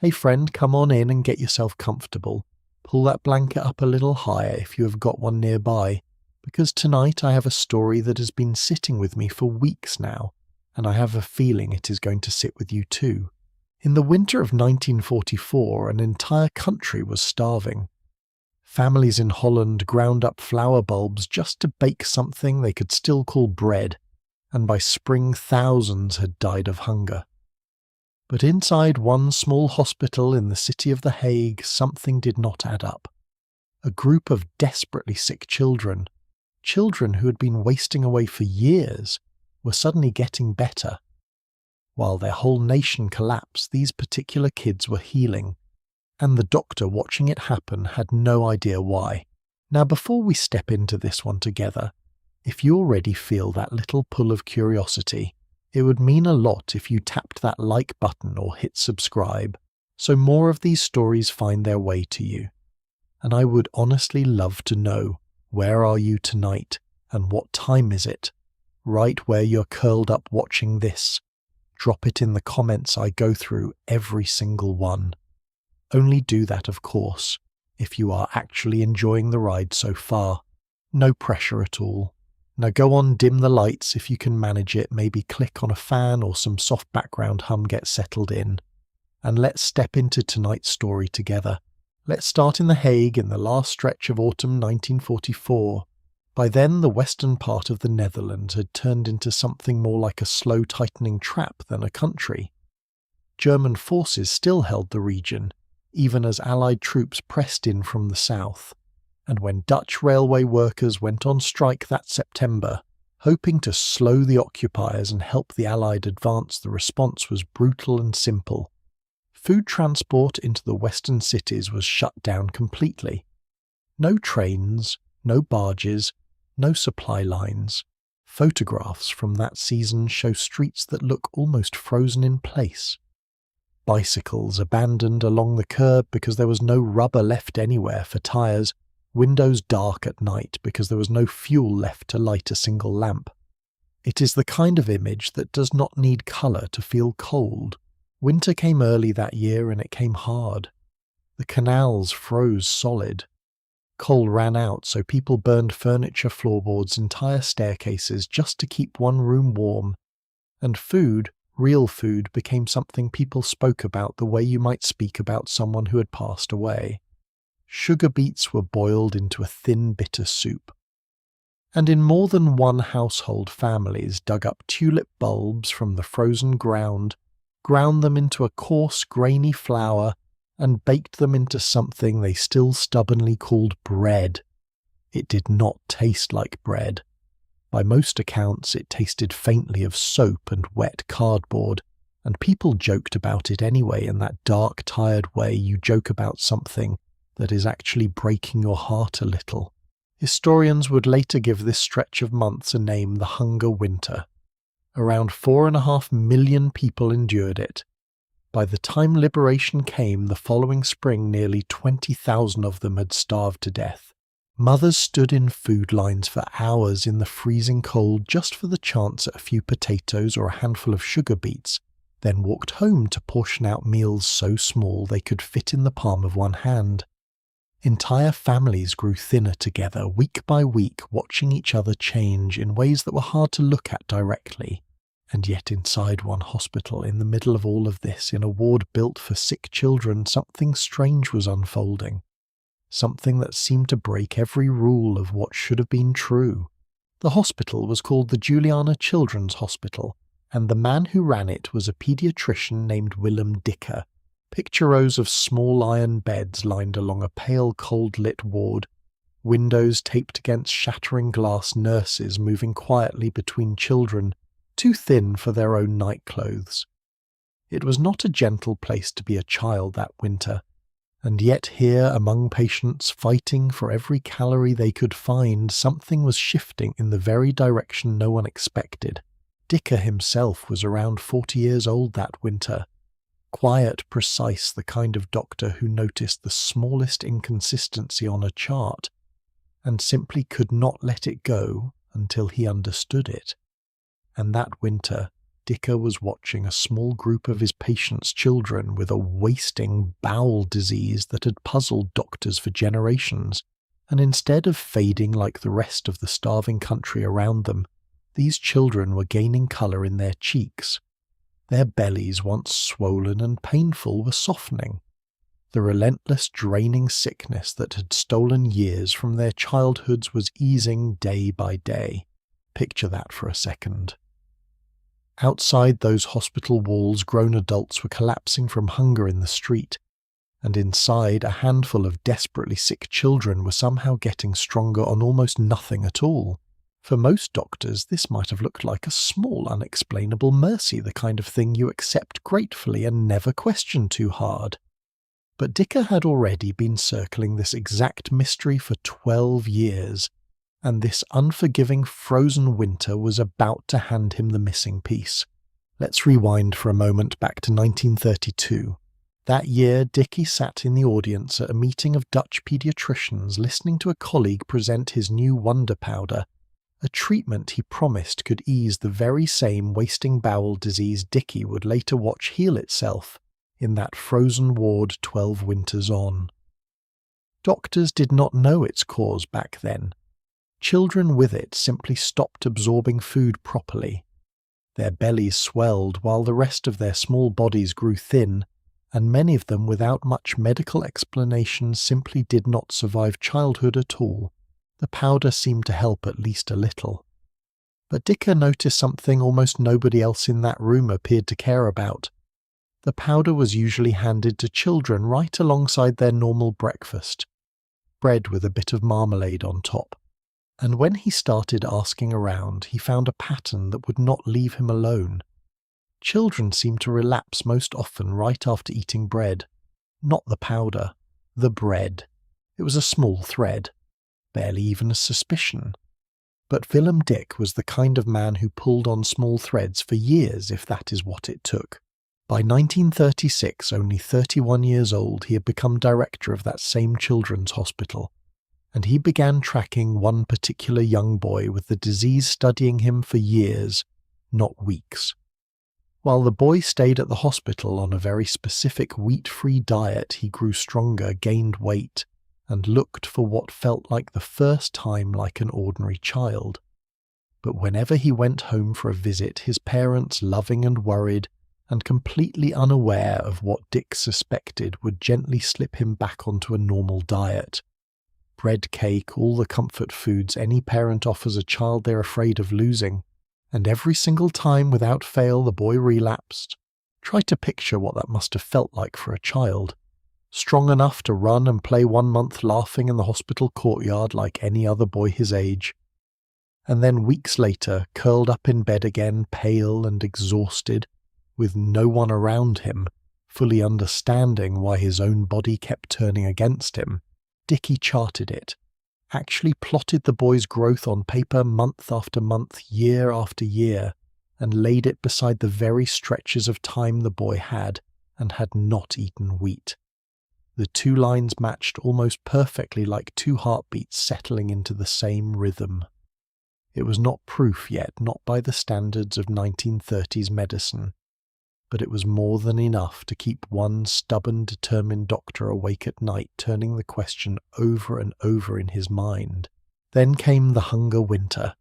Hey friend, come on in and get yourself comfortable. Pull that blanket up a little higher if you have got one nearby, because tonight I have a story that has been sitting with me for weeks now, and I have a feeling it is going to sit with you too. In the winter of 1944, an entire country was starving. Families in Holland ground up flower bulbs just to bake something they could still call bread, and by spring thousands had died of hunger. But inside one small hospital in the city of The Hague, something did not add up. A group of desperately sick children who had been wasting away for years, were suddenly getting better. While their whole nation collapsed, these particular kids were healing, and the doctor watching it happen had no idea why. Now, before we step into this one together, if you already feel that little pull of curiosity, it would mean a lot if you tapped that like button or hit subscribe, so more of these stories find their way to you. And I would honestly love to know, where are you tonight, and what time is it? Right where you're curled up watching this. Drop it in the comments. I go through every single one. Only do that, of course, if you are actually enjoying the ride so far. No pressure at all. Now go on, dim the lights if you can manage it, maybe click on a fan or some soft background hum gets settled in. And let's step into tonight's story together. Let's start in The Hague in the last stretch of autumn 1944. By then the western part of the Netherlands had turned into something more like a slow tightening trap than a country. German forces still held the region, even as Allied troops pressed in from the south. And when Dutch railway workers went on strike that September, hoping to slow the occupiers and help the Allied advance, the response was brutal and simple. Food transport into the western cities was shut down completely. No trains, no barges, no supply lines. Photographs from that season show streets that look almost frozen in place. Bicycles abandoned along the curb because there was no rubber left anywhere for tyres. Windows dark at night because there was no fuel left to light a single lamp. It is the kind of image that does not need colour to feel cold. Winter came early that year and it came hard. The canals froze solid. Coal ran out, so people burned furniture, floorboards, entire staircases just to keep one room warm. And food, real food, became something people spoke about the way you might speak about someone who had passed away. Sugar beets were boiled into a thin, bitter soup. And in more than one household, families dug up tulip bulbs from the frozen ground, ground them into a coarse, grainy flour, and baked them into something they still stubbornly called bread. It did not taste like bread. By most accounts, it tasted faintly of soap and wet cardboard, and people joked about it anyway in that dark, tired way you joke about something that is actually breaking your heart a little. Historians would later give this stretch of months a name, the Hunger Winter. Around 4.5 million people endured it. By the time liberation came the following spring, nearly 20,000 of them had starved to death. Mothers stood in food lines for hours in the freezing cold just for the chance at a few potatoes or a handful of sugar beets, then walked home to portion out meals so small they could fit in the palm of one hand. Entire families grew thinner together, week by week, watching each other change in ways that were hard to look at directly. And yet inside one hospital, in the middle of all of this, in a ward built for sick children, something strange was unfolding. Something that seemed to break every rule of what should have been true. The hospital was called the Juliana Children's Hospital, and the man who ran it was a paediatrician named Willem Dicker. Picture rows of small iron beds lined along a pale, cold-lit ward, windows taped against shattering glass, nurses moving quietly between children, too thin for their own nightclothes. It was not a gentle place to be a child that winter, and yet here among patients fighting for every calorie they could find, something was shifting in the very direction no one expected. Dicker himself was around 40 years old that winter. Quiet, precise, the kind of doctor who noticed the smallest inconsistency on a chart and simply could not let it go until he understood it. And that winter, Dicker was watching a small group of his patients' children with a wasting bowel disease that had puzzled doctors for generations, and instead of fading like the rest of the starving country around them, these children were gaining colour in their cheeks. Their bellies, once swollen and painful, were softening. The relentless, draining sickness that had stolen years from their childhoods was easing day by day. Picture that for a second. Outside those hospital walls, grown adults were collapsing from hunger in the street, and inside, a handful of desperately sick children were somehow getting stronger on almost nothing at all. For most doctors, this might have looked like a small, unexplainable mercy, the kind of thing you accept gratefully and never question too hard. But Dicker had already been circling this exact mystery for 12 years, and this unforgiving frozen winter was about to hand him the missing piece. Let's rewind for a moment back to 1932. That year, Dickie sat in the audience at a meeting of Dutch paediatricians listening to a colleague present his new wonder powder, a treatment he promised could ease the very same wasting bowel disease Dickie would later watch heal itself in that frozen ward 12 winters on. Doctors did not know its cause back then. Children with it simply stopped absorbing food properly. Their bellies swelled while the rest of their small bodies grew thin, and many of them, without much medical explanation, simply did not survive childhood at all. The powder seemed to help at least a little. But Dicker noticed something almost nobody else in that room appeared to care about. The powder was usually handed to children right alongside their normal breakfast, bread with a bit of marmalade on top. And when he started asking around, he found a pattern that would not leave him alone. Children seemed to relapse most often right after eating bread. Not the powder, the bread. It was a small thread, barely even a suspicion. But Willem Dick was the kind of man who pulled on small threads for years, if that is what it took. By 1936, only 31 years old, he had become director of that same children's hospital, and he began tracking one particular young boy with the disease studying him for years, not weeks. While the boy stayed at the hospital on a very specific wheat-free diet, he grew stronger, gained weight, and looked for what felt like the first time like an ordinary child. But whenever he went home for a visit, his parents, loving and worried, and completely unaware of what Dick suspected, would gently slip him back onto a normal diet. Bread, cake, all the comfort foods any parent offers a child they're afraid of losing. And every single time, without fail, the boy relapsed. Try to picture what that must have felt like for a child. Strong enough to run and play 1 month laughing in the hospital courtyard like any other boy his age. And then weeks later, curled up in bed again, pale and exhausted, with no one around him, fully understanding why his own body kept turning against him, Dickie charted it, actually plotted the boy's growth on paper month after month, year after year, and laid it beside the very stretches of time the boy had and had not eaten wheat. The two lines matched almost perfectly like two heartbeats settling into the same rhythm. It was not proof yet, not by the standards of 1930s medicine, but it was more than enough to keep one stubborn, determined doctor awake at night, turning the question over and over in his mind. Then came the hunger winter,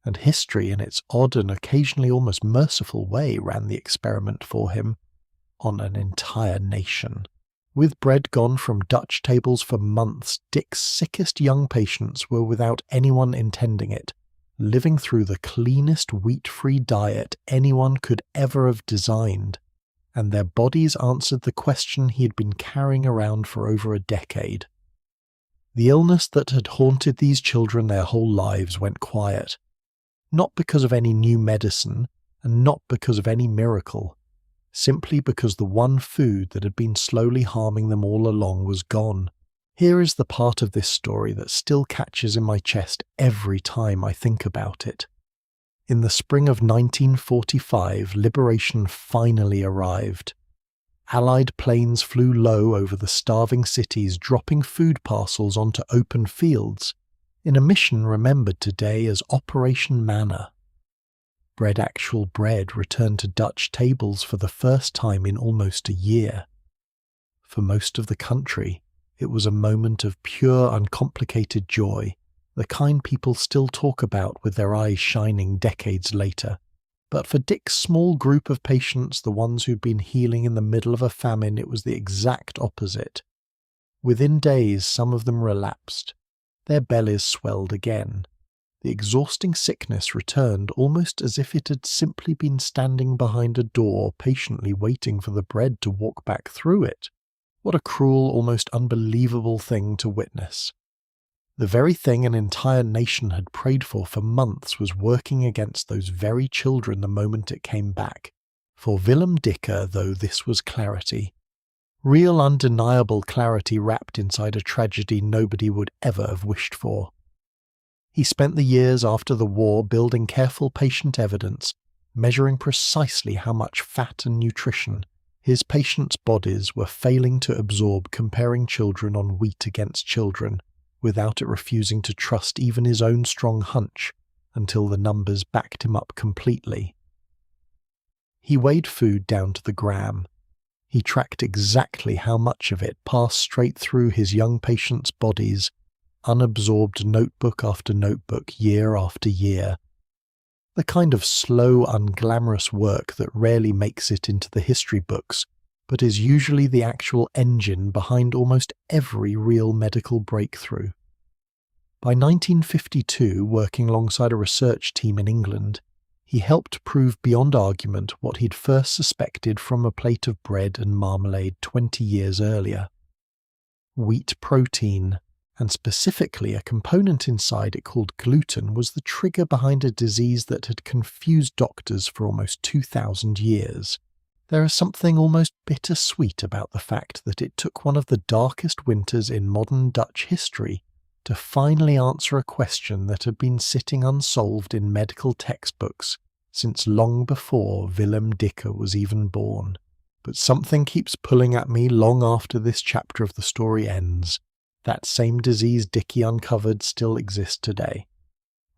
and history, in its odd and occasionally almost merciful way, ran the experiment for him on an entire nation. With bread gone from Dutch tables for months, Dick's sickest young patients were, without anyone intending it, living through the cleanest wheat-free diet anyone could ever have designed, and their bodies answered the question he had been carrying around for over a decade. The illness that had haunted these children their whole lives went quiet, not because of any new medicine, and not because of any miracle, simply because the one food that had been slowly harming them all along was gone. Here is the part of this story that still catches in my chest every time I think about it. In the spring of 1945, liberation finally arrived. Allied planes flew low over the starving cities, dropping food parcels onto open fields, in a mission remembered today as Operation Manna. Actual bread returned to Dutch tables for the first time in almost a year. For most of the country, it was a moment of pure, uncomplicated joy, the kind people still talk about with their eyes shining decades later. But for Dick's small group of patients, the ones who'd been healing in the middle of a famine, it was the exact opposite. Within days, some of them relapsed. Their bellies swelled again. The exhausting sickness returned almost as if it had simply been standing behind a door, patiently waiting for the bread to walk back through it. What a cruel, almost unbelievable thing to witness. The very thing an entire nation had prayed for months was working against those very children the moment it came back. For Willem Dicker, though, this was clarity. Real, undeniable clarity wrapped inside a tragedy nobody would ever have wished for. He spent the years after the war building careful patient evidence, measuring precisely how much fat and nutrition his patients' bodies were failing to absorb, comparing children on wheat against children, without it refusing to trust even his own strong hunch until the numbers backed him up completely. He weighed food down to the gram. He tracked exactly how much of it passed straight through his young patients' bodies, unabsorbed notebook after notebook, year after year. The kind of slow, unglamorous work that rarely makes it into the history books, but is usually the actual engine behind almost every real medical breakthrough. By 1952, working alongside a research team in England, he helped prove beyond argument what he'd first suspected from a plate of bread and marmalade 20 years earlier. Wheat protein, and specifically a component inside it called gluten, was the trigger behind a disease that had confused doctors for almost 2,000 years. There is something almost bittersweet about the fact that it took one of the darkest winters in modern Dutch history to finally answer a question that had been sitting unsolved in medical textbooks since long before Willem Dicker was even born. But something keeps pulling at me long after this chapter of the story ends. That same disease Dicky uncovered still exists today.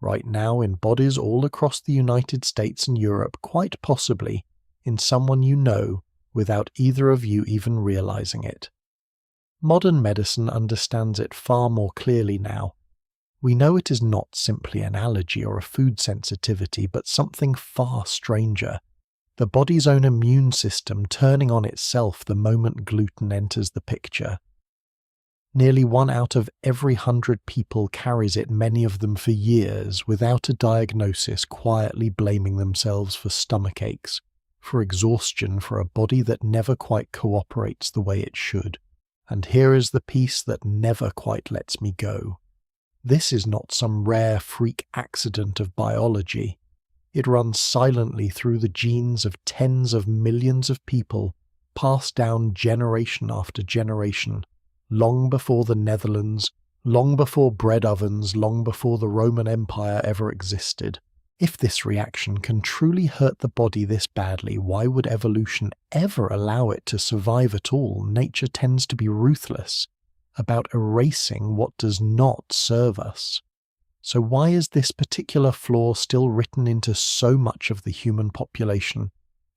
Right now in bodies all across the United States and Europe, quite possibly in someone you know, without either of you even realizing it. Modern medicine understands it far more clearly now. We know it is not simply an allergy or a food sensitivity, but something far stranger. The body's own immune system turning on itself the moment gluten enters the picture. Nearly 1 out of every 100 people carries it, many of them for years, without a diagnosis, quietly blaming themselves for stomach aches, for exhaustion, for a body that never quite cooperates the way it should. And here is the piece that never quite lets me go. This is not some rare freak accident of biology. It runs silently through the genes of tens of millions of people, passed down generation after generation, long before the Netherlands, long before bread ovens, long before the Roman Empire ever existed. If this reaction can truly hurt the body this badly, why would evolution ever allow it to survive at all? Nature tends to be ruthless about erasing what does not serve us. So why is this particular flaw still written into so much of the human population,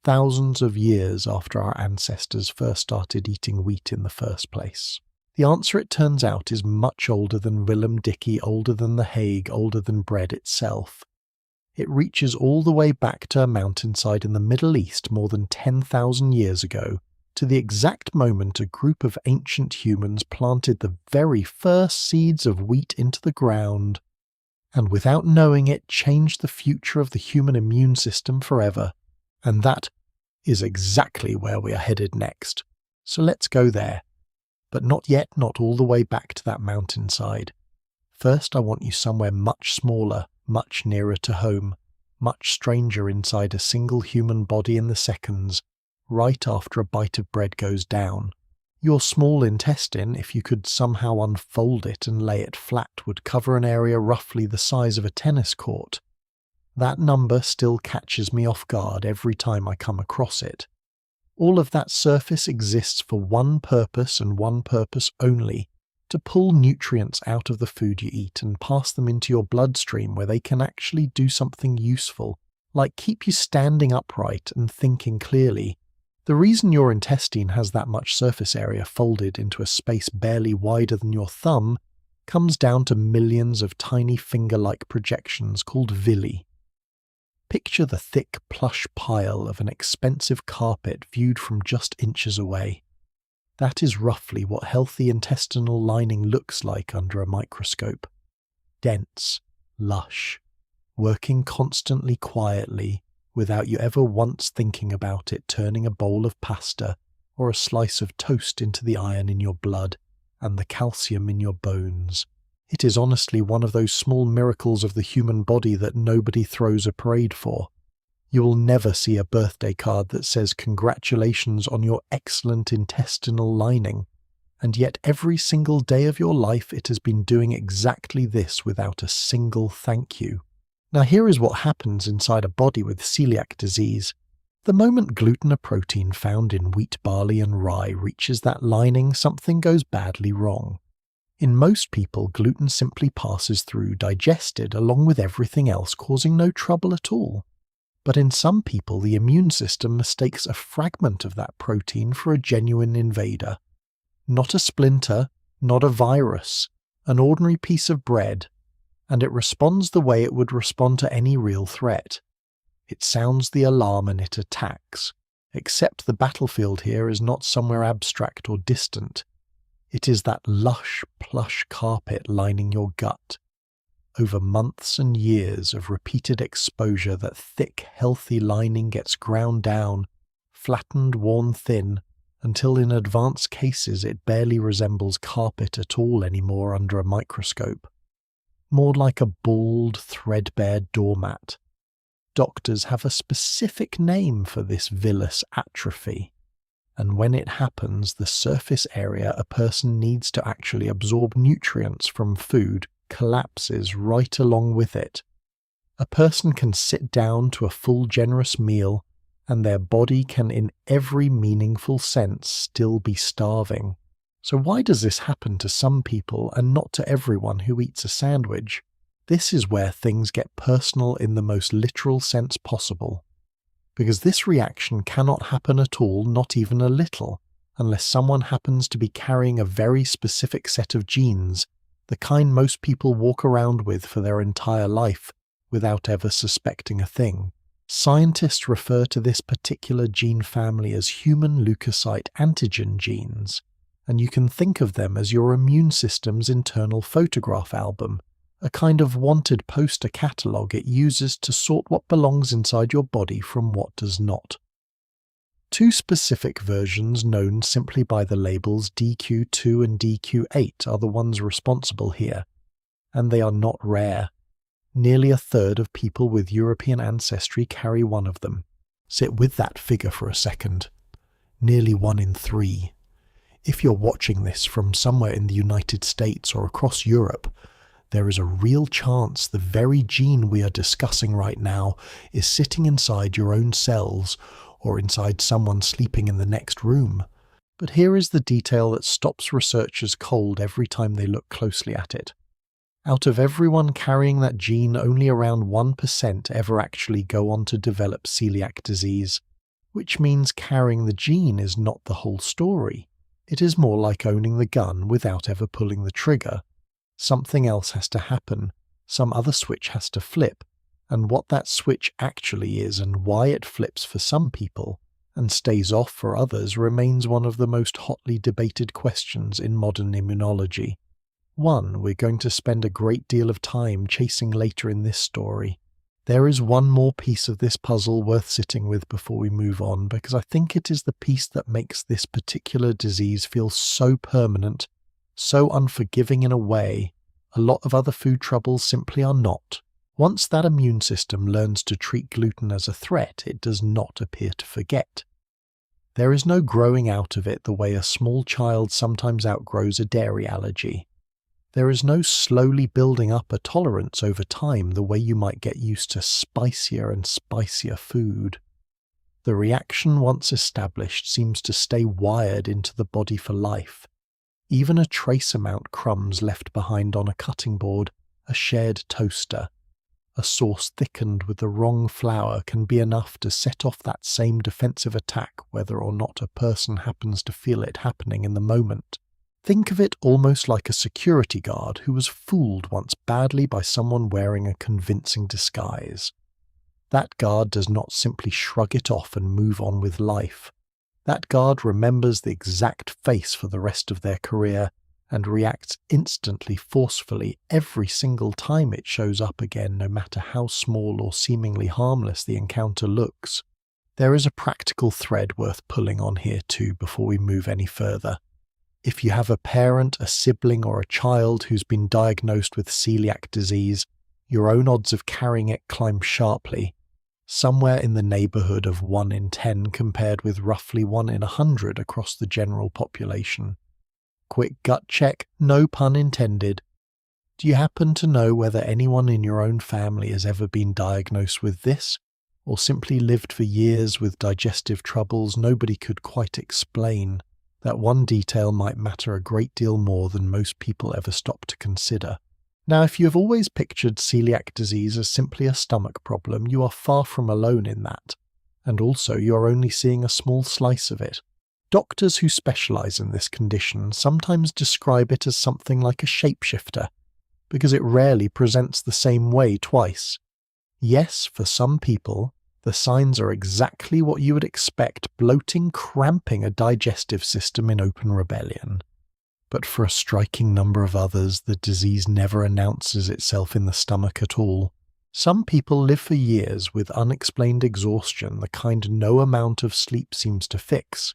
thousands of years after our ancestors first started eating wheat in the first place? The answer, it turns out, is much older than Willem Dicky, older than The Hague, older than bread itself. It reaches all the way back to a mountainside in the Middle East more than 10,000 years ago, to the exact moment a group of ancient humans planted the very first seeds of wheat into the ground, and without knowing it, changed the future of the human immune system forever. And that is exactly where we are headed next. So let's go there. But not yet, not all the way back to that mountainside. First, I want you somewhere much smaller, much nearer to home, much stranger inside a single human body in the seconds, right after a bite of bread goes down. Your small intestine, if you could somehow unfold it and lay it flat, would cover an area roughly the size of a tennis court. That number still catches me off guard every time I come across it. All of that surface exists for one purpose and one purpose only: to pull nutrients out of the food you eat and pass them into your bloodstream where they can actually do something useful, like keep you standing upright and thinking clearly. The reason your intestine has that much surface area folded into a space barely wider than your thumb comes down to millions of tiny finger-like projections called villi. Picture the thick, plush pile of an expensive carpet viewed from just inches away. That is roughly what healthy intestinal lining looks like under a microscope. Dense, lush, working constantly quietly, without you ever once thinking about it turning a bowl of pasta or a slice of toast into the iron in your blood and the calcium in your bones. It is honestly one of those small miracles of the human body that nobody throws a parade for. You will never see a birthday card that says congratulations on your excellent intestinal lining, and yet every single day of your life it has been doing exactly this without a single thank you. Now here is what happens inside a body with celiac disease. The moment gluten, a protein found in wheat, barley and rye, reaches that lining, something goes badly wrong. In most people, gluten simply passes through digested along with everything else, causing no trouble at all. But in some people, the immune system mistakes a fragment of that protein for a genuine invader. Not a splinter, not a virus, an ordinary piece of bread, and it responds the way it would respond to any real threat. It sounds the alarm and it attacks, except the battlefield here is not somewhere abstract or distant. It is that lush, plush carpet lining your gut. Over months and years of repeated exposure, that thick, healthy lining gets ground down, flattened, worn thin, until in advanced cases it barely resembles carpet at all anymore under a microscope. More like a bald, threadbare doormat. Doctors have a specific name for this villous atrophy, and when it happens, the surface area a person needs to actually absorb nutrients from food collapses right along with it. A person can sit down to a full, generous meal, and their body can in every meaningful sense still be starving. So why does this happen to some people and not to everyone who eats a sandwich? This is where things get personal in the most literal sense possible. Because this reaction cannot happen at all, not even a little, unless someone happens to be carrying a very specific set of genes, the kind most people walk around with for their entire life without ever suspecting a thing. Scientists refer to this particular gene family as human leukocyte antigen genes, and you can think of them as your immune system's internal photograph album, a kind of wanted poster catalogue it uses to sort what belongs inside your body from what does not. Two specific versions known simply by the labels DQ2 and DQ8 are the ones responsible here, and they are not rare. Nearly a third of people with European ancestry carry one of them. Sit with that figure for a second. Nearly 1 in 3. If you're watching this from somewhere in the United States or across Europe, there is a real chance the very gene we are discussing right now is sitting inside your own cells or inside someone sleeping in the next room. But here is the detail that stops researchers cold every time they look closely at it. Out of everyone carrying that gene, only around 1% ever actually go on to develop celiac disease, which means carrying the gene is not the whole story. It is more like owning the gun without ever pulling the trigger. Something else has to happen, some other switch has to flip, and what that switch actually is and why it flips for some people and stays off for others remains one of the most hotly debated questions in modern immunology. One we're going to spend a great deal of time chasing later in this story. There is one more piece of this puzzle worth sitting with before we move on, because I think it is the piece that makes this particular disease feel so permanent, so unforgiving in a way a lot of other food troubles simply are not. Once that immune system learns to treat gluten as a threat, it does not appear to forget. There is no growing out of it the way a small child sometimes outgrows a dairy allergy. There is no slowly building up a tolerance over time the way you might get used to spicier and spicier food. The reaction once established seems to stay wired into the body for life. Even a trace amount crumbs left behind on a cutting board, a shared toaster. A sauce thickened with the wrong flour can be enough to set off that same defensive attack whether or not a person happens to feel it happening in the moment. Think of it almost like a security guard who was fooled once badly by someone wearing a convincing disguise. That guard does not simply shrug it off and move on with life. That guard remembers the exact face for the rest of their career and reacts instantly forcefully every single time it shows up again, no matter how small or seemingly harmless the encounter looks. There is a practical thread worth pulling on here too before we move any further. If you have a parent, a sibling, or a child who's been diagnosed with celiac disease, your own odds of carrying it climb sharply, somewhere in the neighbourhood of 1 in 10 compared with roughly 1 in 100 across the general population. Quick gut check, no pun intended. Do you happen to know whether anyone in your own family has ever been diagnosed with this, or simply lived for years with digestive troubles nobody could quite explain? That one detail might matter a great deal more than most people ever stop to consider. Now, if you have always pictured celiac disease as simply a stomach problem, you are far from alone in that, and also you are only seeing a small slice of it. Doctors who specialize in this condition sometimes describe it as something like a shapeshifter, because it rarely presents the same way twice. Yes, for some people, the signs are exactly what you would expect, bloating, cramping a digestive system in open rebellion. But for a striking number of others, the disease never announces itself in the stomach at all. Some people live for years with unexplained exhaustion, the kind no amount of sleep seems to fix.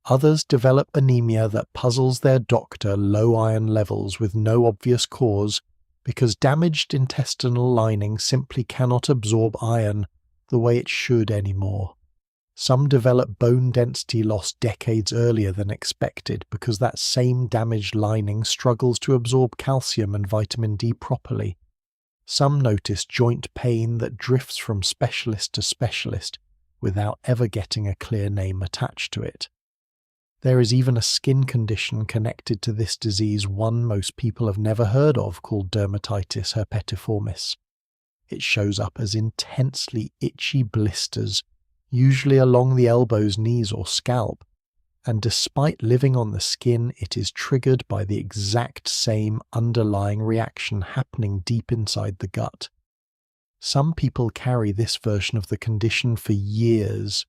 Others develop anemia that puzzles their doctor, low iron levels with no obvious cause, because damaged intestinal lining simply cannot absorb iron the way it should anymore. Some develop bone density loss decades earlier than expected because that same damaged lining struggles to absorb calcium and vitamin D properly. Some notice joint pain that drifts from specialist to specialist without ever getting a clear name attached to it. There is even a skin condition connected to this disease, one most people have never heard of, called dermatitis herpetiformis. It shows up as intensely itchy blisters, usually along the elbows, knees, or scalp, and despite living on the skin, it is triggered by the exact same underlying reaction happening deep inside the gut. Some people carry this version of the condition for years,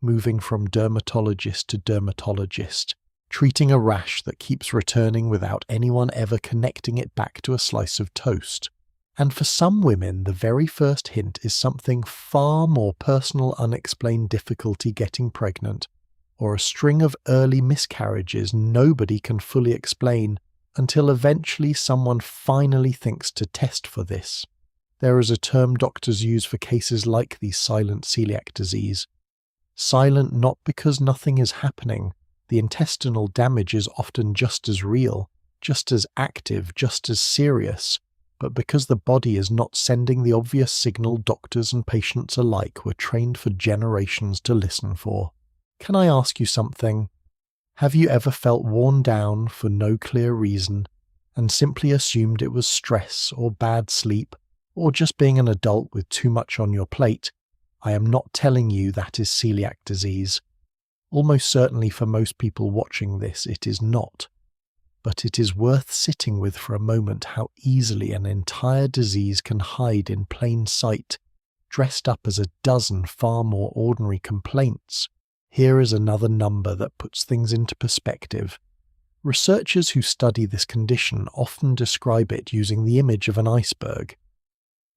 moving from dermatologist to dermatologist, treating a rash that keeps returning without anyone ever connecting it back to a slice of toast. And for some women, the very first hint is something far more personal, unexplained difficulty getting pregnant, or a string of early miscarriages nobody can fully explain, until eventually someone finally thinks to test for this. There is a term doctors use for cases like the silent celiac disease. Silent not because nothing is happening. The intestinal damage is often just as real, just as active, just as serious, but because the body is not sending the obvious signal doctors and patients alike were trained for generations to listen for. Can I ask you something? Have you ever felt worn down for no clear reason and simply assumed it was stress or bad sleep or just being an adult with too much on your plate? I am not telling you that is celiac disease. Almost certainly for most people watching this, it is not. But it is worth sitting with for a moment how easily an entire disease can hide in plain sight, dressed up as a dozen far more ordinary complaints. Here is another number that puts things into perspective. Researchers who study this condition often describe it using the image of an iceberg.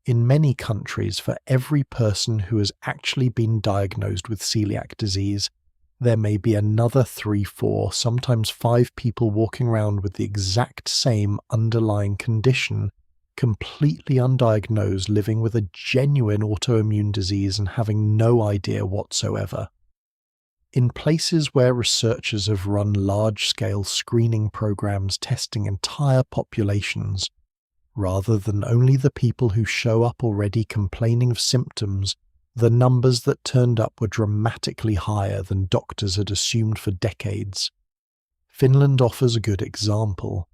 In many countries, for every person who has actually been diagnosed with celiac disease, there may be another 3, 4, sometimes 5 people walking around with the exact same underlying condition, completely undiagnosed, living with a genuine autoimmune disease and having no idea whatsoever. In places where researchers have run large-scale screening programs testing entire populations, rather than only the people who show up already complaining of symptoms, the numbers that turned up were dramatically higher than doctors had assumed for decades. Finland offers a good example.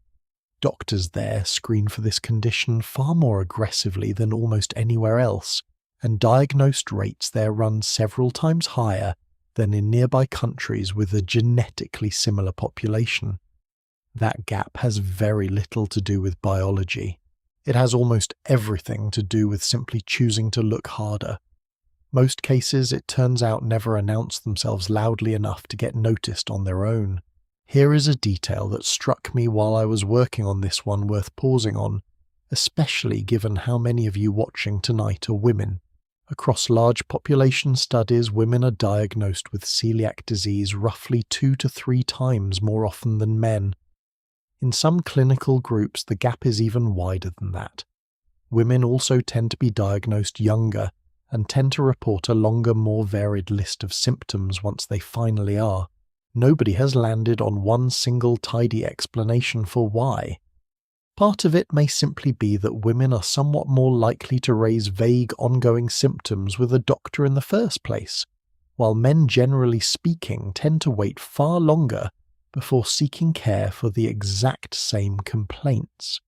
Doctors there screen for this condition far more aggressively than almost anywhere else, and diagnosed rates there run several times higher than in nearby countries with a genetically similar population. That gap has very little to do with biology. It has almost everything to do with simply choosing to look harder. Most cases, it turns out, never announce themselves loudly enough to get noticed on their own. Here is a detail that struck me while I was working on this one worth pausing on, especially given how many of you watching tonight are women. Across large population studies, women are diagnosed with celiac disease roughly 2 to 3 times more often than men. In some clinical groups, the gap is even wider than that. Women also tend to be diagnosed younger and tend to report a longer, more varied list of symptoms once they finally are. Nobody has landed on one single tidy explanation for why. Part of it may simply be that women are somewhat more likely to raise vague, ongoing symptoms with a doctor in the first place, while men, generally speaking, tend to wait far longer before seeking care for the exact same complaints.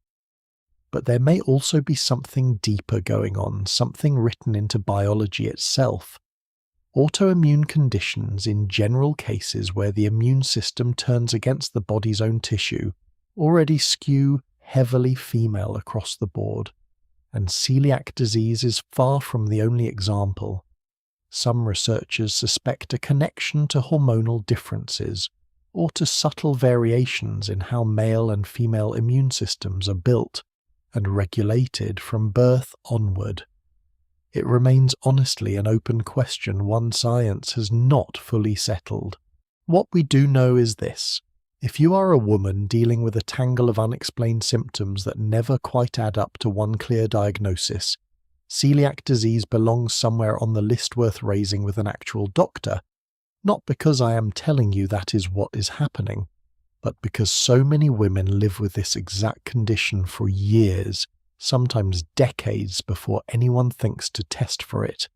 But there may also be something deeper going on, something written into biology itself. Autoimmune conditions, in general cases where the immune system turns against the body's own tissue, already skew heavily female across the board, and celiac disease is far from the only example. Some researchers suspect a connection to hormonal differences, or to subtle variations in how male and female immune systems are built and regulated from birth onward. It remains honestly an open question one science has not fully settled. What we do know is this: if you are a woman dealing with a tangle of unexplained symptoms that never quite add up to one clear diagnosis, celiac disease belongs somewhere on the list worth raising with an actual doctor, not because I am telling you that is what is happening, but because so many women live with this exact condition for years, sometimes decades, before anyone thinks to test for it.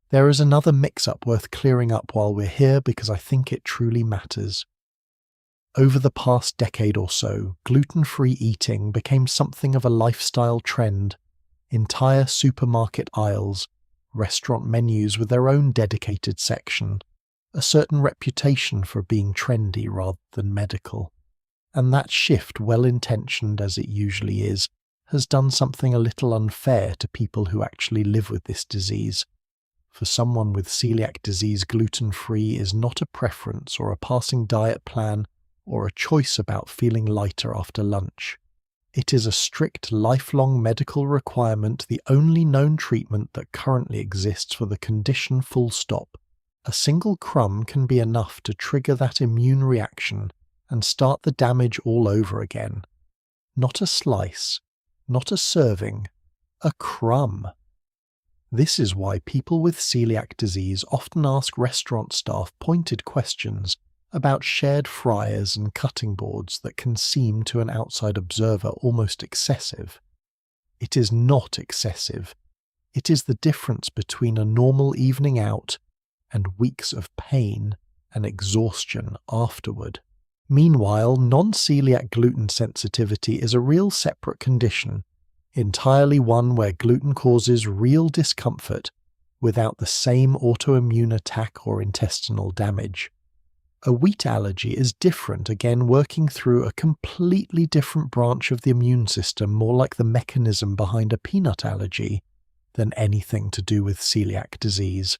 There is another mix-up worth clearing up while we're here because I think it truly matters. Over the past decade or so, gluten-free eating became something of a lifestyle trend. Entire supermarket aisles, restaurant menus with their own dedicated section, a certain reputation for being trendy rather than medical. And that shift, well-intentioned as it usually is, has done something a little unfair to people who actually live with this disease. For someone with celiac disease, gluten-free is not a preference or a passing diet plan or a choice about feeling lighter after lunch. It is a strict, lifelong medical requirement, the only known treatment that currently exists for the condition, full stop. A single crumb can be enough to trigger that immune reaction and start the damage all over again. Not a slice, not a serving, a crumb. This is why people with celiac disease often ask restaurant staff pointed questions about shared fryers and cutting boards that can seem to an outside observer almost excessive. It is not excessive. It is the difference between a normal evening out and weeks of pain and exhaustion afterward. Meanwhile, non-celiac gluten sensitivity is a real separate condition, entirely one where gluten causes real discomfort without the same autoimmune attack or intestinal damage. A wheat allergy is different, again working through a completely different branch of the immune system, more like the mechanism behind a peanut allergy than anything to do with celiac disease.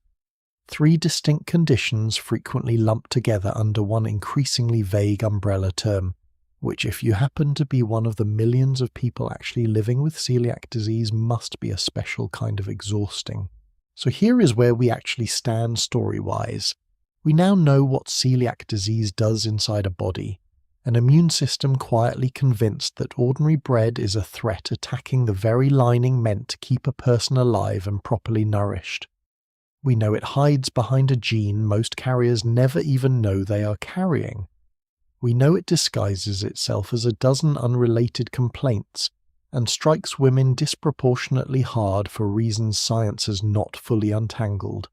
3 distinct conditions frequently lumped together under one increasingly vague umbrella term, which, if you happen to be one of the millions of people actually living with celiac disease, must be a special kind of exhausting. So here is where we actually stand story-wise. We now know what celiac disease does inside a body, an immune system quietly convinced that ordinary bread is a threat attacking the very lining meant to keep a person alive and properly nourished. We know it hides behind a gene most carriers never even know they are carrying. We know it disguises itself as a dozen unrelated complaints and strikes women disproportionately hard for reasons science has not fully untangled.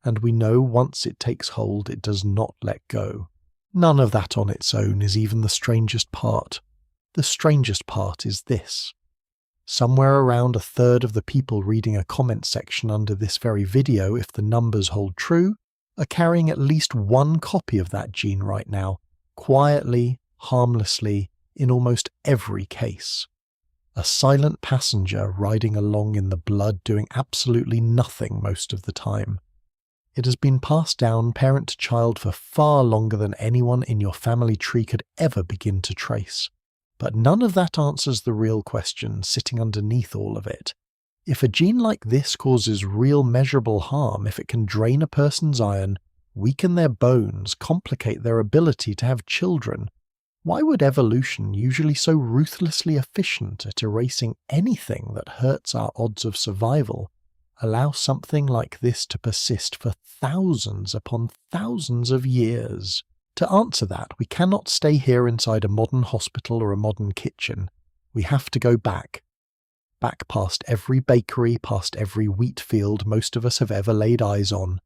And we know once it takes hold, it does not let go. None of that on its own is even the strangest part. The strangest part is this. Somewhere around a third of the people reading a comment section under this very video, if the numbers hold true, are carrying at least one copy of that gene right now, quietly, harmlessly, in almost every case. A silent passenger riding along in the blood doing absolutely nothing most of the time. It has been passed down parent to child for far longer than anyone in your family tree could ever begin to trace. But none of that answers the real question sitting underneath all of it. If a gene like this causes real measurable harm, if it can drain a person's iron, weaken their bones, complicate their ability to have children, why would evolution, usually so ruthlessly efficient at erasing anything that hurts our odds of survival, allow something like this to persist for thousands upon thousands of years? To answer that, we cannot stay here inside a modern hospital or a modern kitchen. We have to go back. Back past every bakery, past every wheat field most of us have ever laid eyes on.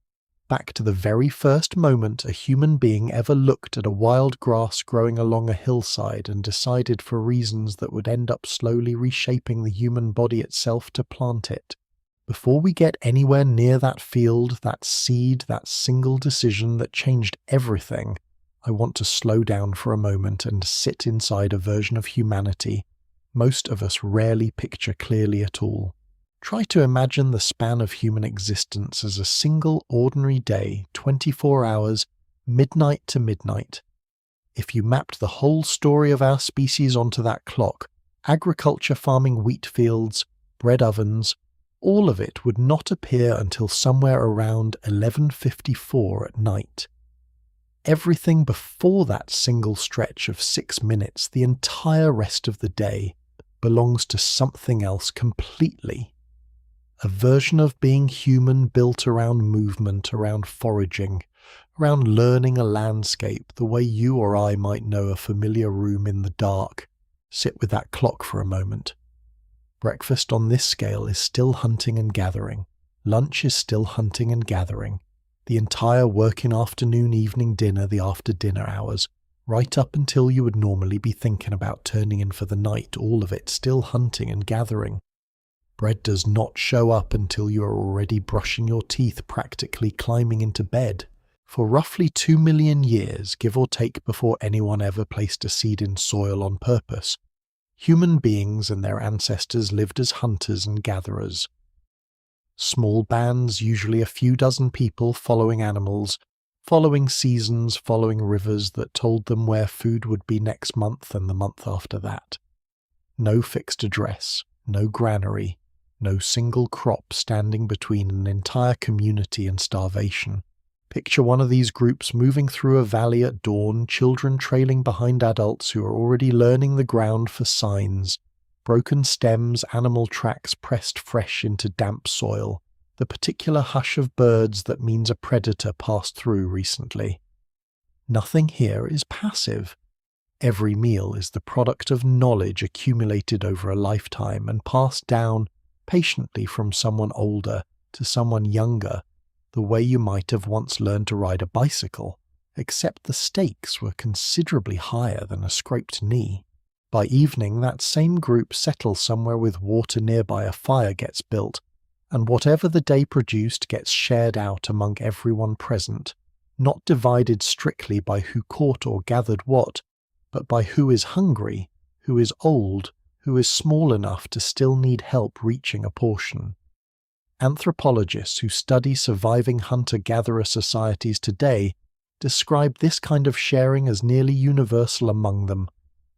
Back to the very first moment a human being ever looked at a wild grass growing along a hillside and decided for reasons that would end up slowly reshaping the human body itself to plant it. Before we get anywhere near that field, that seed, that single decision that changed everything, I want to slow down for a moment and sit inside a version of humanity most of us rarely picture clearly at all. Try to imagine the span of human existence as a single ordinary day, 24 hours, midnight to midnight. If you mapped the whole story of our species onto that clock, agriculture, farming, wheat fields, bread ovens, all of it would not appear until somewhere around 11:54 at night. Everything before that single stretch of 6 minutes, the entire rest of the day, belongs to something else completely. A version of being human built around movement, around foraging, around learning a landscape the way you or I might know a familiar room in the dark. Sit with that clock for a moment. Breakfast on this scale is still hunting and gathering. Lunch is still hunting and gathering. The entire working afternoon, evening dinner, the after-dinner hours, right up until you would normally be thinking about turning in for the night, all of it still hunting and gathering. Bread does not show up until you are already brushing your teeth, practically climbing into bed. For roughly 2 million years, give or take, before anyone ever placed a seed in soil on purpose, human beings and their ancestors lived as hunters and gatherers. Small bands, usually a few dozen people, following animals, following seasons, following rivers that told them where food would be next month and the month after that. No fixed address, no granary, no single crop standing between an entire community and starvation. Picture one of these groups moving through a valley at dawn, children trailing behind adults who are already learning the ground for signs, broken stems, animal tracks pressed fresh into damp soil, the particular hush of birds that means a predator passed through recently. Nothing here is passive. Every meal is the product of knowledge accumulated over a lifetime and passed down patiently from someone older to someone younger, the way you might have once learned to ride a bicycle, except the stakes were considerably higher than a scraped knee. By evening, that same group settles somewhere with water nearby, a fire gets built, and whatever the day produced gets shared out among everyone present, not divided strictly by who caught or gathered what, but by who is hungry, who is old, who is small enough to still need help reaching a portion. Anthropologists who study surviving hunter-gatherer societies today describe this kind of sharing as nearly universal among them,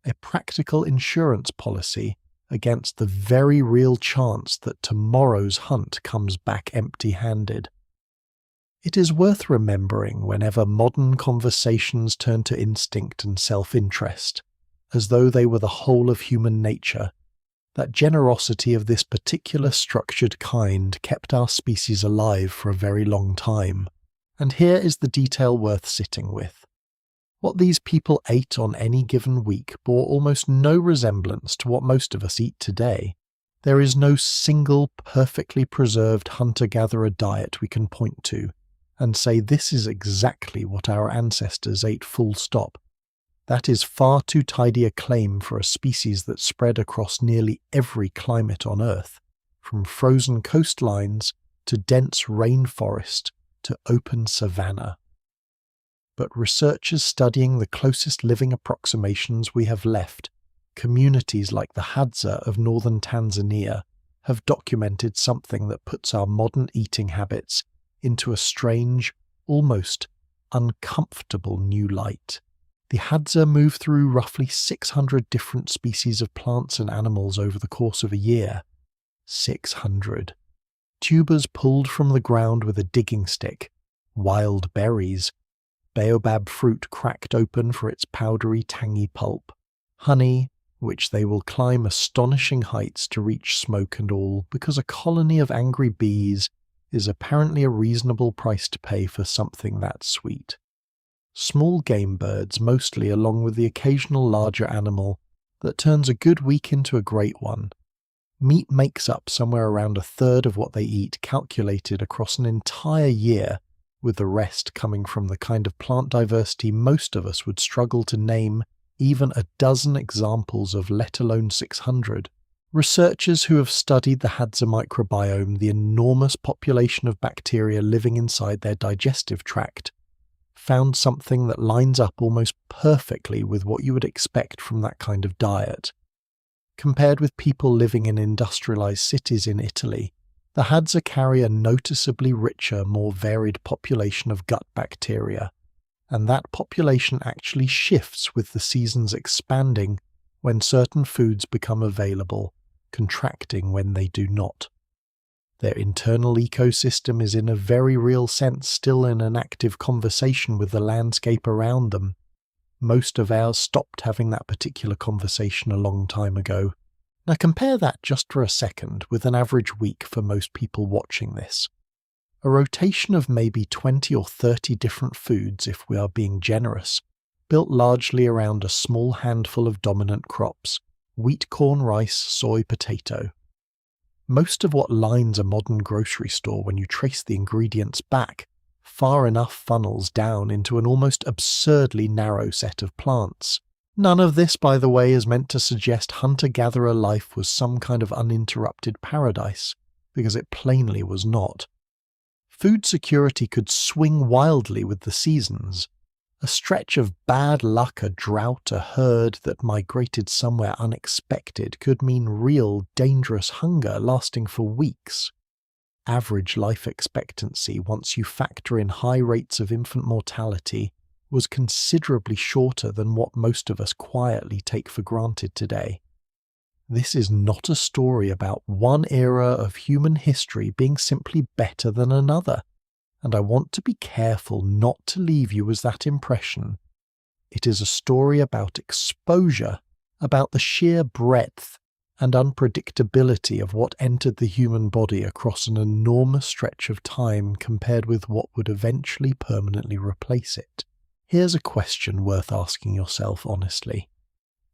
a practical insurance policy against the very real chance that tomorrow's hunt comes back empty-handed. It is worth remembering whenever modern conversations turn to instinct and self-interest, as though they were the whole of human nature, that generosity of this particular structured kind kept our species alive for a very long time. And here is the detail worth sitting with. What these people ate on any given week bore almost no resemblance to what most of us eat today. There is no single perfectly preserved hunter-gatherer diet we can point to and say this is exactly what our ancestors ate full stop. That is far too tidy a claim for a species that spread across nearly every climate on Earth, from frozen coastlines to dense rainforest to open savanna. But researchers studying the closest living approximations we have left, communities like the Hadza of northern Tanzania, have documented something that puts our modern eating habits into a strange, almost uncomfortable new light. The Hadza move through roughly 600 different species of plants and animals over the course of a year. 600. Tubers pulled from the ground with a digging stick, wild berries, baobab fruit cracked open for its powdery, tangy pulp, honey, which they will climb astonishing heights to reach smoke and all, because a colony of angry bees is apparently a reasonable price to pay for something that sweet. Small game birds mostly, along with the occasional larger animal that turns a good week into a great one. Meat makes up somewhere around a third of what they eat, calculated across an entire year, with the rest coming from the kind of plant diversity most of us would struggle to name even a dozen examples of, let alone 600. Researchers who have studied the Hadza microbiome, the enormous population of bacteria living inside their digestive tract, found something that lines up almost perfectly with what you would expect from that kind of diet. Compared with people living in industrialized cities in Italy, the Hadza carry a noticeably richer, more varied population of gut bacteria, and that population actually shifts with the seasons expanding when certain foods become available, contracting when they do not. Their internal ecosystem is in a very real sense still in an active conversation with the landscape around them. Most of ours stopped having that particular conversation a long time ago. Now compare that just for a second with an average week for most people watching this. A rotation of maybe 20 or 30 different foods, if we are being generous, built largely around a small handful of dominant crops: wheat, corn, rice, soy, potato. Most of what lines a modern grocery store, when you trace the ingredients back, far enough funnels down into an almost absurdly narrow set of plants. None of this, by the way, is meant to suggest hunter-gatherer life was some kind of uninterrupted paradise, because it plainly was not. Food security could swing wildly with the seasons. A stretch of bad luck, a drought, a herd that migrated somewhere unexpected could mean real, dangerous hunger lasting for weeks. Average life expectancy, once you factor in high rates of infant mortality, was considerably shorter than what most of us quietly take for granted today. This is not a story about one era of human history being simply better than another, and I want to be careful not to leave you with that impression. It is a story about exposure, about the sheer breadth and unpredictability of what entered the human body across an enormous stretch of time compared with what would eventually permanently replace it. Here's a question worth asking yourself honestly.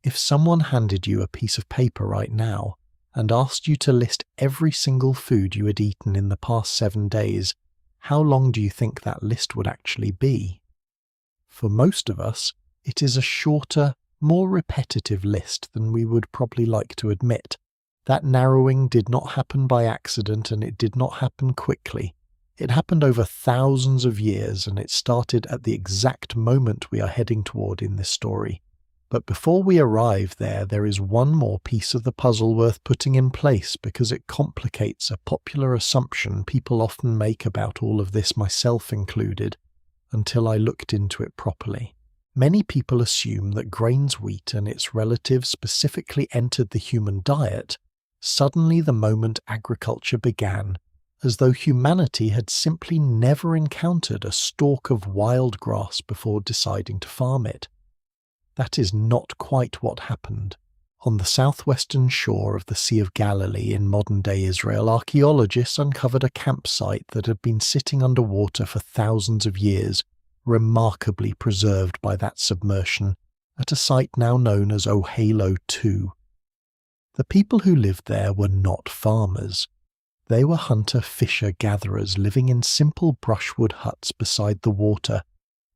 If someone handed you a piece of paper right now and asked you to list every single food you had eaten in the past 7 days, how long do you think that list would actually be? For most of us, it is a shorter, more repetitive list than we would probably like to admit. That narrowing did not happen by accident, and it did not happen quickly. It happened over thousands of years, and it started at the exact moment we are heading toward in this story. But before we arrive there, there is one more piece of the puzzle worth putting in place, because it complicates a popular assumption people often make about all of this, myself included, until I looked into it properly. Many people assume that grains wheat and its relatives specifically entered the human diet suddenly the moment agriculture began, as though humanity had simply never encountered a stalk of wild grass before deciding to farm it. That is not quite what happened. On the southwestern shore of the Sea of Galilee in modern-day Israel, archaeologists uncovered a campsite that had been sitting underwater for thousands of years, remarkably preserved by that submersion, at a site now known as Ohalo II. The people who lived there were not farmers. They were hunter-fisher-gatherers living in simple brushwood huts beside the water,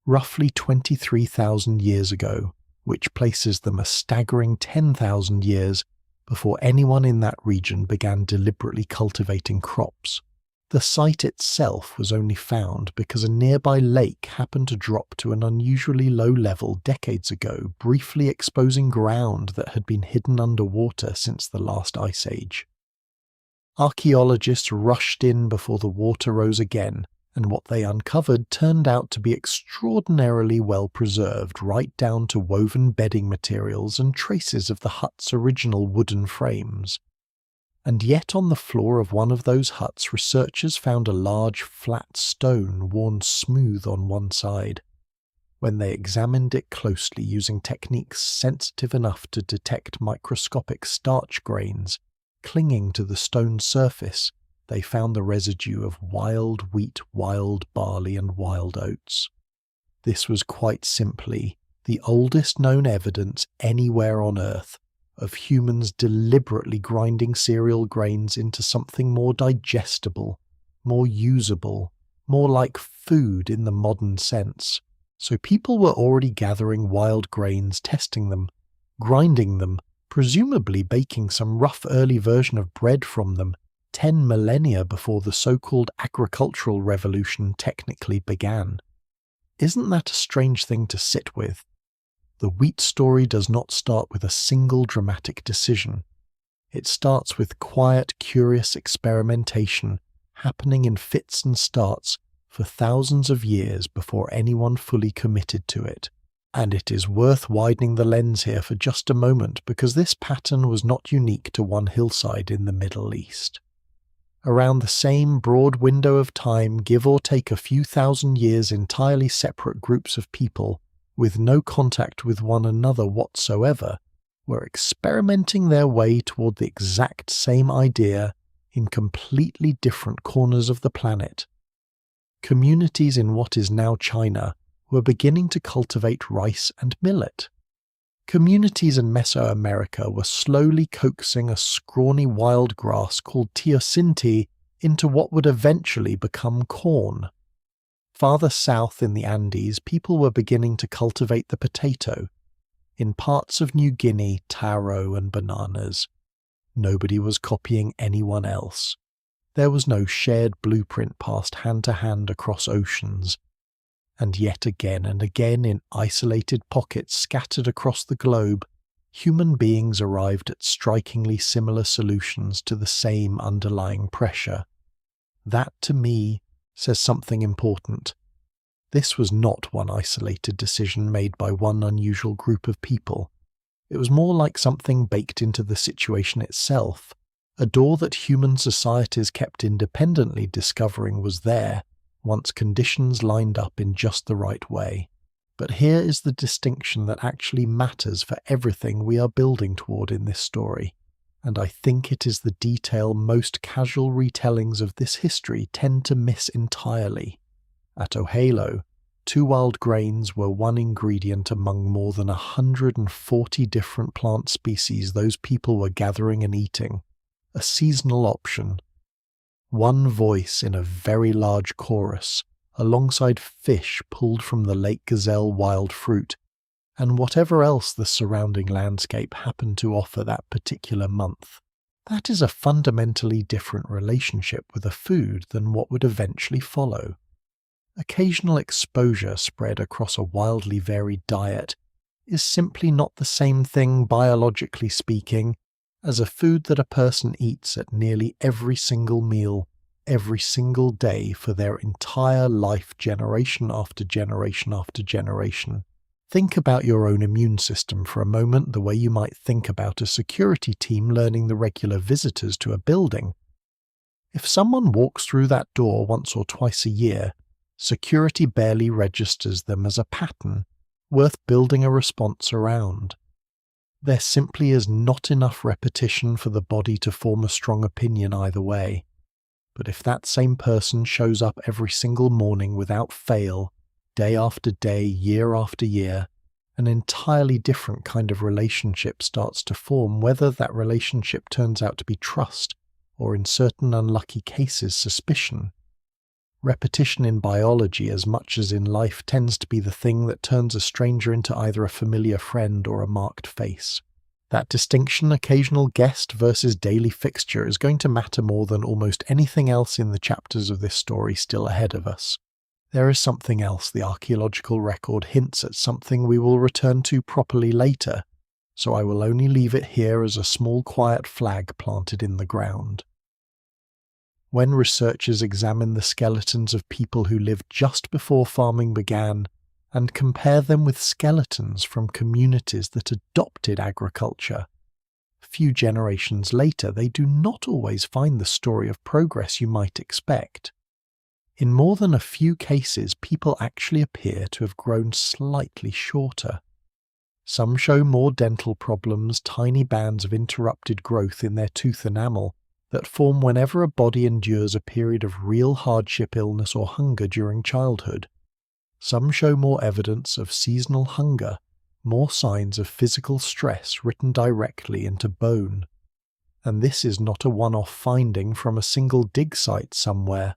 roughly 23,000 years ago, which places them a staggering 10,000 years before anyone in that region began deliberately cultivating crops. The site itself was only found because a nearby lake happened to drop to an unusually low level decades ago, briefly exposing ground that had been hidden underwater since the last ice age. Archaeologists rushed in before the water rose again, and what they uncovered turned out to be extraordinarily well preserved, right down to woven bedding materials and traces of the hut's original wooden frames. And yet on the floor of one of those huts, researchers found a large flat stone worn smooth on one side. When they examined it closely using techniques sensitive enough to detect microscopic starch grains clinging to the stone's surface, they found the residue of wild wheat, wild barley, and wild oats. This was quite simply the oldest known evidence anywhere on Earth of humans deliberately grinding cereal grains into something more digestible, more usable, more like food in the modern sense. So people were already gathering wild grains, testing them, grinding them, presumably baking some rough early version of bread from them 10 millennia before the so-called agricultural revolution technically began. Isn't that a strange thing to sit with? The wheat story does not start with a single dramatic decision. It starts with quiet, curious experimentation happening in fits and starts for thousands of years before anyone fully committed to it. And it is worth widening the lens here for just a moment because this pattern was not unique to one hillside in the Middle East. Around the same broad window of time, give or take a few thousand years, entirely separate groups of people, with no contact with one another whatsoever, were experimenting their way toward the exact same idea in completely different corners of the planet. Communities in what is now China were beginning to cultivate rice and millet. Communities in Mesoamerica were slowly coaxing a scrawny wild grass called teosinte into what would eventually become corn. Farther south in the Andes, people were beginning to cultivate the potato. In parts of New Guinea, taro and bananas. Nobody was copying anyone else. There was no shared blueprint passed hand to hand across oceans. And yet again and again in isolated pockets scattered across the globe, human beings arrived at strikingly similar solutions to the same underlying pressure. That, to me, says something important. This was not one isolated decision made by one unusual group of people. It was more like something baked into the situation itself, a door that human societies kept independently discovering was there, once conditions lined up in just the right way. But here is the distinction that actually matters for everything we are building toward in this story, and I think it is the detail most casual retellings of this history tend to miss entirely. At Ohalo, 2 wild grains were one ingredient among more than 140 different plant species those people were gathering and eating, a seasonal option. One voice in a very large chorus, alongside fish pulled from the Lake Gazelle wild fruit, and whatever else the surrounding landscape happened to offer that particular month. That is a fundamentally different relationship with a food than what would eventually follow. Occasional exposure spread across a wildly varied diet is simply not the same thing, biologically speaking, as a food that a person eats at nearly every single meal, every single day for their entire life, generation after generation after generation. Think about your own immune system for a moment the way you might think about a security team learning the regular visitors to a building. If someone walks through that door once or twice a year, security barely registers them as a pattern worth building a response around. There simply is not enough repetition for the body to form a strong opinion either way. But if that same person shows up every single morning without fail, day after day, year after year, an entirely different kind of relationship starts to form, whether that relationship turns out to be trust or, in certain unlucky cases, suspicion. Repetition in biology, as much as in life, tends to be the thing that turns a stranger into either a familiar friend or a marked face. That distinction, occasional guest versus daily fixture, is going to matter more than almost anything else in the chapters of this story still ahead of us. There is something else. The archaeological record hints at something we will return to properly later, so I will only leave it here as a small quiet flag planted in the ground. When researchers examine the skeletons of people who lived just before farming began and compare them with skeletons from communities that adopted agriculture, a few generations later they do not always find the story of progress you might expect. In more than a few cases, people actually appear to have grown slightly shorter. Some show more dental problems, tiny bands of interrupted growth in their tooth enamel that form whenever a body endures a period of real hardship, illness, or hunger during childhood. Some show more evidence of seasonal hunger, more signs of physical stress written directly into bone. And this is not a one-off finding from a single dig site somewhere.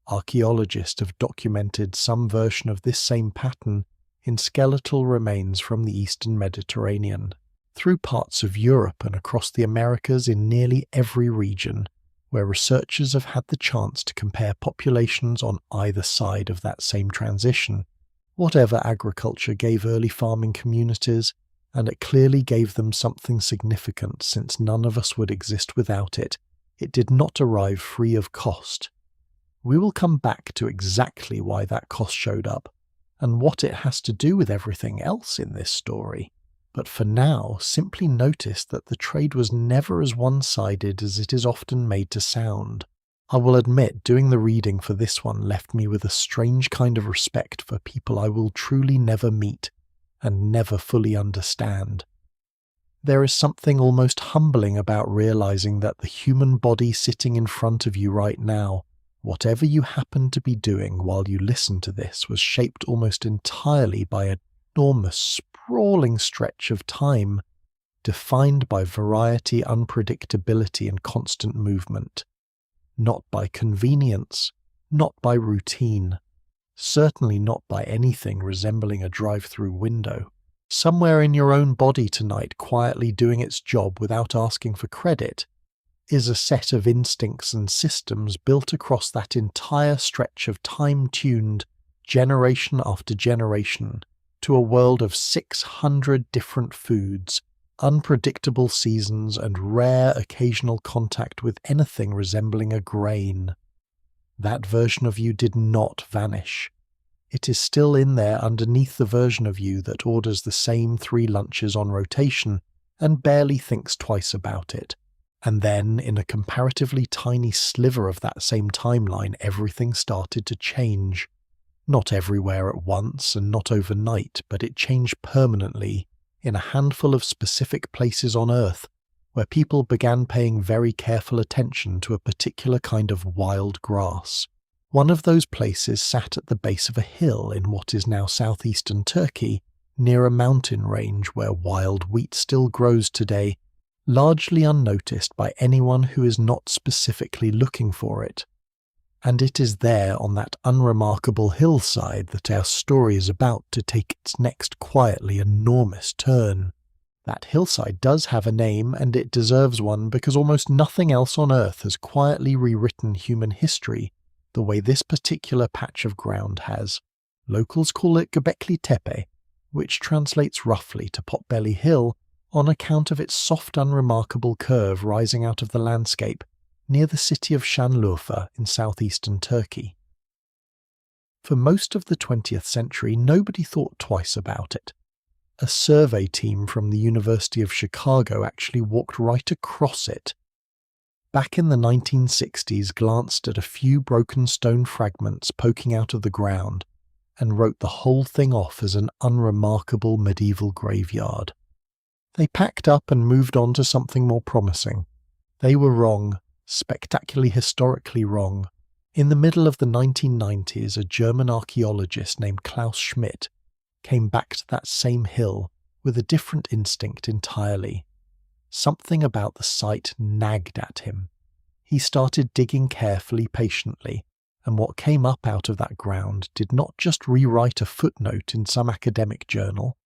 Archaeologists have documented some version of this same pattern in skeletal remains from the Eastern Mediterranean, through parts of Europe and across the Americas, in nearly every region, where researchers have had the chance to compare populations on either side of that same transition. Whatever agriculture gave early farming communities, and it clearly gave them something significant, since none of us would exist without it, it did not arrive free of cost. We will come back to exactly why that cost showed up, and what it has to do with everything else in this story. But for now, simply notice that the trade was never as one-sided as it is often made to sound. I will admit, doing the reading for this one left me with a strange kind of respect for people I will truly never meet and never fully understand. There is something almost humbling about realizing that the human body sitting in front of you right now, whatever you happen to be doing while you listen to this, was shaped almost entirely by an enormous, sprawling stretch of time, defined by variety, unpredictability, and constant movement. Not by convenience, not by routine, certainly not by anything resembling a drive-through window. Somewhere in your own body tonight, quietly doing its job without asking for credit, is a set of instincts and systems built across that entire stretch of time-tuned, generation after generation, to a world of 600 different foods, unpredictable seasons, and rare occasional contact with anything resembling a grain. That version of you did not vanish. It is still in there underneath the version of you that orders the same 3 lunches on rotation and barely thinks twice about it. And then, in a comparatively tiny sliver of that same timeline, everything started to change. Not everywhere at once and not overnight, but it changed permanently in a handful of specific places on Earth, where people began paying very careful attention to a particular kind of wild grass. One of those places sat at the base of a hill in what is now southeastern Turkey, near a mountain range where wild wheat still grows today, largely unnoticed by anyone who is not specifically looking for it. And it is there, on that unremarkable hillside, that our story is about to take its next quietly enormous turn. That hillside does have a name, and it deserves one, because almost nothing else on Earth has quietly rewritten human history the way this particular patch of ground has. Locals call it Göbekli Tepe, which translates roughly to Potbelly Hill, on account of its soft, unremarkable curve rising out of the landscape near the city of Şanlıurfa in southeastern Turkey. For most of the 20th century, nobody thought twice about it. A survey team from the University of Chicago actually walked right across it. Back in the 1960s, glanced at a few broken stone fragments poking out of the ground, and wrote the whole thing off as an unremarkable medieval graveyard. They packed up and moved on to something more promising. They were wrong, spectacularly historically wrong. In the middle of the 1990s, a German archaeologist named Klaus Schmidt came back to that same hill with a different instinct entirely. Something about the site nagged at him. He started digging carefully, patiently, and what came up out of that ground did not just rewrite a footnote in some academic journal,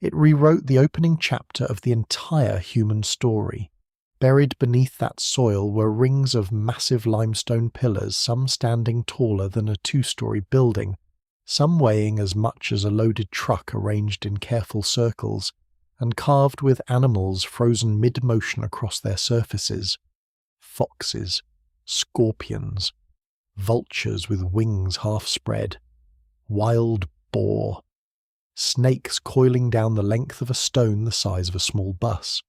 it rewrote the opening chapter of the entire human story. Buried beneath that soil were rings of massive limestone pillars, some standing taller than a 2-story building, some weighing as much as a loaded truck arranged in careful circles, and carved with animals frozen mid-motion across their surfaces. Foxes, scorpions, vultures with wings half spread, wild boar, snakes coiling down the length of a stone the size of a small bus.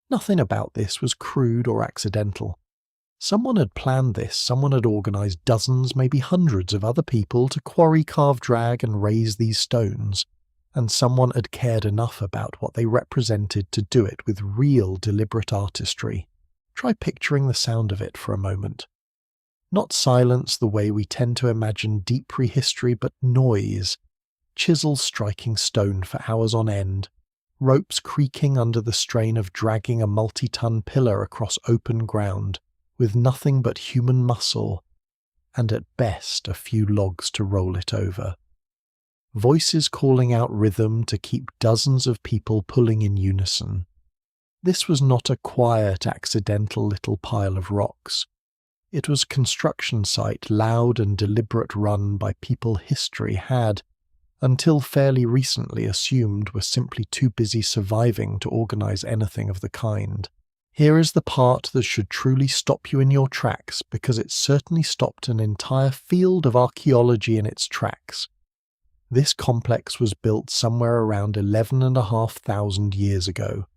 Nothing about this was crude or accidental. Someone had planned this, someone had organised dozens, maybe hundreds of other people to quarry, carve, drag and raise these stones, and someone had cared enough about what they represented to do it with real deliberate artistry. Try picturing the sound of it for a moment. Not silence the way we tend to imagine deep prehistory, but noise. Chisels striking stone for hours on end, ropes creaking under the strain of dragging a multi-ton pillar across open ground, with nothing but human muscle, and at best a few logs to roll it over. Voices calling out rhythm to keep dozens of people pulling in unison. This was not a quiet, accidental little pile of rocks. It was a construction site loud and deliberate run by people history had, until fairly recently, assumed were simply too busy surviving to organise anything of the kind. Here is the part that should truly stop you in your tracks, because it certainly stopped an entire field of archaeology in its tracks. This complex was built somewhere around 11,500 years ago.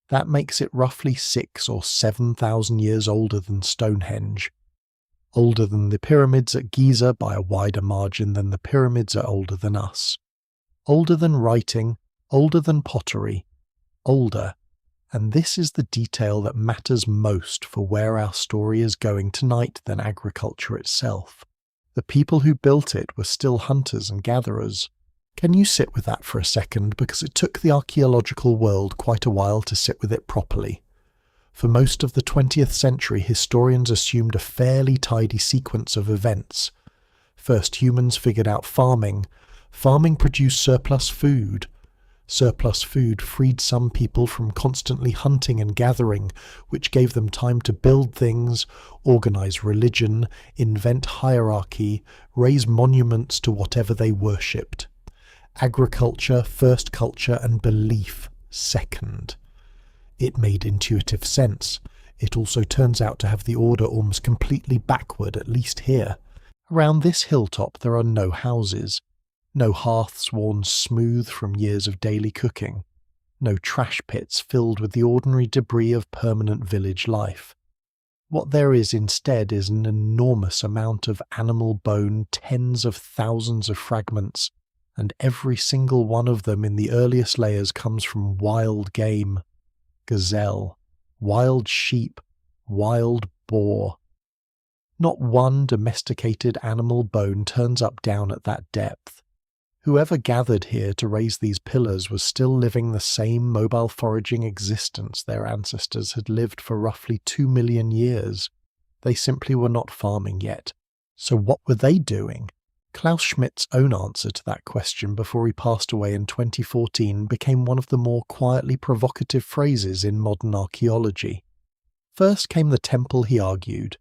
That makes it roughly 6,000 or 7,000 years older than Stonehenge. Older than the pyramids at Giza by a wider margin than the pyramids are older than us. Older than writing, older than pottery, older. And this is the detail that matters most for where our story is going tonight than agriculture itself. The people who built it were still hunters and gatherers. Can you sit with that for a second, because it took the archaeological world quite a while to sit with it properly. For most of the 20th century, historians assumed a fairly tidy sequence of events. First, humans figured out farming. Farming produced surplus food. Surplus food freed some people from constantly hunting and gathering, which gave them time to build things, organise religion, invent hierarchy, raise monuments to whatever they worshipped. Agriculture, first culture, and belief, second. It made intuitive sense. It also turns out to have the order almost completely backward, at least here. Around this hilltop there are no houses, no hearths worn smooth from years of daily cooking, no trash pits filled with the ordinary debris of permanent village life. What there is instead is an enormous amount of animal bone, tens of thousands of fragments, and every single one of them in the earliest layers comes from wild game. Gazelle, wild sheep, wild boar. Not one domesticated animal bone turns up down at that depth. Whoever gathered here to raise these pillars was still living the same mobile foraging existence their ancestors had lived for roughly 2 million years. They simply were not farming yet. So what were they doing? Klaus Schmidt's own answer to that question before he passed away in 2014 became one of the more quietly provocative phrases in modern archaeology. First came the temple, he argued.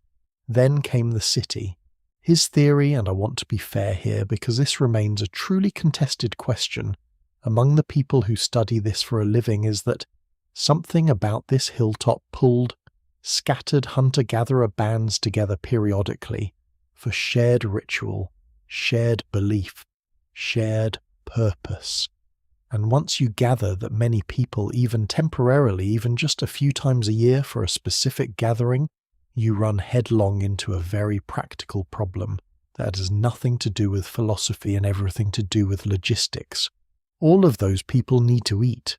Then came the city. His theory, and I want to be fair here because this remains a truly contested question among the people who study this for a living, is that something about this hilltop pulled scattered hunter-gatherer bands together periodically for shared ritual, shared belief, shared purpose. And once you gather that many people, even temporarily, even just a few times a year for a specific gathering, you run headlong into a very practical problem that has nothing to do with philosophy and everything to do with logistics. All of those people need to eat,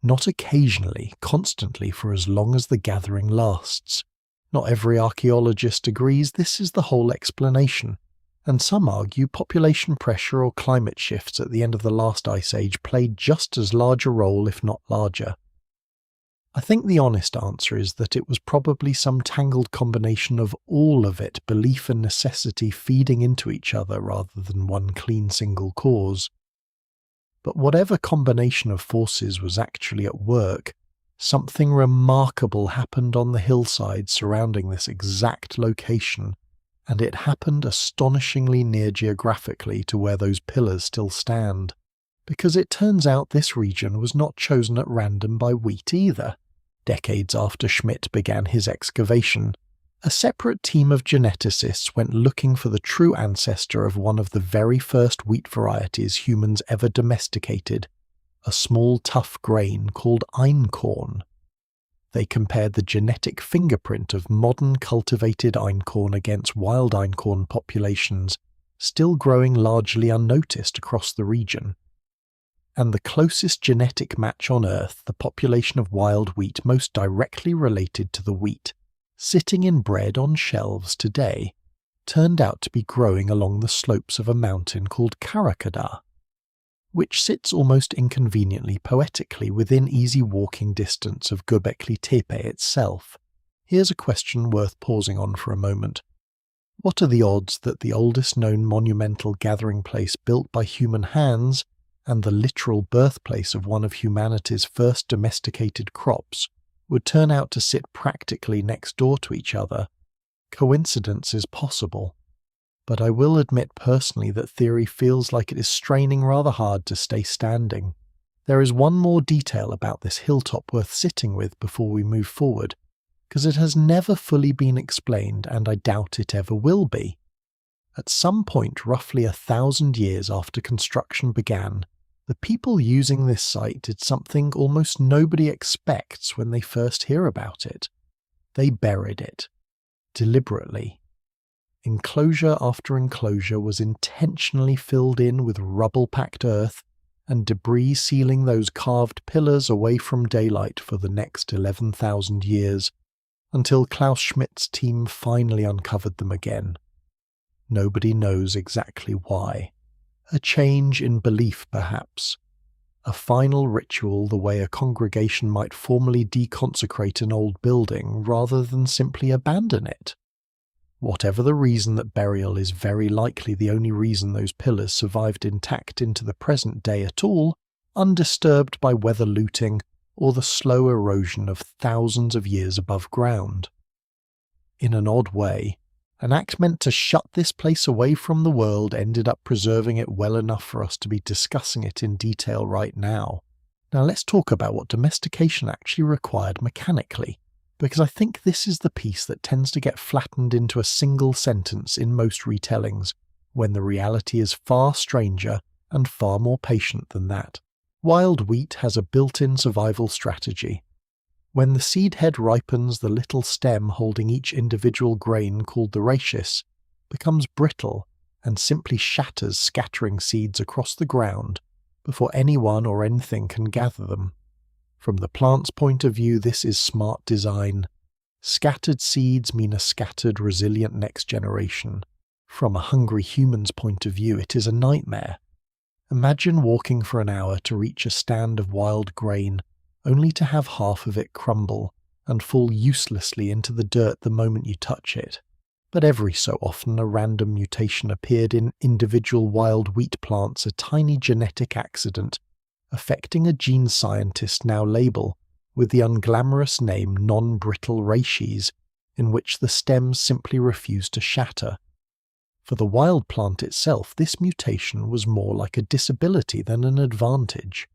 not occasionally, constantly for as long as the gathering lasts. Not every archaeologist agrees this is the whole explanation, and some argue population pressure or climate shifts at the end of the last ice age played just as large a role, if not larger. I think the honest answer is that it was probably some tangled combination of all of it, belief and necessity feeding into each other rather than one clean single cause. But whatever combination of forces was actually at work, something remarkable happened on the hillside surrounding this exact location, and it happened astonishingly near geographically to where those pillars still stand. Because it turns out this region was not chosen at random by wheat either. Decades after Schmidt began his excavation, a separate team of geneticists went looking for the true ancestor of one of the very first wheat varieties humans ever domesticated, a small tough grain called einkorn. They compared the genetic fingerprint of modern cultivated einkorn against wild einkorn populations, still growing largely unnoticed across the region. And the closest genetic match on Earth, the population of wild wheat most directly related to the wheat, sitting in bread on shelves today, turned out to be growing along the slopes of a mountain called Karakada, which sits almost inconveniently poetically within easy walking distance of Göbekli Tepe itself. Here's a question worth pausing on for a moment. What are the odds that the oldest known monumental gathering place built by human hands and the literal birthplace of one of humanity's first domesticated crops would turn out to sit practically next door to each other? Coincidence is possible, but I will admit personally that theory feels like it is straining rather hard to stay standing. There is one more detail about this hilltop worth sitting with before we move forward, because it has never fully been explained and I doubt it ever will be. At some point roughly 1,000 years after construction began, the people using this site did something almost nobody expects when they first hear about it. They buried it. Deliberately. Enclosure after enclosure was intentionally filled in with rubble-packed earth and debris sealing those carved pillars away from daylight for the next 11,000 years, until Klaus Schmidt's team finally uncovered them again. Nobody knows exactly why. A change in belief, perhaps. A final ritual the way a congregation might formally deconsecrate an old building rather than simply abandon it. Whatever the reason, that burial is very likely the only reason those pillars survived intact into the present day at all, undisturbed by weather looting or the slow erosion of thousands of years above ground. In an odd way, an act meant to shut this place away from the world ended up preserving it well enough for us to be discussing it in detail right now. Now let's talk about what domestication actually required mechanically, because I think this is the piece that tends to get flattened into a single sentence in most retellings, when the reality is far stranger and far more patient than that. Wild wheat has a built-in survival strategy. When the seed head ripens, the little stem holding each individual grain, called the rachis, becomes brittle and simply shatters, scattering seeds across the ground before anyone or anything can gather them. From the plant's point of view, this is smart design. Scattered seeds mean a scattered, resilient next generation. From a hungry human's point of view, it is a nightmare. Imagine walking for an hour to reach a stand of wild grain, only to have half of it crumble and fall uselessly into the dirt the moment you touch it. But every so often a random mutation appeared in individual wild wheat plants, a tiny genetic accident, affecting a gene scientist now label with the unglamorous name non-brittle rachis, in which the stems simply refuse to shatter. For the wild plant itself, this mutation was more like a disability than an advantage.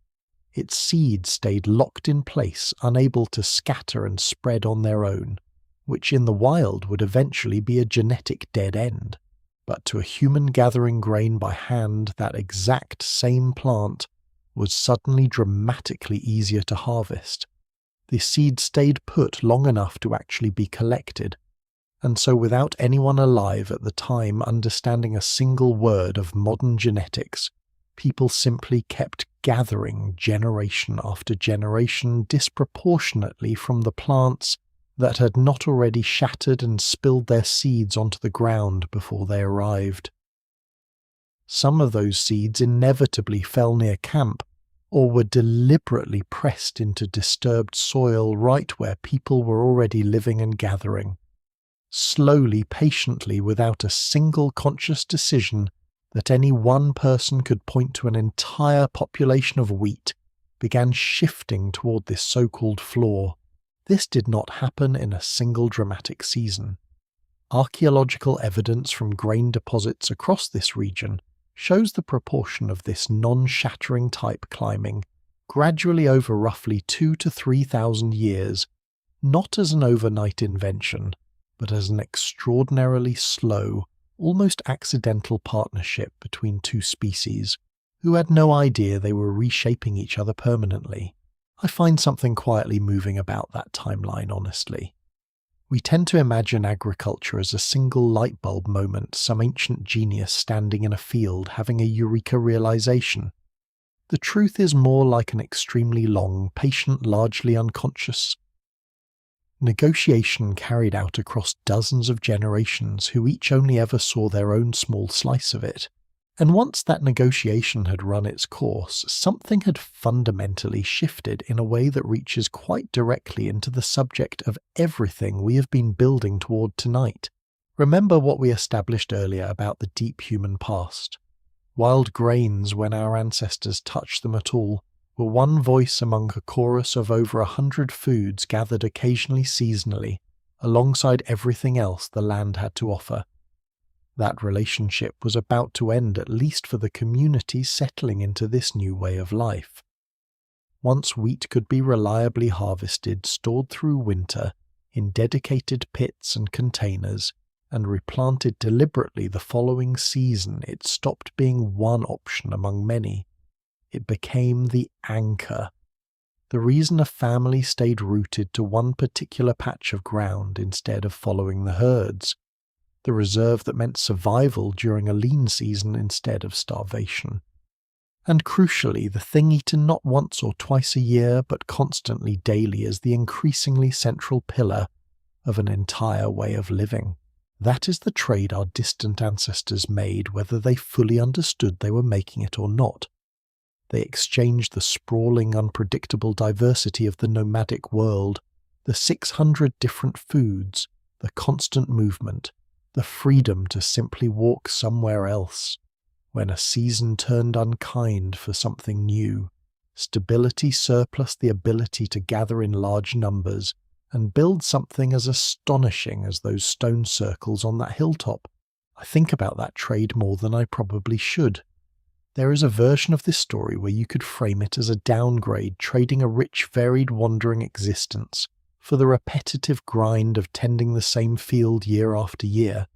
Its seeds stayed locked in place, unable to scatter and spread on their own, which in the wild would eventually be a genetic dead end. But to a human gathering grain by hand, that exact same plant was suddenly dramatically easier to harvest. The seed stayed put long enough to actually be collected, and so without anyone alive at the time understanding a single word of modern genetics, people simply kept gathering generation after generation disproportionately from the plants that had not already shattered and spilled their seeds onto the ground before they arrived. Some of those seeds inevitably fell near camp, or were deliberately pressed into disturbed soil right where people were already living and gathering. Slowly, patiently, without a single conscious decision that any one person could point to, an entire population of wheat began shifting toward this so-called floor. This did not happen in a single dramatic season. Archaeological evidence from grain deposits across this region shows the proportion of this non-shattering type climbing gradually over roughly 2,000 to 3,000 years, not as an overnight invention, but as an extraordinarily slow, almost accidental partnership between two species who had no idea they were reshaping each other permanently. I find something quietly moving about that timeline, honestly. We tend to imagine agriculture as a single light bulb moment, some ancient genius standing in a field having a eureka realization. The truth is more like an extremely long, patient, largely unconscious negotiation carried out across dozens of generations who each only ever saw their own small slice of it. And once that negotiation had run its course, something had fundamentally shifted in a way that reaches quite directly into the subject of everything we have been building toward tonight. Remember what we established earlier about the deep human past. Wild grains, when our ancestors touched them at all, were one voice among a chorus of over 100 foods gathered occasionally seasonally, alongside everything else the land had to offer. That relationship was about to end, at least for the communities settling into this new way of life. Once wheat could be reliably harvested, stored through winter, in dedicated pits and containers, and replanted deliberately the following season, it stopped being one option among many. It became the anchor. The reason a family stayed rooted to one particular patch of ground instead of following the herds. The reserve that meant survival during a lean season instead of starvation. And crucially, the thing eaten not once or twice a year, but constantly daily as the increasingly central pillar of an entire way of living. That is the trade our distant ancestors made, whether they fully understood they were making it or not. They exchanged the sprawling, unpredictable diversity of the nomadic world, the 600 different foods, the constant movement, the freedom to simply walk somewhere else, when a season turned unkind for something new. Stability surplus the ability to gather in large numbers and build something as astonishing as those stone circles on that hilltop. I think about that trade more than I probably should. There is a version of this story where you could frame it as a downgrade, trading a rich, varied, wandering existence for the repetitive grind of tending the same field year after year.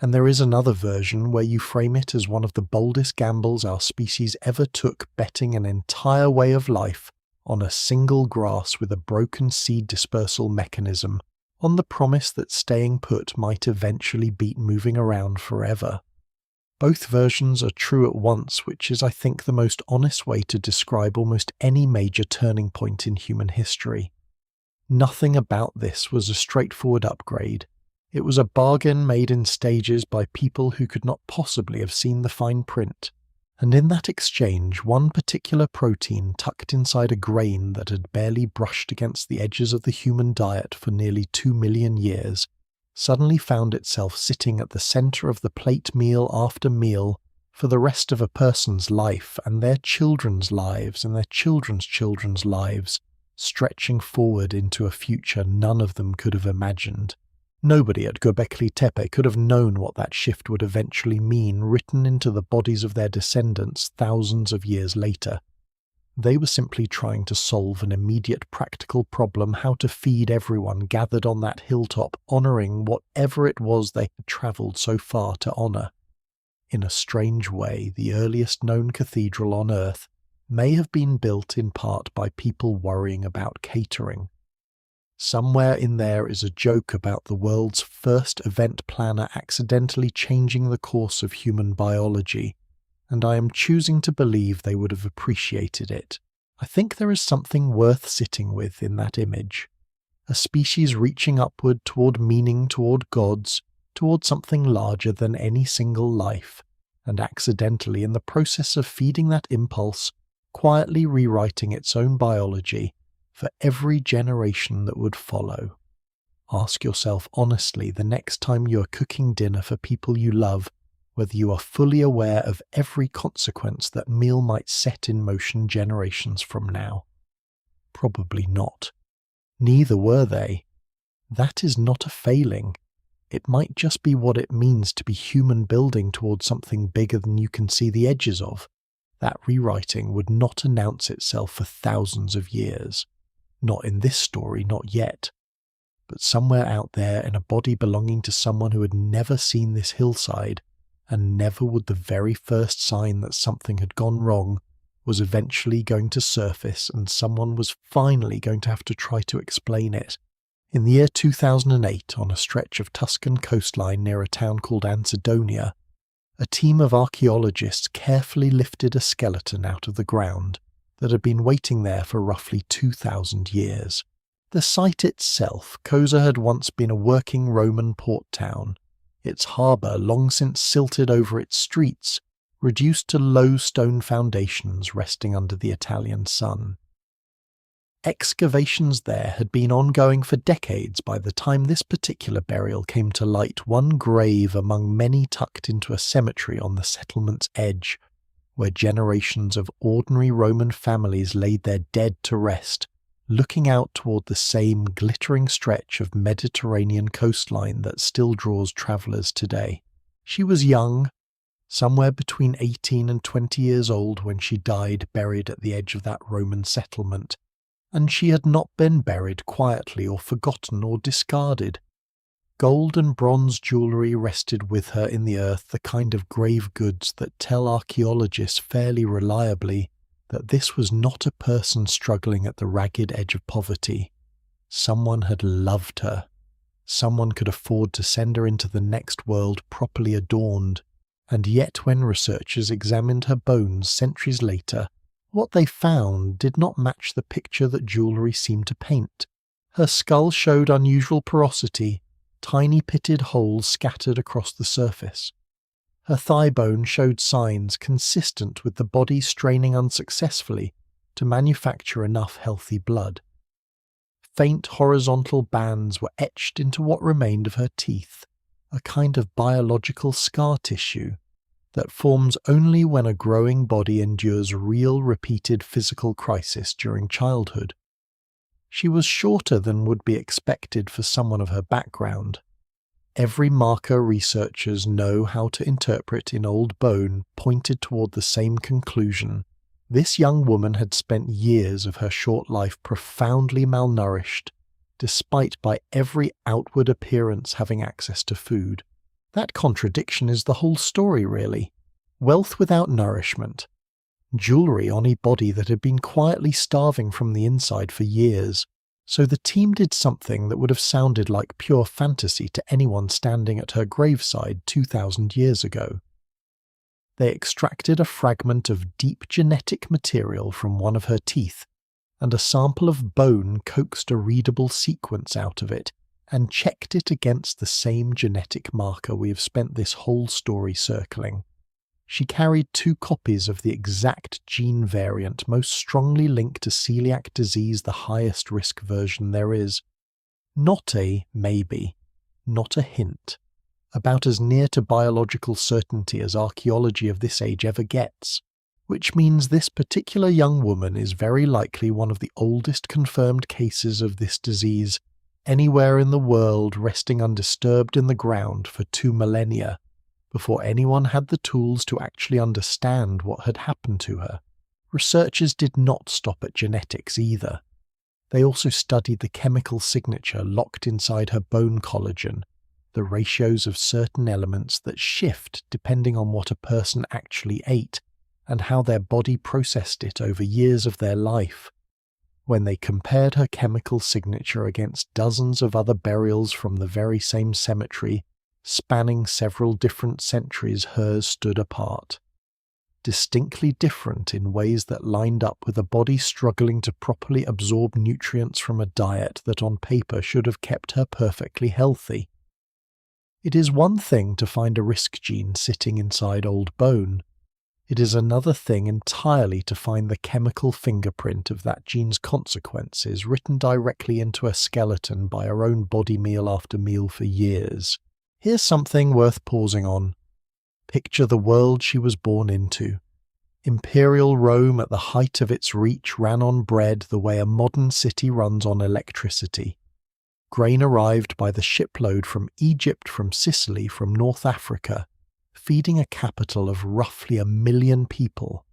And there is another version where you frame it as one of the boldest gambles our species ever took, betting an entire way of life on a single grass with a broken seed dispersal mechanism, on the promise that staying put might eventually beat moving around forever. Both versions are true at once, which is, I think, the most honest way to describe almost any major turning point in human history. Nothing about this was a straightforward upgrade. It was a bargain made in stages by people who could not possibly have seen the fine print. And in that exchange, one particular protein tucked inside a grain that had barely brushed against the edges of the human diet for nearly 2 million years suddenly found itself sitting at the center of the plate meal after meal for the rest of a person's life and their children's lives and their children's children's lives, stretching forward into a future none of them could have imagined. Nobody at Göbekli Tepe could have known what that shift would eventually mean, written into the bodies of their descendants thousands of years later. They were simply trying to solve an immediate practical problem: how to feed everyone gathered on that hilltop, honoring whatever it was they had traveled so far to honor. In a strange way, the earliest known cathedral on Earth may have been built in part by people worrying about catering. Somewhere in there is a joke about the world's first event planner accidentally changing the course of human biology, and I am choosing to believe they would have appreciated it. I think there is something worth sitting with in that image. A species reaching upward toward meaning, toward gods, toward something larger than any single life, and accidentally, in the process of feeding that impulse, quietly rewriting its own biology for every generation that would follow. Ask yourself honestly the next time you are cooking dinner for people you love whether you are fully aware of every consequence that meal might set in motion generations from now. Probably not. Neither were they. That is not a failing. It might just be what it means to be human building towards something bigger than you can see the edges of. That rewriting would not announce itself for thousands of years. Not in this story, not yet. But somewhere out there in a body belonging to someone who had never seen this hillside, and never would the very first sign that something had gone wrong was eventually going to surface, and someone was finally going to have to try to explain it. In the year 2008, on a stretch of Tuscan coastline near a town called Ansidonia, a team of archaeologists carefully lifted a skeleton out of the ground that had been waiting there for roughly 2,000 years. The site itself, Cosa, had once been a working Roman port town, its harbour long since silted over its streets, reduced to low stone foundations resting under the Italian sun. Excavations there had been ongoing for decades by the time this particular burial came to light, one grave among many tucked into a cemetery on the settlement's edge, where generations of ordinary Roman families laid their dead to rest, looking out toward the same glittering stretch of Mediterranean coastline that still draws travellers today. She was young, somewhere between 18 and 20 years old when she died buried at the edge of that Roman settlement, and she had not been buried quietly or forgotten or discarded. Gold and bronze jewellery rested with her in the earth, the kind of grave goods that tell archaeologists fairly reliably that this was not a person struggling at the ragged edge of poverty. Someone had loved her. Someone could afford to send her into the next world properly adorned, and yet when researchers examined her bones centuries later, what they found did not match the picture that jewellery seemed to paint. Her skull showed unusual porosity, tiny pitted holes scattered across the surface. Her thigh bone showed signs consistent with the body straining unsuccessfully to manufacture enough healthy blood. Faint horizontal bands were etched into what remained of her teeth, a kind of biological scar tissue that forms only when a growing body endures real repeated physical crisis during childhood. She was shorter than would be expected for someone of her background. Every marker researchers know how to interpret in old bone pointed toward the same conclusion. This young woman had spent years of her short life profoundly malnourished, despite by every outward appearance having access to food. That contradiction is the whole story, really. Wealth without nourishment. Jewellery on a body that had been quietly starving from the inside for years. So the team did something that would have sounded like pure fantasy to anyone standing at her graveside 2,000 years ago. They extracted a fragment of deep genetic material from one of her teeth, and a sample of bone coaxed a readable sequence out of it, and checked it against the same genetic marker we have spent this whole story circling. She carried 2 copies of the exact gene variant most strongly linked to celiac disease, the highest risk version there is. Not a maybe, not a hint. About as near to biological certainty as archaeology of this age ever gets, which means this particular young woman is very likely one of the oldest confirmed cases of this disease anywhere in the world, resting undisturbed in the ground for 2 millennia. Before anyone had the tools to actually understand what had happened to her. Researchers did not stop at genetics either. They also studied the chemical signature locked inside her bone collagen, the ratios of certain elements that shift depending on what a person actually ate and how their body processed it over years of their life. When they compared her chemical signature against dozens of other burials from the very same cemetery, spanning several different centuries, hers stood apart. Distinctly different in ways that lined up with a body struggling to properly absorb nutrients from a diet that on paper should have kept her perfectly healthy. It is one thing to find a risk gene sitting inside old bone. It is another thing entirely to find the chemical fingerprint of that gene's consequences written directly into a skeleton by her own body meal after meal for years. Here's something worth pausing on. Picture the world she was born into. Imperial Rome at the height of its reach ran on bread the way a modern city runs on electricity. Grain arrived by the shipload from Egypt, from Sicily, from North Africa, feeding a capital of roughly 1 million people,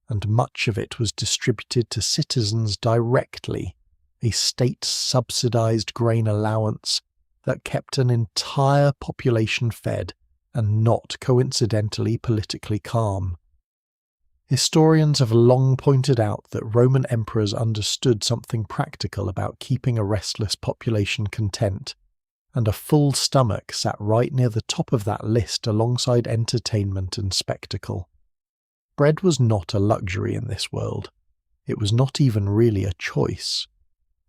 and much of it was distributed to citizens directly, a state-subsidized grain allowance that kept an entire population fed and not coincidentally politically calm. Historians have long pointed out that Roman emperors understood something practical about keeping a restless population content, and a full stomach sat right near the top of that list alongside entertainment and spectacle. Bread was not a luxury in this world. It was not even really a choice.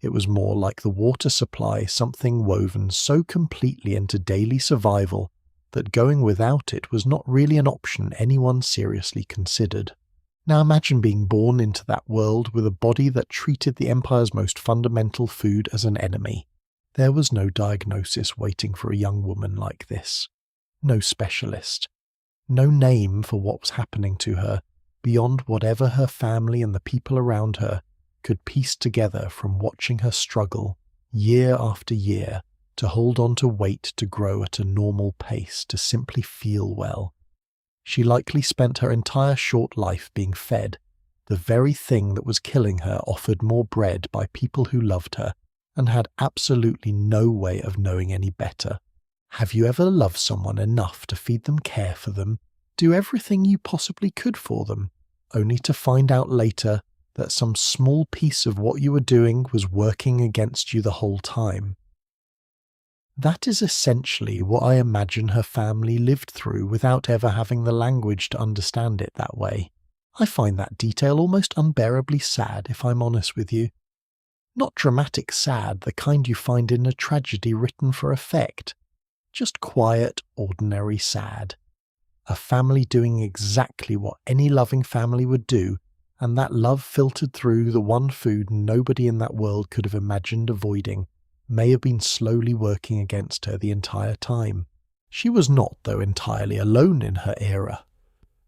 It was more like the water supply, something woven so completely into daily survival that going without it was not really an option anyone seriously considered. Now imagine being born into that world with a body that treated the empire's most fundamental food as an enemy. There was no diagnosis waiting for a young woman like this. No specialist. No name for what was happening to her beyond whatever her family and the people around her could piece together from watching her struggle year after year to hold on to weight to grow at a normal pace, to simply feel well. She likely spent her entire short life being fed. The very thing that was killing her offered more bread by people who loved her and had absolutely no way of knowing any better. Have you ever loved someone enough to feed them, care for them, do everything you possibly could for them, only to find out later that some small piece of what you were doing was working against you the whole time? That is essentially what I imagine her family lived through without ever having the language to understand it that way. I find that detail almost unbearably sad, if I'm honest with you. Not dramatic sad, the kind you find in a tragedy written for effect. Just quiet, ordinary sad. A family doing exactly what any loving family would do, and that love filtered through the one food nobody in that world could have imagined avoiding, may have been slowly working against her the entire time. She was not, though, entirely alone in her era,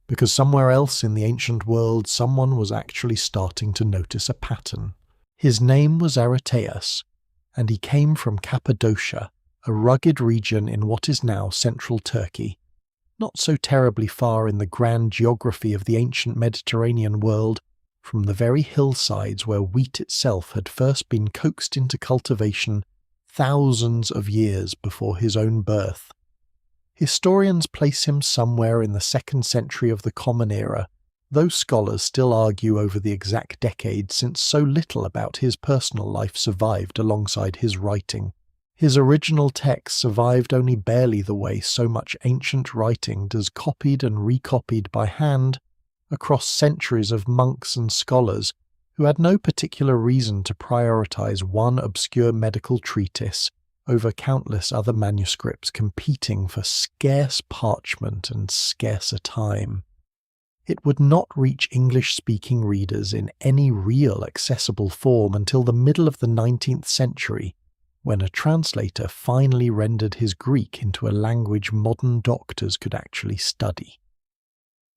because somewhere else in the ancient world someone was actually starting to notice a pattern. His name was Archaeology, and he came from Cappadocia, a rugged region in what is now central Turkey, not so terribly far in the grand geography of the ancient Mediterranean world from the very hillsides where wheat itself had first been coaxed into cultivation thousands of years before his own birth. Historians place him somewhere in the 2nd century of the Common Era, though scholars still argue over the exact decade since so little about his personal life survived alongside his writing. His original text survived only barely the way so much ancient writing does, copied and recopied by hand across centuries of monks and scholars who had no particular reason to prioritize one obscure medical treatise over countless other manuscripts competing for scarce parchment and scarcer time. It would not reach English-speaking readers in any real accessible form until the middle of the 19th century, when a translator finally rendered his Greek into a language modern doctors could actually study.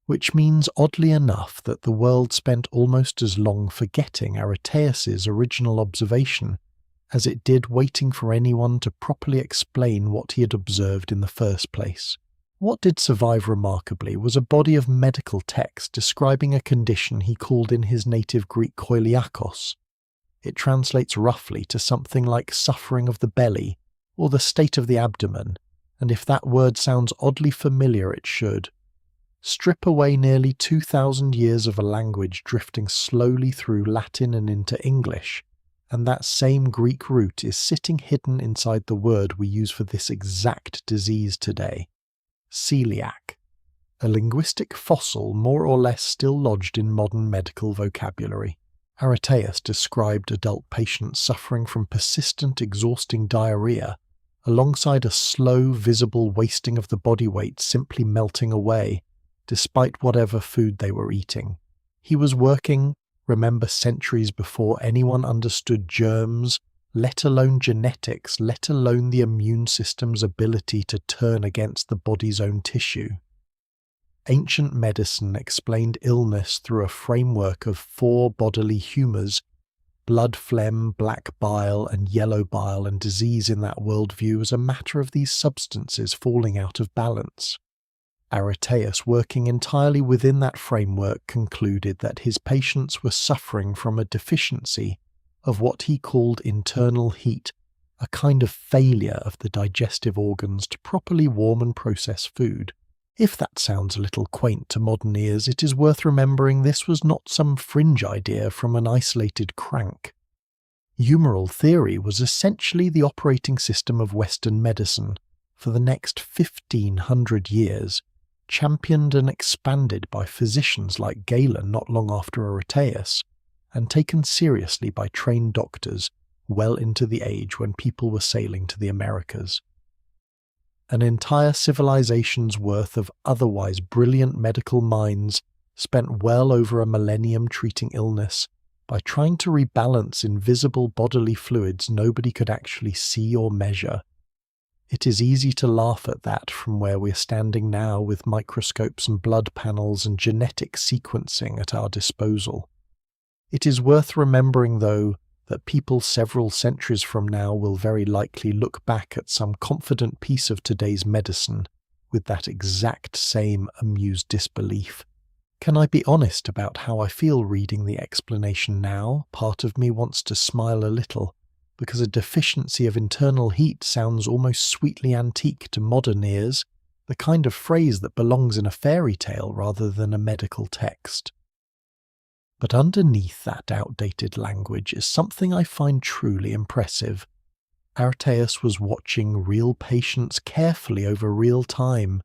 Which means, oddly enough, that the world spent almost as long forgetting Archaeology's original observation as it did waiting for anyone to properly explain what he had observed in the first place. What did survive remarkably was a body of medical text describing a condition he called in his native Greek Celiacos. It translates roughly to something like suffering of the belly or the state of the abdomen, and if that word sounds oddly familiar, it should. Strip away nearly 2,000 years of a language drifting slowly through Latin and into English, and that same Greek root is sitting hidden inside the word we use for this exact disease today: celiac, a linguistic fossil more or less still lodged in modern medical vocabulary. Archaeology described adult patients suffering from persistent, exhausting diarrhea, alongside a slow, visible wasting of the body weight simply melting away, despite whatever food they were eating. He was working, remember, centuries before anyone understood germs, let alone genetics, let alone the immune system's ability to turn against the body's own tissue. Ancient medicine explained illness through a framework of 4 bodily humours: blood, phlegm, black bile, and yellow bile, and disease in that worldview was a matter of these substances falling out of balance. Archaeus, working entirely within that framework, concluded that his patients were suffering from a deficiency of what he called internal heat, a kind of failure of the digestive organs to properly warm and process food. If that sounds a little quaint to modern ears, it is worth remembering this was not some fringe idea from an isolated crank. Humoral theory was essentially the operating system of Western medicine for the next 1,500 years, championed and expanded by physicians like Galen not long after Archaeus, and taken seriously by trained doctors well into the age when people were sailing to the Americas. An entire civilization's worth of otherwise brilliant medical minds spent well over a millennium treating illness by trying to rebalance invisible bodily fluids nobody could actually see or measure. It is easy to laugh at that from where we're standing now with microscopes and blood panels and genetic sequencing at our disposal. It is worth remembering, though, that people several centuries from now will very likely look back at some confident piece of today's medicine with that exact same amused disbelief. Can I be honest about how I feel reading the explanation now? Part of me wants to smile a little, because a deficiency of internal heat sounds almost sweetly antique to modern ears, the kind of phrase that belongs in a fairy tale rather than a medical text. But underneath that outdated language is something I find truly impressive. Archaeus was watching real patients carefully over real time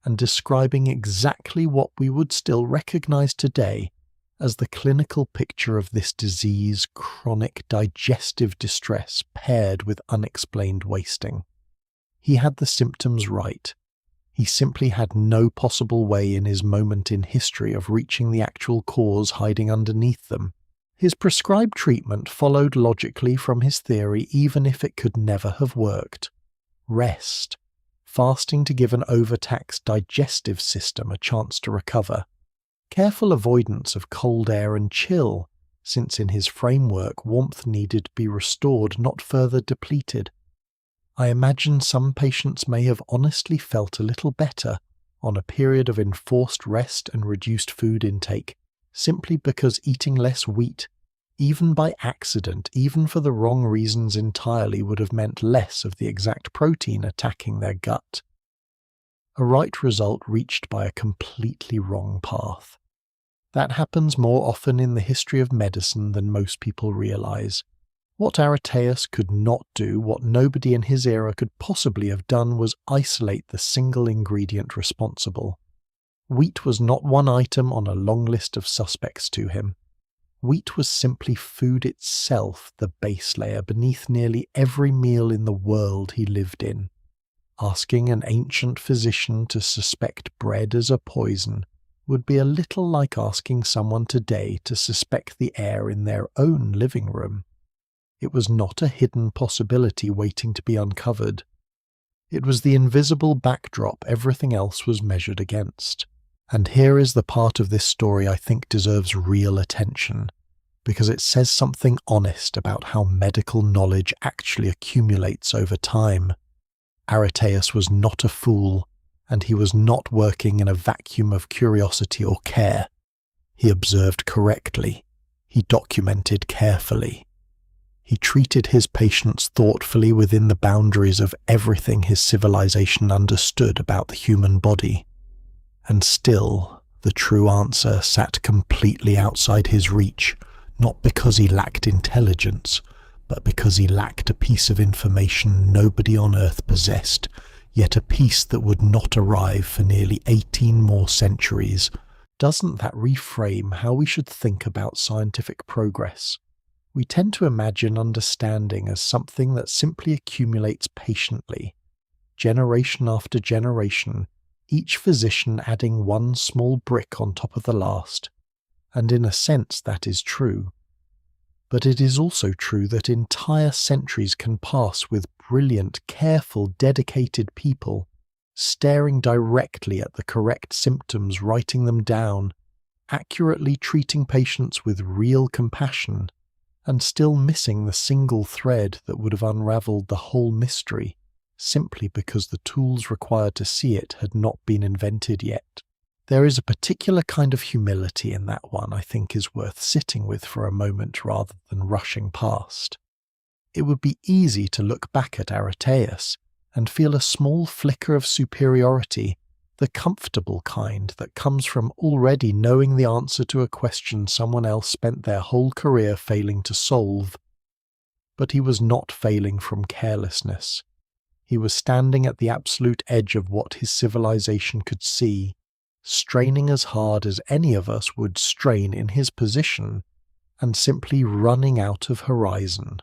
and describing exactly what we would still recognize today as the clinical picture of this disease: chronic digestive distress paired with unexplained wasting. He had the symptoms right. He simply had no possible way in his moment in history of reaching the actual cause hiding underneath them. His prescribed treatment followed logically from his theory, even if it could never have worked. Rest. Fasting to give an overtaxed digestive system a chance to recover. Careful avoidance of cold air and chill, since in his framework warmth needed to be restored, not further depleted. I imagine some patients may have honestly felt a little better on a period of enforced rest and reduced food intake, simply because eating less wheat, even by accident, even for the wrong reasons entirely, would have meant less of the exact protein attacking their gut. A right result reached by a completely wrong path. That happens more often in the history of medicine than most people realize. What Archaeus could not do, what nobody in his era could possibly have done, was isolate the single ingredient responsible. Wheat was not one item on a long list of suspects to him. Wheat was simply food itself, the base layer beneath nearly every meal in the world he lived in. Asking an ancient physician to suspect bread as a poison would be a little like asking someone today to suspect the air in their own living room. It was not a hidden possibility waiting to be uncovered. It was the invisible backdrop everything else was measured against. And here is the part of this story I think deserves real attention, because it says something honest about how medical knowledge actually accumulates over time. Archaeus was not a fool, and he was not working in a vacuum of curiosity or care. He observed correctly. He documented carefully. He treated his patients thoughtfully within the boundaries of everything his civilization understood about the human body. And still, the true answer sat completely outside his reach, not because he lacked intelligence, but because he lacked a piece of information nobody on Earth possessed, yet a piece that would not arrive for nearly 18 more centuries. Doesn't that reframe how we should think about scientific progress? We tend to imagine understanding as something that simply accumulates patiently, generation after generation, each physician adding one small brick on top of the last, and in a sense that is true. But it is also true that entire centuries can pass with brilliant, careful, dedicated people, staring directly at the correct symptoms, writing them down, accurately treating patients with real compassion, and still missing the single thread that would have unravelled the whole mystery, simply because the tools required to see it had not been invented yet. There is a particular kind of humility in that one I think is worth sitting with for a moment rather than rushing past. It would be easy to look back at Archaeus and feel a small flicker of superiority, the comfortable kind that comes from already knowing the answer to a question someone else spent their whole career failing to solve. But he was not failing from carelessness. He was standing at the absolute edge of what his civilization could see, straining as hard as any of us would strain in his position, and simply running out of horizon.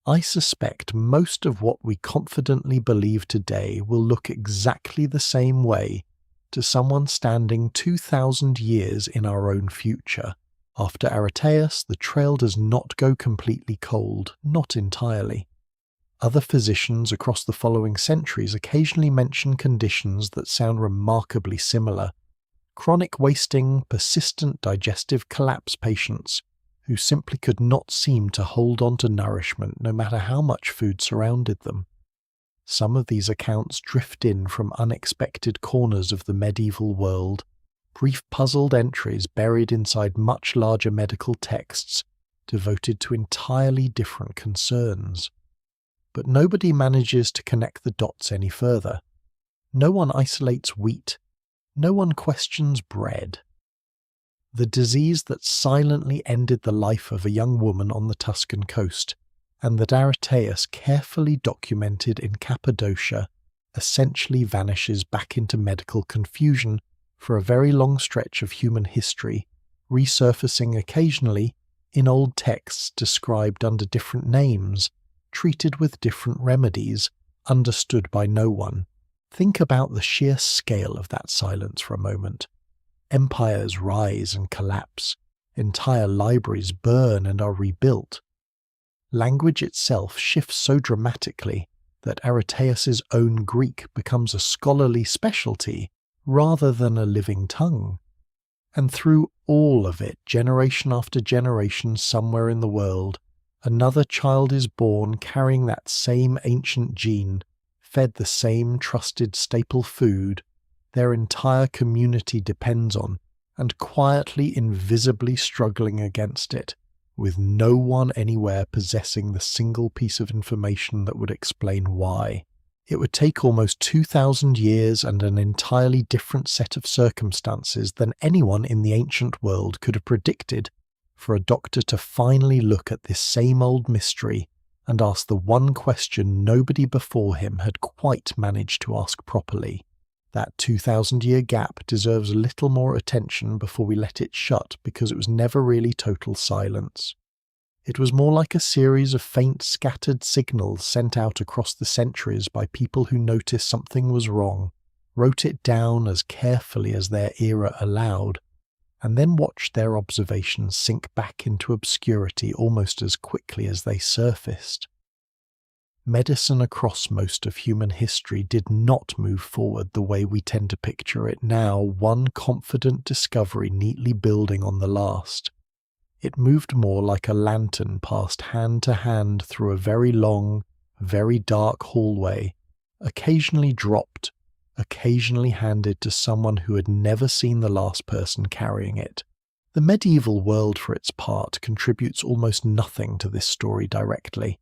I suspect most of what we confidently believe today will look exactly the same way to someone standing 2,000 years in our own future. After Archaeus, the trail does not go completely cold, not entirely. Other physicians across the following centuries occasionally mention conditions that sound remarkably similar. Chronic wasting, persistent digestive collapse patients who simply could not seem to hold on to nourishment no matter how much food surrounded them. Some of these accounts drift in from unexpected corners of the medieval world, brief puzzled entries buried inside much larger medical texts devoted to entirely different concerns. But nobody manages to connect the dots any further. No one isolates wheat. No one questions bread. The disease that silently ended the life of a young woman on the Tuscan coast, and that Archaeus carefully documented in Cappadocia, essentially vanishes back into medical confusion for a very long stretch of human history, resurfacing occasionally in old texts described under different names, treated with different remedies, understood by no one. Think about the sheer scale of that silence for a moment. Empires rise and collapse. Entire libraries burn and are rebuilt. Language itself shifts so dramatically that Archaeus's own Greek becomes a scholarly specialty rather than a living tongue. And through all of it, generation after generation somewhere in the world, another child is born carrying that same ancient gene, fed the same trusted staple food their entire community depends on, and quietly, invisibly struggling against it, with no one anywhere possessing the single piece of information that would explain why. It would take almost 2,000 years and an entirely different set of circumstances than anyone in the ancient world could have predicted for a doctor to finally look at this same old mystery and ask the one question nobody before him had quite managed to ask properly. That 2,000-year gap deserves a little more attention before we let it shut, because it was never really total silence. It was more like a series of faint scattered signals sent out across the centuries by people who noticed something was wrong, wrote it down as carefully as their era allowed, and then watched their observations sink back into obscurity almost as quickly as they surfaced. Medicine across most of human history did not move forward the way we tend to picture it now, one confident discovery neatly building on the last. It moved more like a lantern passed hand to hand through a very long, very dark hallway, occasionally dropped, occasionally handed to someone who had never seen the last person carrying it. The medieval world, for its part, contributes almost nothing to this story directly,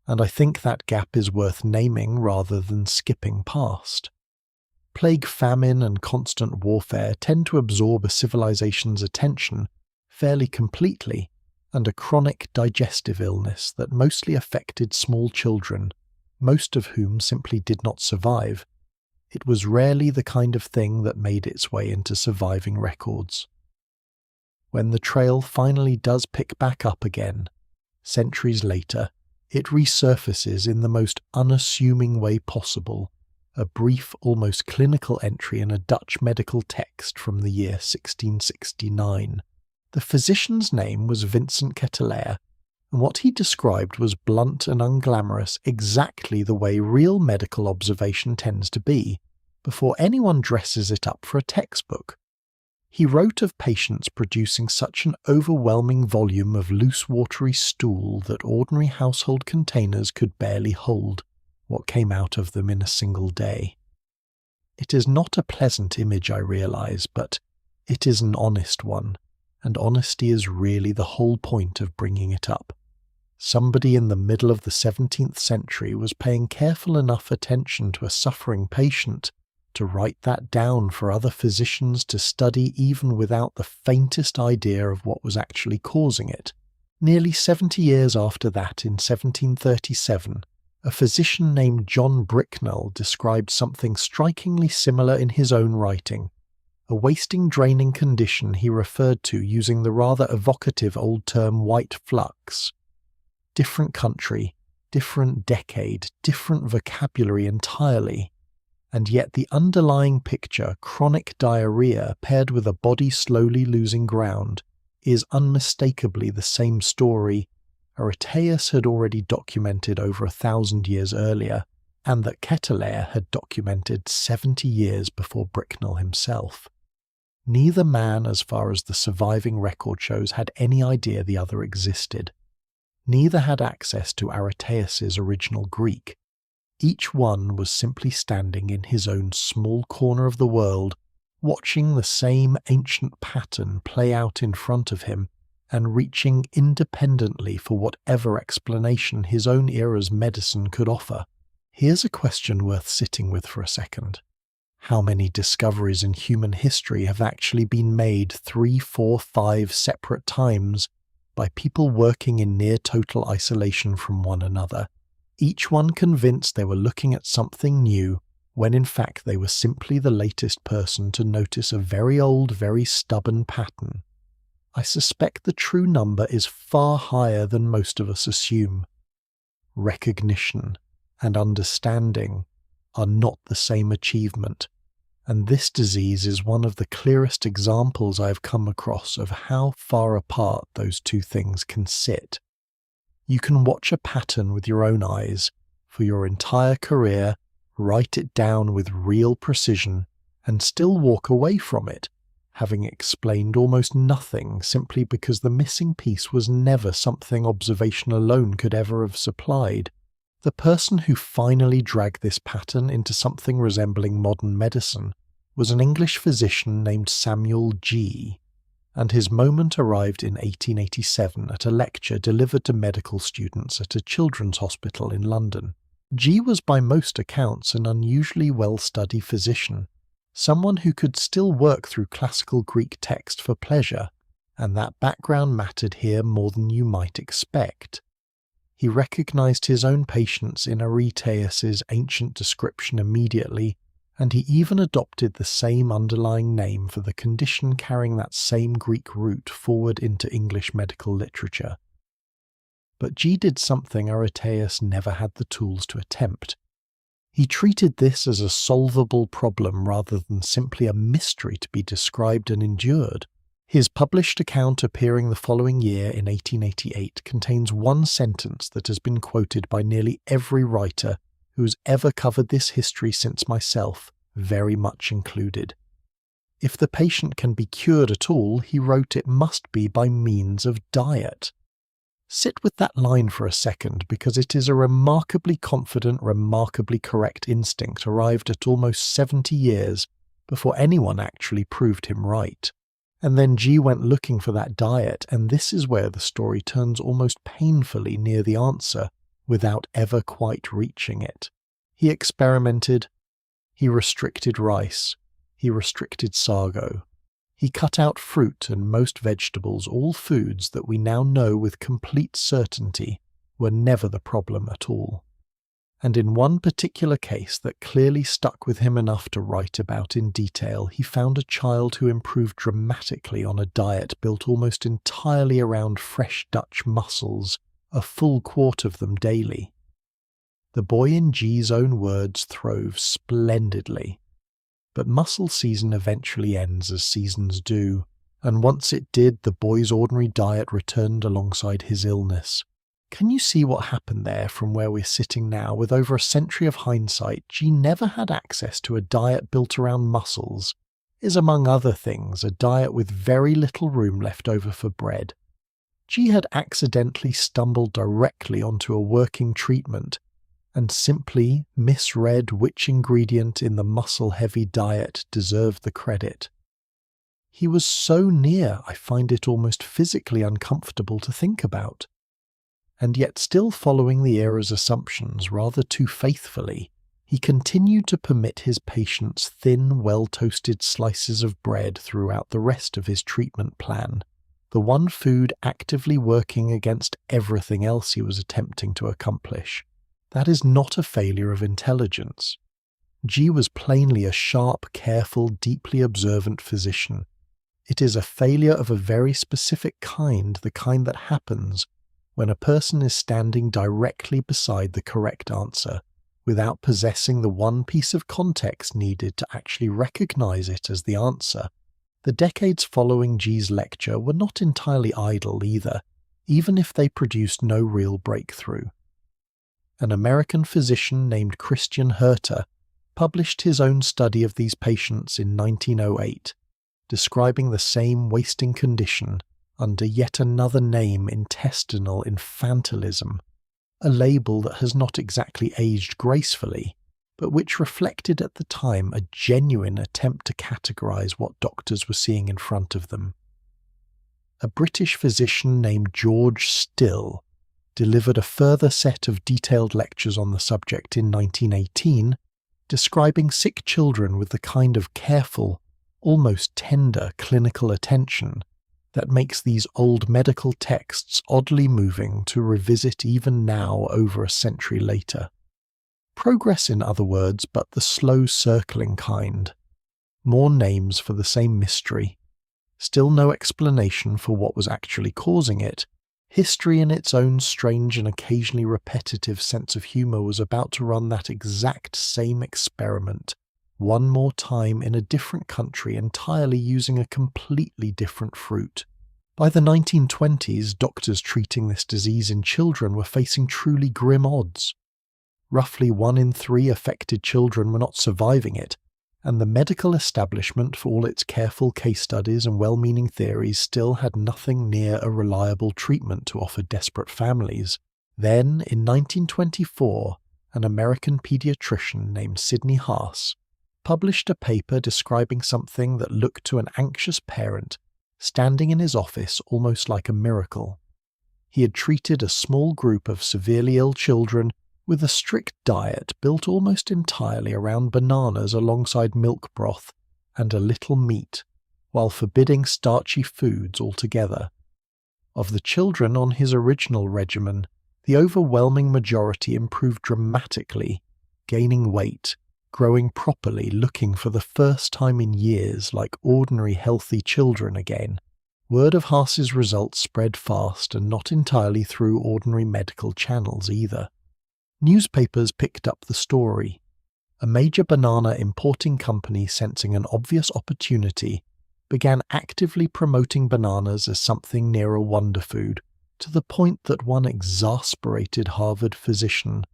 and I think that gap is worth naming rather than skipping past. Plague, famine, and constant warfare tend to absorb a civilization's attention fairly completely, and a chronic digestive illness that mostly affected small children, most of whom simply did not survive. It was rarely the kind of thing that made its way into surviving records. When the trail finally does pick back up again, centuries later, it resurfaces in the most unassuming way possible, a brief, almost clinical entry in a Dutch medical text from the year 1669. The physician's name was Vincent Celiac, and what he described was blunt and unglamorous, exactly the way real medical observation tends to be, before anyone dresses it up for a textbook. He wrote of patients producing such an overwhelming volume of loose watery stool that ordinary household containers could barely hold what came out of them in a single day. It is not a pleasant image, I realize, but it is an honest one, and honesty is really the whole point of bringing it up. Somebody in the middle of the 17th century was paying careful enough attention to a suffering patient to write that down for other physicians to study even without the faintest idea of what was actually causing it. Nearly 70 years after that, in 1737, a physician named John Bricknell described something strikingly similar in his own writing, a wasting draining condition he referred to using the rather evocative old term white flux. Different country, different decade, different vocabulary entirely. And yet the underlying picture, chronic diarrhea paired with a body slowly losing ground, is unmistakably the same story Archaeus had already documented over 1,000 years earlier, and that Celiac had documented 70 years before Bricknell himself. Neither man, as far as the surviving record shows, had any idea the other existed. Neither had access to Archaeus's original Greek. Each one was simply standing in his own small corner of the world, watching the same ancient pattern play out in front of him and reaching independently for whatever explanation his own era's medicine could offer. Here's a question worth sitting with for a second. How many discoveries in human history have actually been made 3, 4, 5 separate times by people working in near total isolation from one another, each one convinced they were looking at something new, when in fact they were simply the latest person to notice a very old, very stubborn pattern? I suspect the true number is far higher than most of us assume. Recognition and understanding are not the same achievement, and this disease is one of the clearest examples I have come across of how far apart those two things can sit. You can watch a pattern with your own eyes for your entire career, write it down with real precision, and still walk away from it, having explained almost nothing simply because the missing piece was never something observation alone could ever have supplied. The person who finally dragged this pattern into something resembling modern medicine was an English physician named Samuel G., and his moment arrived in 1887 at a lecture delivered to medical students at a children's hospital in London. G was by most accounts an unusually well-studied physician, someone who could still work through classical Greek text for pleasure, and that background mattered here more than you might expect. He recognized his own patients in Archaeus's ancient description immediately, and he even adopted the same underlying name for the condition carrying that same Greek root forward into English medical literature. But G did something Archaeus never had the tools to attempt. He treated this as a solvable problem rather than simply a mystery to be described and endured. His published account appearing the following year in 1888 contains one sentence that has been quoted by nearly every writer who's ever covered this history since myself, very much included. If the patient can be cured at all, he wrote, it must be by means of diet. Sit with that line for a second, because it is a remarkably confident, remarkably correct instinct arrived at almost 70 years before anyone actually proved him right. And then G went looking for that diet, and this is where the story turns almost painfully near the answer, without ever quite reaching it. He experimented. He restricted rice. He restricted sago. He cut out fruit and most vegetables, all foods that we now know with complete certainty were never the problem at all. And in one particular case that clearly stuck with him enough to write about in detail, he found a child who improved dramatically on a diet built almost entirely around fresh Dutch mussels, a full quart of them daily. The boy in G's own words throve splendidly. But mussel season eventually ends as seasons do, and once it did, the boy's ordinary diet returned alongside his illness. Can you see what happened there from where we're sitting now? With over a century of hindsight, G never had access to a diet built around mussels, is among other things a diet with very little room left over for bread. G had accidentally stumbled directly onto a working treatment and simply misread which ingredient in the mussel-heavy diet deserved the credit. He was so near, I find it almost physically uncomfortable to think about. And yet still following the era's assumptions rather too faithfully, he continued to permit his patients thin, well-toasted slices of bread throughout the rest of his treatment plan, the one food actively working against everything else he was attempting to accomplish. That is not a failure of intelligence. G was plainly a sharp, careful, deeply observant physician. It is a failure of a very specific kind, the kind that happens when a person is standing directly beside the correct answer, without possessing the one piece of context needed to actually recognize it as the answer. The decades following G's lecture were not entirely idle either, even if they produced no real breakthrough. An American physician named Christian Herter published his own study of these patients in 1908, describing the same wasting condition under yet another name, intestinal infantilism, a label that has not exactly aged gracefully, but which reflected at the time a genuine attempt to categorize what doctors were seeing in front of them. A British physician named George Still delivered a further set of detailed lectures on the subject in 1918, describing sick children with the kind of careful, almost tender clinical attention that makes these old medical texts oddly moving to revisit even now over a century later. Progress, in other words, but the slow circling kind. More names for the same mystery. Still no explanation for what was actually causing it. History in its own strange and occasionally repetitive sense of humour was about to run that exact same experiment, one more time in a different country entirely using a completely different fruit. By the 1920s, doctors treating this disease in children were facing truly grim odds. Roughly 1 in 3 affected children were not surviving it, and the medical establishment, for all its careful case studies and well-meaning theories, still had nothing near a reliable treatment to offer desperate families. Then, in 1924, an American pediatrician named Sidney Haas published a paper describing something that looked to an anxious parent standing in his office almost like a miracle. He had treated a small group of severely ill children with a strict diet built almost entirely around bananas alongside milk broth and a little meat, while forbidding starchy foods altogether. Of the children on his original regimen, the overwhelming majority improved dramatically, gaining weight, growing properly, looking for the first time in years like ordinary healthy children again. Word of Haas's results spread fast and not entirely through ordinary medical channels either. Newspapers picked up the story. A major banana importing company, sensing an obvious opportunity, began actively promoting bananas as something near a wonder food, to the point that one exasperated Harvard physician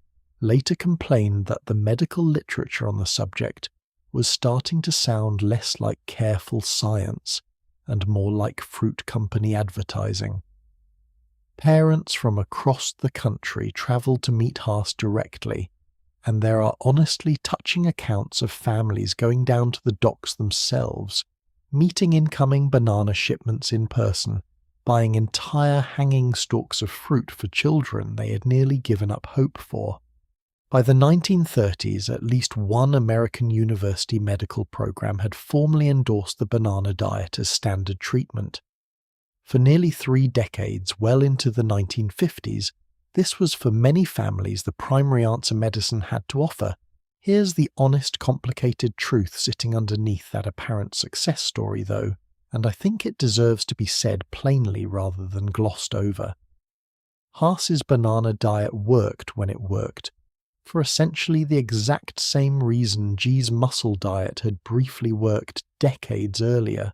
later complained that the medical literature on the subject was starting to sound less like careful science and more like fruit company advertising. Parents from across the country travelled to meet Haas directly, and there are honestly touching accounts of families going down to the docks themselves, meeting incoming banana shipments in person, buying entire hanging stalks of fruit for children they had nearly given up hope for. By the 1930s, at least one American university medical program had formally endorsed the banana diet as standard treatment. For nearly 3 decades, well into the 1950s, this was for many families the primary answer medicine had to offer. Here's the honest, complicated truth sitting underneath that apparent success story, though, and I think it deserves to be said plainly rather than glossed over. Haas's banana diet worked when it worked. for essentially the exact same reason G's muscle diet had briefly worked decades earlier.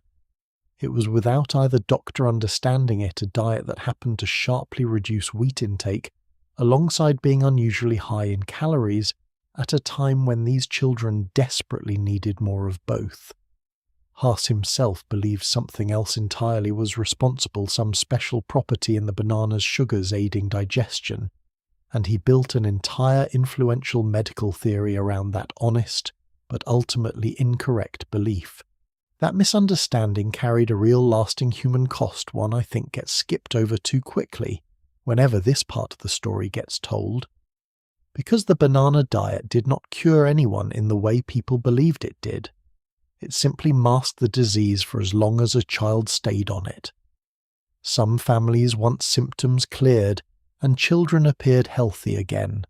It was without either doctor understanding it a diet that happened to sharply reduce wheat intake, alongside being unusually high in calories, at a time when these children desperately needed more of both. Haas himself believed something else entirely was responsible, some special property in the banana's sugars aiding digestion, and he built an entire influential medical theory around that honest, but ultimately incorrect belief. That misunderstanding carried a real lasting human cost, one I think gets skipped over too quickly whenever this part of the story gets told. Because the banana diet did not cure anyone in the way people believed it did. It simply masked the disease for as long as a child stayed on it. Some families, once symptoms cleared and children appeared healthy again,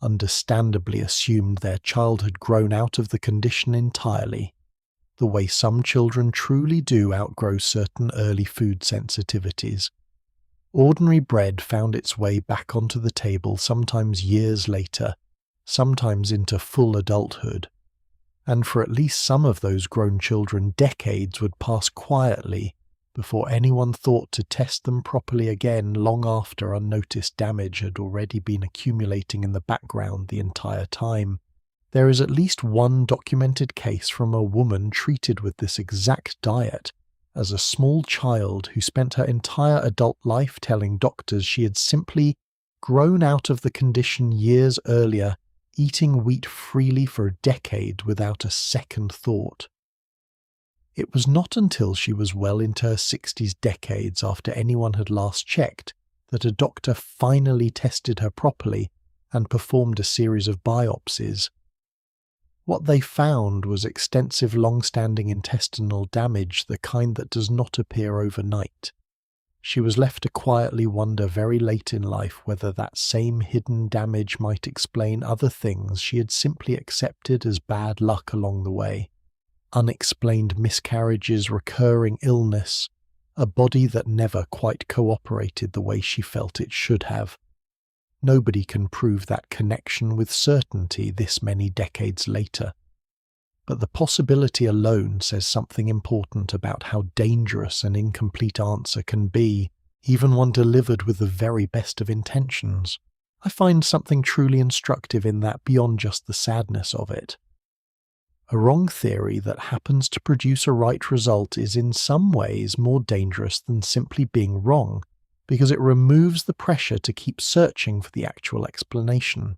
understandably assumed their child had grown out of the condition entirely, the way some children truly do outgrow certain early food sensitivities. Ordinary bread found its way back onto the table sometimes years later, sometimes into full adulthood, and for at least some of those grown children decades would pass quietly before anyone thought to test them properly again long after unnoticed damage had already been accumulating in the background the entire time. There is at least one documented case from a woman treated with this exact diet as a small child who spent her entire adult life telling doctors she had simply grown out of the condition years earlier, eating wheat freely for a decade without a second thought. It was not until she was well into her 60s decades after anyone had last checked that a doctor finally tested her properly and performed a series of biopsies. What they found was extensive long-standing intestinal damage, the kind that does not appear overnight. She was left to quietly wonder very late in life whether that same hidden damage might explain other things she had simply accepted as bad luck along the way. Unexplained miscarriages, recurring illness, a body that never quite cooperated the way she felt it should have. Nobody can prove that connection with certainty this many decades later. But the possibility alone says something important about how dangerous an incomplete answer can be, even one delivered with the very best of intentions. I find something truly instructive in that beyond just the sadness of it. A wrong theory that happens to produce a right result is in some ways more dangerous than simply being wrong, because it removes the pressure to keep searching for the actual explanation.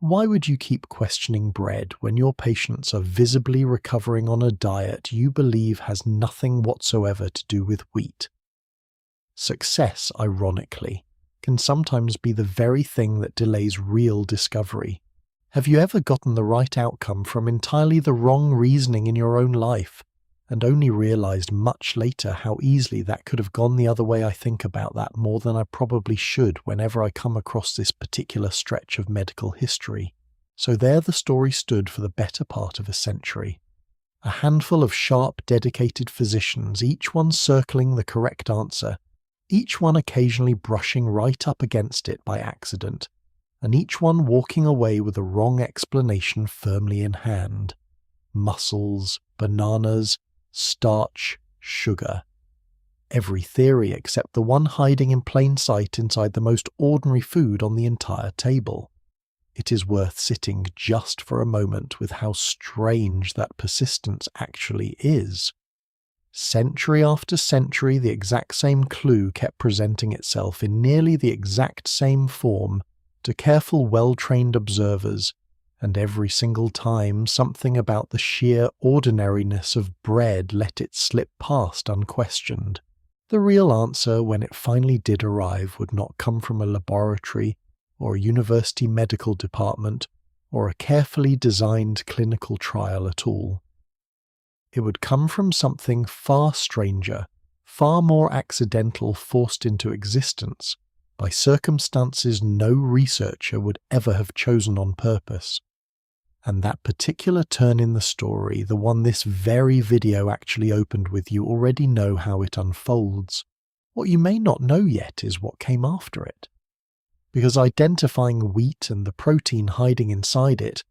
Why would you keep questioning bread when your patients are visibly recovering on a diet you believe has nothing whatsoever to do with wheat? Success, ironically, can sometimes be the very thing that delays real discovery. Have you ever gotten the right outcome from entirely the wrong reasoning in your own life, and only realized much later how easily that could have gone the other way? I think about that more than I probably should whenever I come across this particular stretch of medical history. So there the story stood for the better part of a century. A handful of sharp, dedicated physicians, each one circling the correct answer, each one occasionally brushing right up against it by accident, and each one walking away with a wrong explanation firmly in hand. Mussels, bananas, starch, sugar. Every theory except the one hiding in plain sight inside the most ordinary food on the entire table. It is worth sitting just for a moment with how strange that persistence actually is. Century after century, the exact same clue kept presenting itself in nearly the exact same form to careful, well-trained observers, and every single time something about the sheer ordinariness of bread let it slip past unquestioned. The real answer, when it finally did arrive, would not come from a laboratory or a university medical department or a carefully designed clinical trial at all. It would come from something far stranger, far more accidental, forced into existence by circumstances no researcher would ever have chosen on purpose. And that particular turn in the story, the one this very video actually opened with, you already know how it unfolds. What you may not know yet is what came after it. because identifying wheat and the protein hiding inside it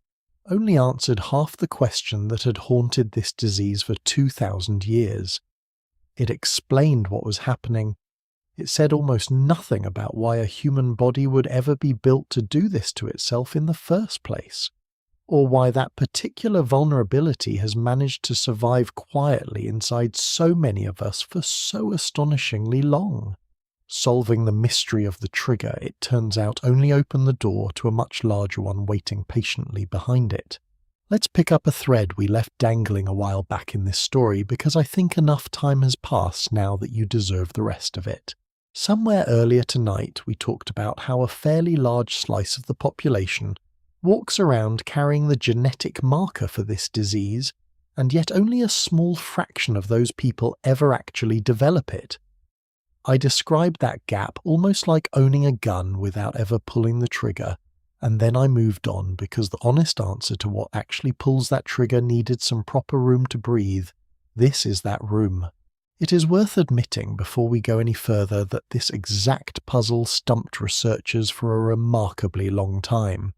only answered half the question that had haunted this disease for 2,000 years. It explained what was happening. It said almost nothing about why a human body would ever be built to do this to itself in the first place, or why that particular vulnerability has managed to survive quietly inside so many of us for so astonishingly long. Solving the mystery of the trigger, it turns out, only opened the door to a much larger one waiting patiently behind it. Let's pick up a thread we left dangling a while back in this story, because I think enough time has passed now that you deserve the rest of it. Somewhere earlier tonight we talked about how a fairly large slice of the population walks around carrying the genetic marker for this disease, and yet only a small fraction of those people ever actually develop it. I described that gap almost like owning a gun without ever pulling the trigger, and then I moved on because the honest answer to what actually pulls that trigger needed some proper room to breathe. This is that room. It is worth admitting before we go any further that this exact puzzle stumped researchers for a remarkably long time.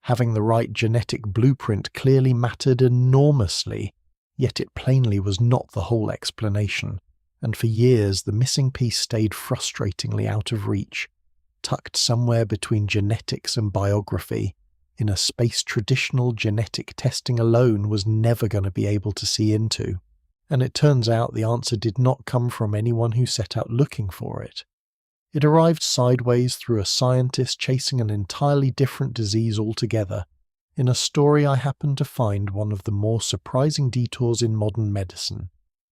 Having the right genetic blueprint clearly mattered enormously, yet it plainly was not the whole explanation, and for years the missing piece stayed frustratingly out of reach, tucked somewhere between genetics and biography, in a space traditional genetic testing alone was never going to be able to see into. And it turns out the answer did not come from anyone who set out looking for it. It arrived sideways through a scientist chasing an entirely different disease altogether, in a story I happened to find one of the more surprising detours in modern medicine.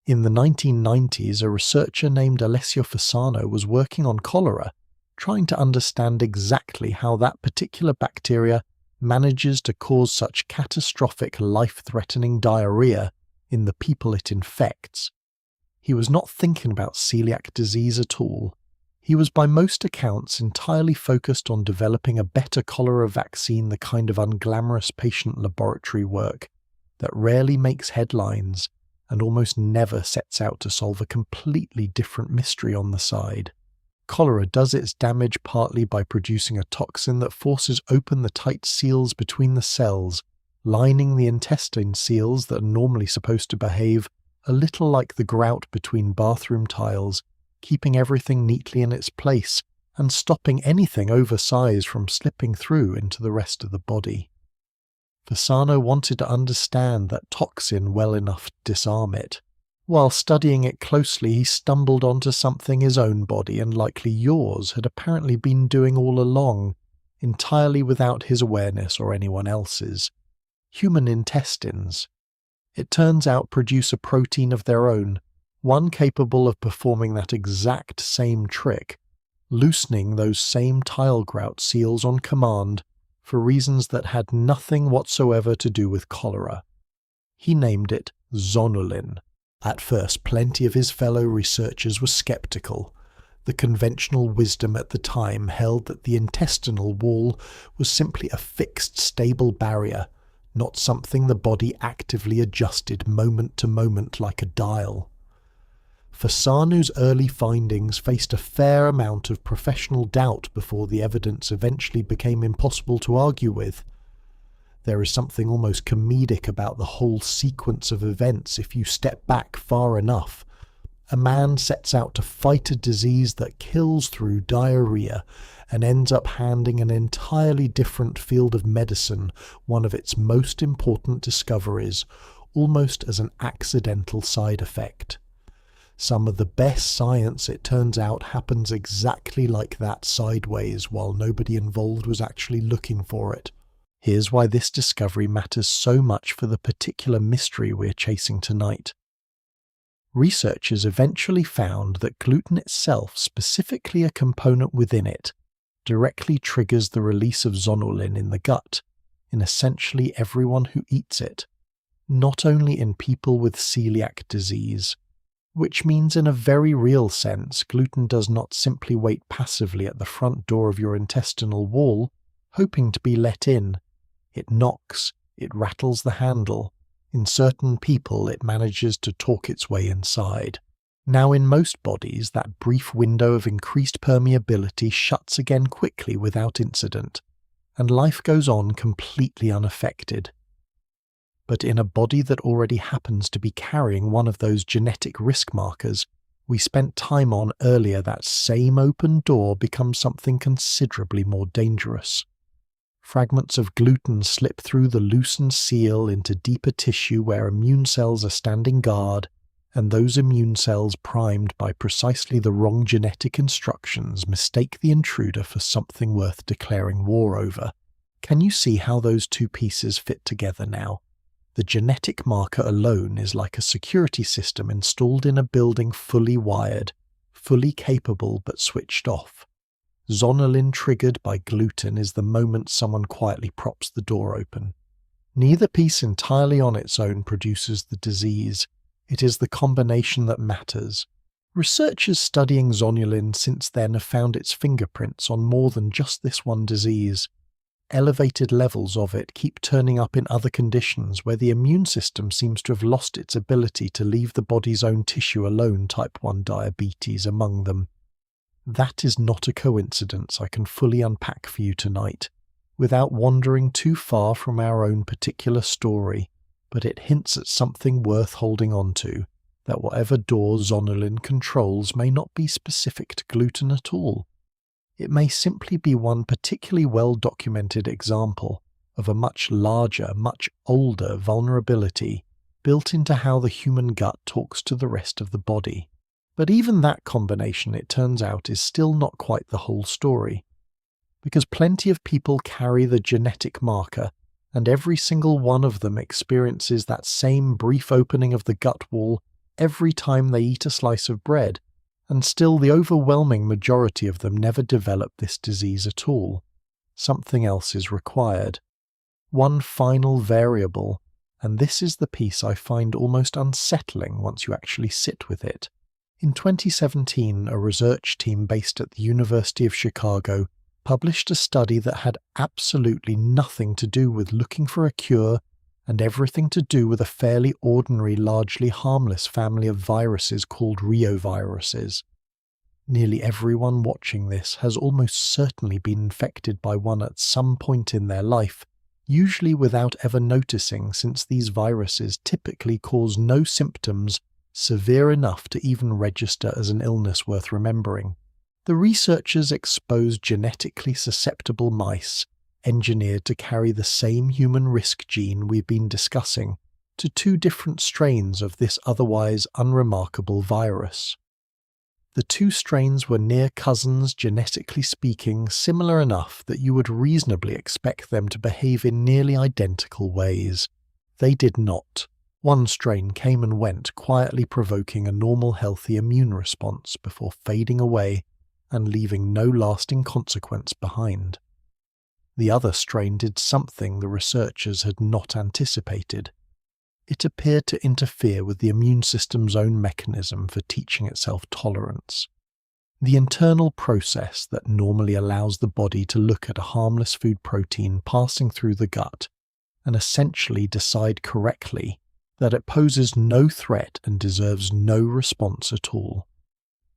In the 1990s, a researcher named Alessio Fasano was working on cholera, trying to understand exactly how that particular bacteria manages to cause such catastrophic, life-threatening diarrhea in the people it infects. He was not thinking about celiac disease at all. He was by most accounts entirely focused on developing a better cholera vaccine, the kind of unglamorous patient laboratory work that rarely makes headlines and almost never sets out to solve a completely different mystery on the side. Cholera does its damage partly by producing a toxin that forces open the tight seals between the cells, lining the intestine seals that are normally supposed to behave a little like the grout between bathroom tiles, keeping everything neatly in its place and stopping anything oversized from slipping through into the rest of the body. Fasano wanted to understand that toxin well enough to disarm it. While studying it closely, he stumbled onto something his own body, and likely yours, had apparently been doing all along, entirely without his awareness or anyone else's. Human intestines, it turns out, produce a protein of their own, one capable of performing that exact same trick, loosening those same tile grout seals on command for reasons that had nothing whatsoever to do with cholera. He named it zonulin. At first, plenty of his fellow researchers were skeptical. The conventional wisdom at the time held that the intestinal wall was simply a fixed, stable barrier, not something the body actively adjusted moment to moment like a dial. Fasano's early findings faced a fair amount of professional doubt before the evidence eventually became impossible to argue with. There is something almost comedic about the whole sequence of events if you step back far enough. A man sets out to fight a disease that kills through diarrhea and ends up handing an entirely different field of medicine one of its most important discoveries, almost as an accidental side effect. Some of the best science, it turns out, happens exactly like that sideways while nobody involved was actually looking for it. Here's why this discovery matters so much for the particular mystery we're chasing tonight. Researchers eventually found that gluten itself, specifically a component within it, directly triggers the release of zonulin in the gut, in essentially everyone who eats it, not only in people with celiac disease, which means in a very real sense gluten does not simply wait passively at the front door of your intestinal wall, hoping to be let in. It knocks, it rattles the handle. In certain people it manages to talk its way inside. Now, in most bodies, that brief window of increased permeability shuts again quickly without incident, and life goes on completely unaffected. But in a body that already happens to be carrying one of those genetic risk markers we spent time on earlier, that same open door becomes something considerably more dangerous. Fragments of gluten slip through the loosened seal into deeper tissue where immune cells are standing guard, and those immune cells, primed by precisely the wrong genetic instructions, mistake the intruder for something worth declaring war over. Can you see how those two pieces fit together now? The genetic marker alone is like a security system installed in a building, fully wired, fully capable but switched off. Zonulin triggered by gluten is the moment someone quietly props the door open. Neither piece entirely on its own produces the disease. It is the combination that matters. Researchers studying zonulin since then have found its fingerprints on more than just this one disease. Elevated levels of it keep turning up in other conditions where the immune system seems to have lost its ability to leave the body's own tissue alone, type 1 diabetes among them. That is not a coincidence I can fully unpack for you tonight, without wandering too far from our own particular story, but it hints at something worth holding on to, that whatever door zonulin controls may not be specific to gluten at all. It may simply be one particularly well-documented example of a much larger, much older vulnerability built into how the human gut talks to the rest of the body. But even that combination, it turns out, is still not quite the whole story. Because plenty of people carry the genetic marker, and every single one of them experiences that same brief opening of the gut wall every time they eat a slice of bread, and still the overwhelming majority of them never develop this disease at all. Something else is required. One final variable, and this is the piece I find almost unsettling once you actually sit with it. In 2017, a research team based at the University of Chicago published a study that had absolutely nothing to do with looking for a cure and everything to do with a fairly ordinary, largely harmless family of viruses called reoviruses. Nearly everyone watching this has almost certainly been infected by one at some point in their life, usually without ever noticing, since these viruses typically cause no symptoms severe enough to even register as an illness worth remembering. The researchers exposed genetically susceptible mice, engineered to carry the same human risk gene we've been discussing, to two different strains of this otherwise unremarkable virus. The two strains were near cousins, genetically speaking, similar enough that you would reasonably expect them to behave in nearly identical ways. They did not. One strain came and went, quietly provoking a normal, healthy immune response before fading away and leaving no lasting consequence behind. The other strain did something the researchers had not anticipated. It appeared to interfere with the immune system's own mechanism for teaching itself tolerance. The internal process that normally allows the body to look at a harmless food protein passing through the gut and essentially decide correctly that it poses no threat and deserves no response at all.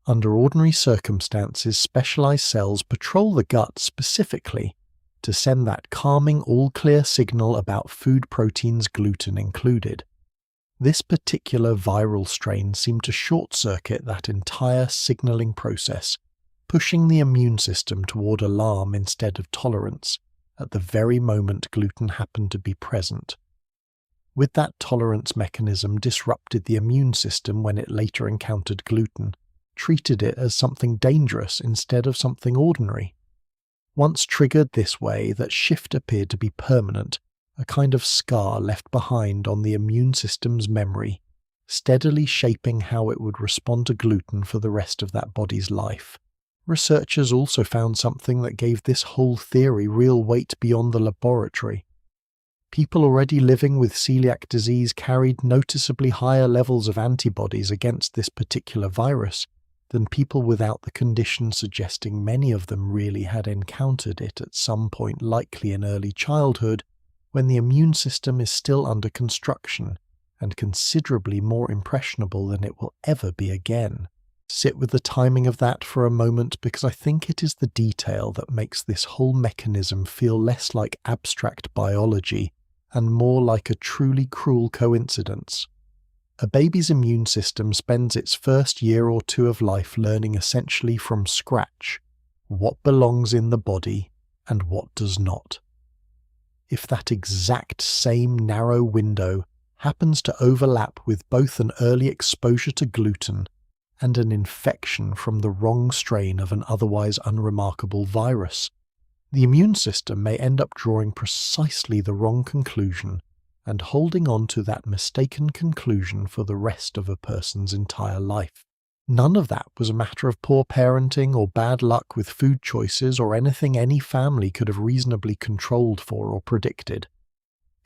Under ordinary circumstances, specialized cells patrol the gut specifically to send that calming all-clear signal about food proteins, gluten included. This particular viral strain seemed to short-circuit that entire signaling process, pushing the immune system toward alarm instead of tolerance at the very moment gluten happened to be present. With that tolerance mechanism disrupted the immune system when it later encountered gluten, treated it as something dangerous instead of something ordinary. Once triggered this way, that shift appeared to be permanent, a kind of scar left behind on the immune system's memory, steadily shaping how it would respond to gluten for the rest of that body's life. Researchers also found something that gave this whole theory real weight beyond the laboratory. People already living with celiac disease carried noticeably higher levels of antibodies against this particular virus than people without the condition, suggesting many of them really had encountered it at some point, likely in early childhood, when the immune system is still under construction and considerably more impressionable than it will ever be again. Sit with the timing of that for a moment, because I think it is the detail that makes this whole mechanism feel less like abstract biology and more like a truly cruel coincidence. A baby's immune system spends its first year or two of life learning essentially from scratch what belongs in the body and what does not. If that exact same narrow window happens to overlap with both an early exposure to gluten and an infection from the wrong strain of an otherwise unremarkable virus, the immune system may end up drawing precisely the wrong conclusion and holding on to that mistaken conclusion for the rest of a person's entire life. None of that was a matter of poor parenting or bad luck with food choices or anything any family could have reasonably controlled for or predicted.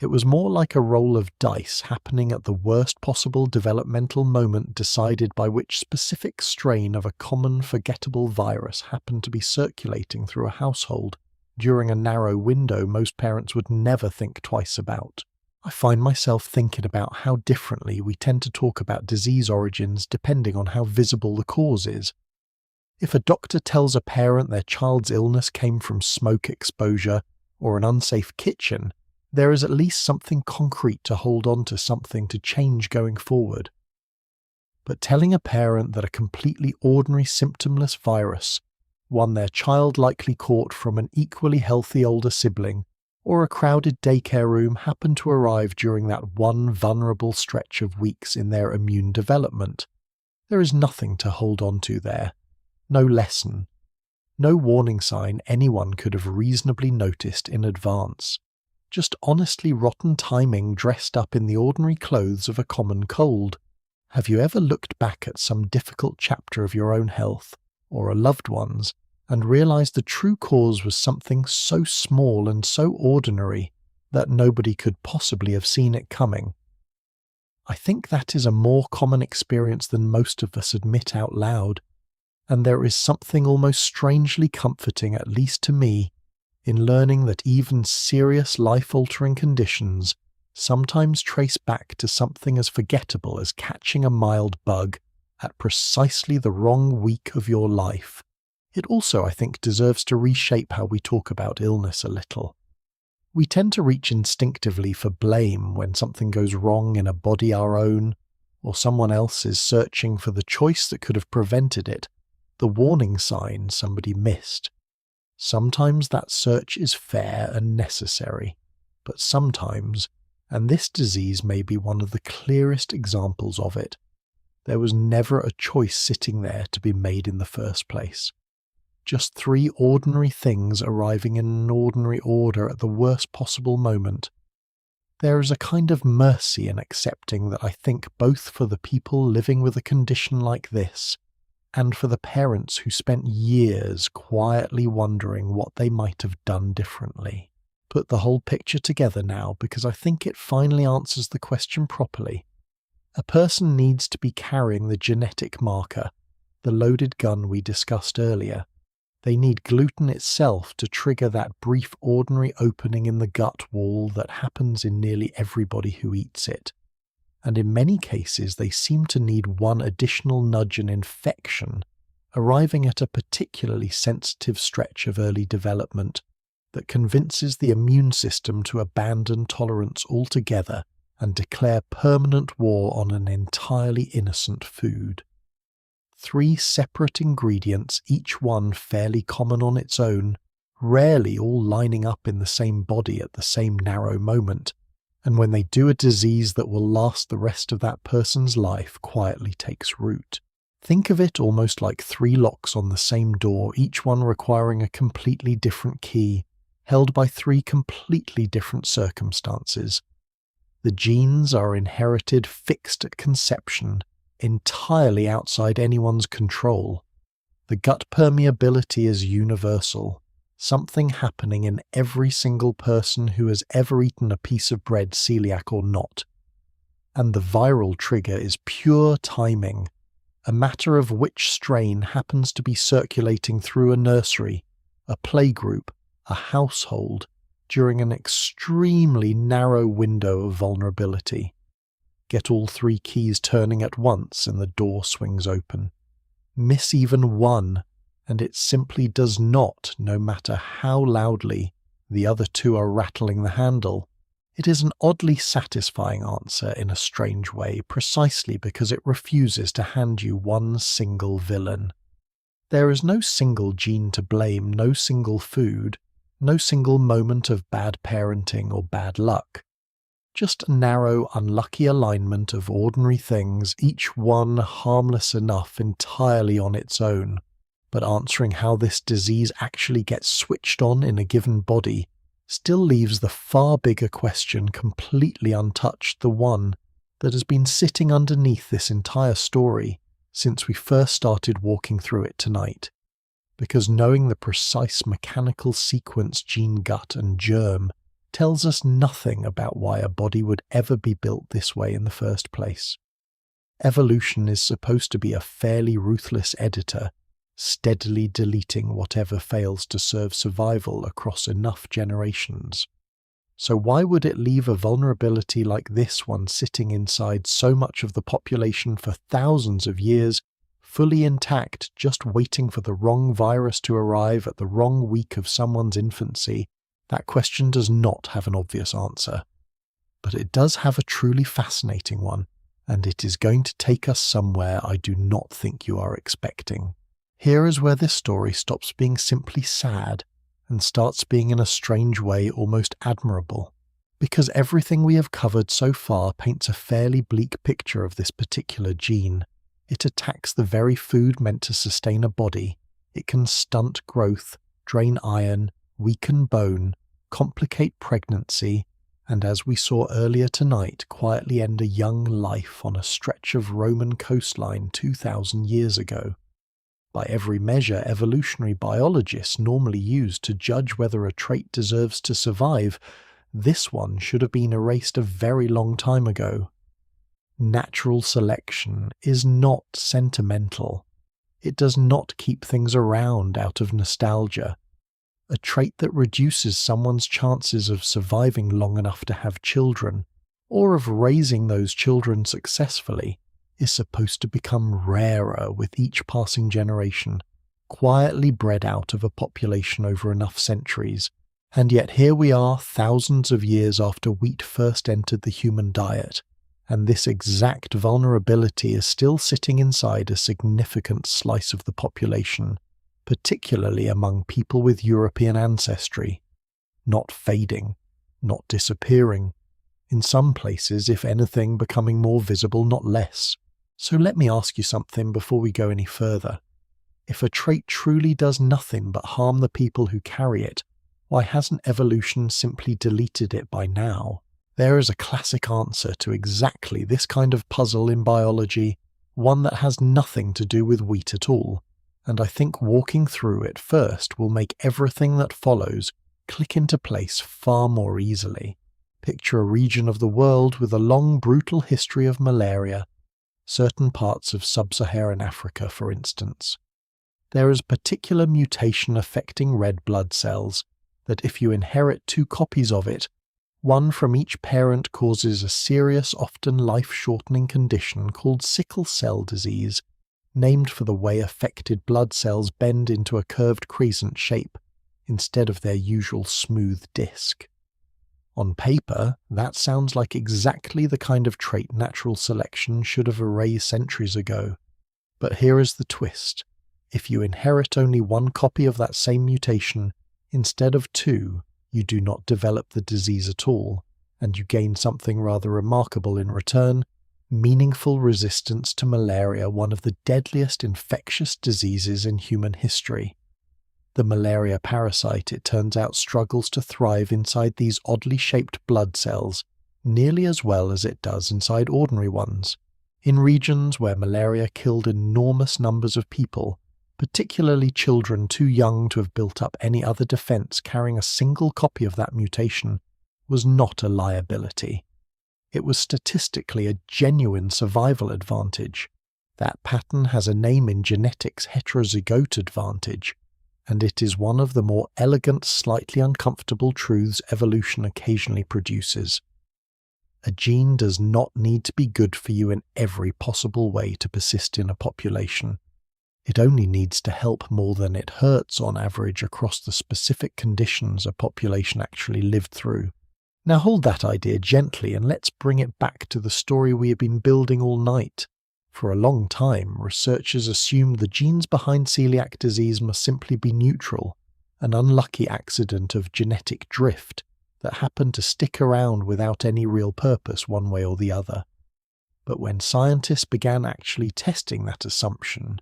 It was more like a roll of dice happening at the worst possible developmental moment decided by which specific strain of a common forgettable virus happened to be circulating through a household during a narrow window most parents would never think twice about. I find myself thinking about how differently we tend to talk about disease origins depending on how visible the cause is. If a doctor tells a parent their child's illness came from smoke exposure or an unsafe kitchen, there is at least something concrete to hold on to, something to change going forward. But telling a parent that a completely ordinary symptomless virus, one their child likely caught from an equally healthy older sibling, or a crowded daycare room happened to arrive during that one vulnerable stretch of weeks in their immune development, there is nothing to hold on to there. No lesson. No warning sign anyone could have reasonably noticed in advance. Just honestly rotten timing dressed up in the ordinary clothes of a common cold. Have you ever looked back at some difficult chapter of your own health, or a loved one's, and realized the true cause was something so small and so ordinary that nobody could possibly have seen it coming? I think that is a more common experience than most of us admit out loud, and there is something almost strangely comforting, at least to me, in learning that even serious life-altering conditions sometimes trace back to something as forgettable as catching a mild bug at precisely the wrong week of your life. It also, I think, deserves to reshape how we talk about illness a little. We tend to reach instinctively for blame when something goes wrong in a body our own, or someone else is searching for the choice that could have prevented it, the warning sign somebody missed. Sometimes that search is fair and necessary, but sometimes, and this disease may be one of the clearest examples of it, there was never a choice sitting there to be made in the first place. Just three ordinary things arriving in an ordinary order at the worst possible moment. There is a kind of mercy in accepting that, I think, both for the people living with a condition like this, and for the parents who spent years quietly wondering what they might have done differently. Put the whole picture together now, because I think it finally answers the question properly. A person needs to be carrying the genetic marker, the loaded gun we discussed earlier. They need gluten itself to trigger that brief ordinary opening in the gut wall that happens in nearly everybody who eats it. And in many cases they seem to need one additional nudge and infection, arriving at a particularly sensitive stretch of early development that convinces the immune system to abandon tolerance altogether and declare permanent war on an entirely innocent food. Three separate ingredients, each one fairly common on its own, rarely all lining up in the same body at the same narrow moment, and when they do, a disease that will last the rest of that person's life quietly takes root. Think of it almost like three locks on the same door, each one requiring a completely different key, held by three completely different circumstances. The genes are inherited fixed at conception, entirely outside anyone's control. The gut permeability is universal, something happening in every single person who has ever eaten a piece of bread, celiac or not. And the viral trigger is pure timing, a matter of which strain happens to be circulating through a nursery, a playgroup, a household, during an extremely narrow window of vulnerability. get all 3 keys turning at once and the door swings open. Miss even one, and it simply does not, no matter how loudly the other 2 are rattling the handle. It is an oddly satisfying answer in a strange way, precisely because it refuses to hand you one single villain. There is no single gene to blame, no single food, no single moment of bad parenting or bad luck. Just a narrow, unlucky alignment of ordinary things, each one harmless enough entirely on its own, but answering how this disease actually gets switched on in a given body still leaves the far bigger question completely untouched, the one that has been sitting underneath this entire story since we first started walking through it tonight. Because knowing the precise mechanical sequence gene, gut, and germ tells us nothing about why a body would ever be built this way in the first place. Evolution is supposed to be a fairly ruthless editor, steadily deleting whatever fails to serve survival across enough generations. So why would it leave a vulnerability like this one sitting inside so much of the population for thousands of years, fully intact, just waiting for the wrong virus to arrive at the wrong week of someone's infancy? That question does not have an obvious answer. But it does have a truly fascinating one, and it is going to take us somewhere I do not think you are expecting. Here is where this story stops being simply sad and starts being in a strange way almost admirable, because everything we have covered so far paints a fairly bleak picture of this particular gene. It attacks the very food meant to sustain a body. It can stunt growth, drain iron, weaken bone, complicate pregnancy, and as we saw earlier tonight, quietly end a young life on a stretch of Roman coastline 2,000 years ago. By every measure evolutionary biologists normally use to judge whether a trait deserves to survive, this one should have been erased a very long time ago. Natural selection is not sentimental. It does not keep things around out of nostalgia. A trait that reduces someone's chances of surviving long enough to have children, or of raising those children successfully, is supposed to become rarer with each passing generation, quietly bred out of a population over enough centuries. And yet here we are thousands of years after wheat first entered the human diet, and this exact vulnerability is still sitting inside a significant slice of the population, particularly among people with European ancestry. Not fading, not disappearing. In some places, if anything, becoming more visible, not less. So let me ask you something before we go any further. If a trait truly does nothing but harm the people who carry it, why hasn't evolution simply deleted it by now? There is a classic answer to exactly this kind of puzzle in biology, one that has nothing to do with wheat at all, and I think walking through it first will make everything that follows click into place far more easily. Picture a region of the world with a long, brutal history of malaria, certain parts of sub-Saharan Africa, for instance. There is a particular mutation affecting red blood cells that if you inherit 2 copies of it, one from each parent causes a serious, often life-shortening condition called sickle cell disease, named for the way affected blood cells bend into a curved crescent shape instead of their usual smooth disc. On paper, that sounds like exactly the kind of trait natural selection should have erased centuries ago. But here is the twist. If you inherit only 1 copy of that same mutation, instead of 2, you do not develop the disease at all, and you gain something rather remarkable in return: meaningful resistance to malaria, one of the deadliest infectious diseases in human history. The malaria parasite, it turns out, struggles to thrive inside these oddly shaped blood cells nearly as well as it does inside ordinary ones. In regions where malaria killed enormous numbers of people, particularly children too young to have built up any other defense, carrying a single copy of that mutation was not a liability. It was statistically a genuine survival advantage. That pattern has a name in genetics: heterozygote advantage, and it is one of the more elegant, slightly uncomfortable truths evolution occasionally produces. A gene does not need to be good for you in every possible way to persist in a population. It only needs to help more than it hurts on average across the specific conditions a population actually lived through. Now hold that idea gently and let's bring it back to the story we have been building all night. For a long time, researchers assumed the genes behind celiac disease must simply be neutral, an unlucky accident of genetic drift that happened to stick around without any real purpose one way or the other. But when scientists began actually testing that assumption,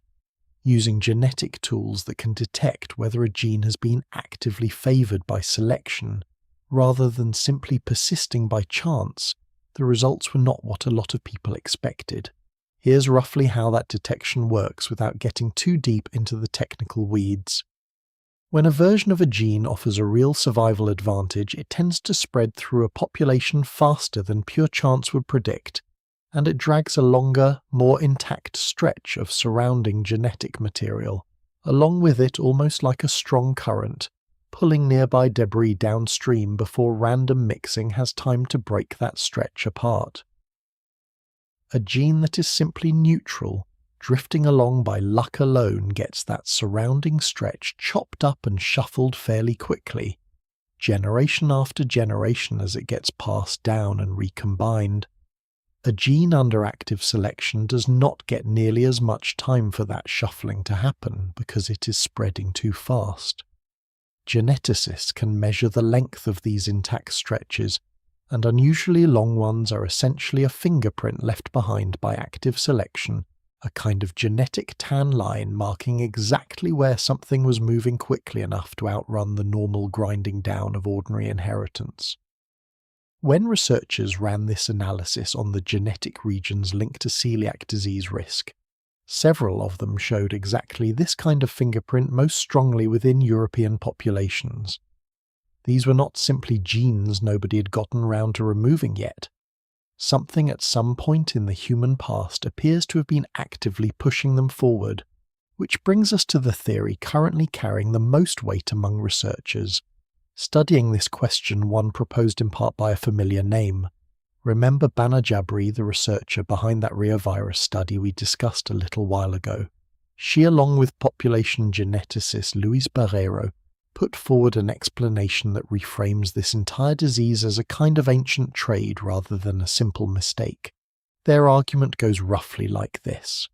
using genetic tools that can detect whether a gene has been actively favored by selection, rather than simply persisting by chance, the results were not what a lot of people expected. Here's roughly how that detection works without getting too deep into the technical weeds. When a version of a gene offers a real survival advantage, it tends to spread through a population faster than pure chance would predict, and it drags a longer, more intact stretch of surrounding genetic material, along with it almost like a strong current, pulling nearby debris downstream before random mixing has time to break that stretch apart. A gene that is simply neutral, drifting along by luck alone, gets that surrounding stretch chopped up and shuffled fairly quickly, generation after generation as it gets passed down and recombined. A gene under active selection does not get nearly as much time for that shuffling to happen because it is spreading too fast. Geneticists can measure the length of these intact stretches, and unusually long ones are essentially a fingerprint left behind by active selection, a kind of genetic tan line marking exactly where something was moving quickly enough to outrun the normal grinding down of ordinary inheritance. When researchers ran this analysis on the genetic regions linked to celiac disease risk, several of them showed exactly this kind of fingerprint most strongly within European populations. These were not simply genes nobody had gotten round to removing yet. Something at some point in the human past appears to have been actively pushing them forward, which brings us to the theory currently carrying the most weight among researchers. Studying this question, one proposed in part by a familiar name. Remember Banajabri, the researcher behind that reovirus study we discussed a little while ago? She, along with population geneticist Luis Barreiro, put forward an explanation that reframes this entire disease as a kind of ancient trade rather than a simple mistake. Their argument goes roughly like this.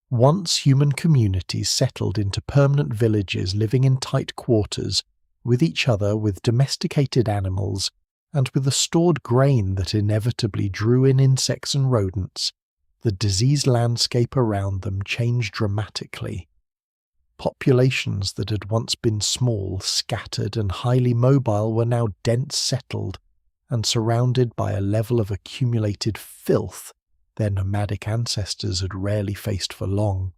Once human communities settled into permanent villages living in tight quarters, with each other, with domesticated animals, and with the stored grain that inevitably drew in insects and rodents, the disease landscape around them changed dramatically. Populations that had once been small, scattered, and highly mobile were now dense settled, and surrounded by a level of accumulated filth their nomadic ancestors had rarely faced for long.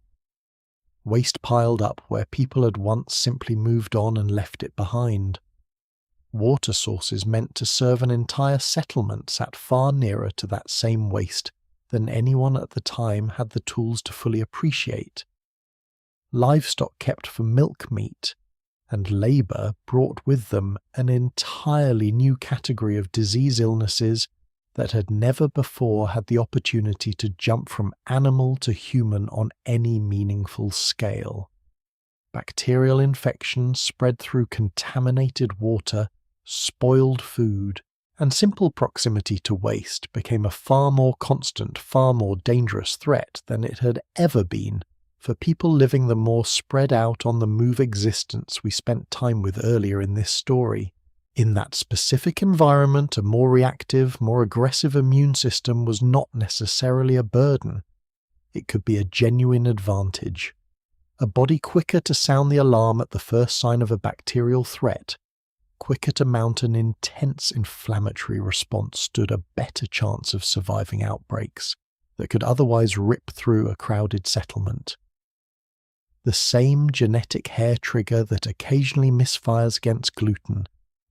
Waste piled up where people had once simply moved on and left it behind. Water sources meant to serve an entire settlement sat far nearer to that same waste than anyone at the time had the tools to fully appreciate. Livestock kept for milk meat, and labour brought with them an entirely new category of disease illnesses that had never before had the opportunity to jump from animal to human on any meaningful scale. Bacterial infections spread through contaminated water, spoiled food, and simple proximity to waste became a far more constant, far more dangerous threat than it had ever been for people living the more spread out on the move existence we spent time with earlier in this story. In that specific environment, a more reactive, more aggressive immune system was not necessarily a burden. It could be a genuine advantage. A body quicker to sound the alarm at the first sign of a bacterial threat, quicker to mount an intense inflammatory response, stood a better chance of surviving outbreaks that could otherwise rip through a crowded settlement. The same genetic hair trigger that occasionally misfires against gluten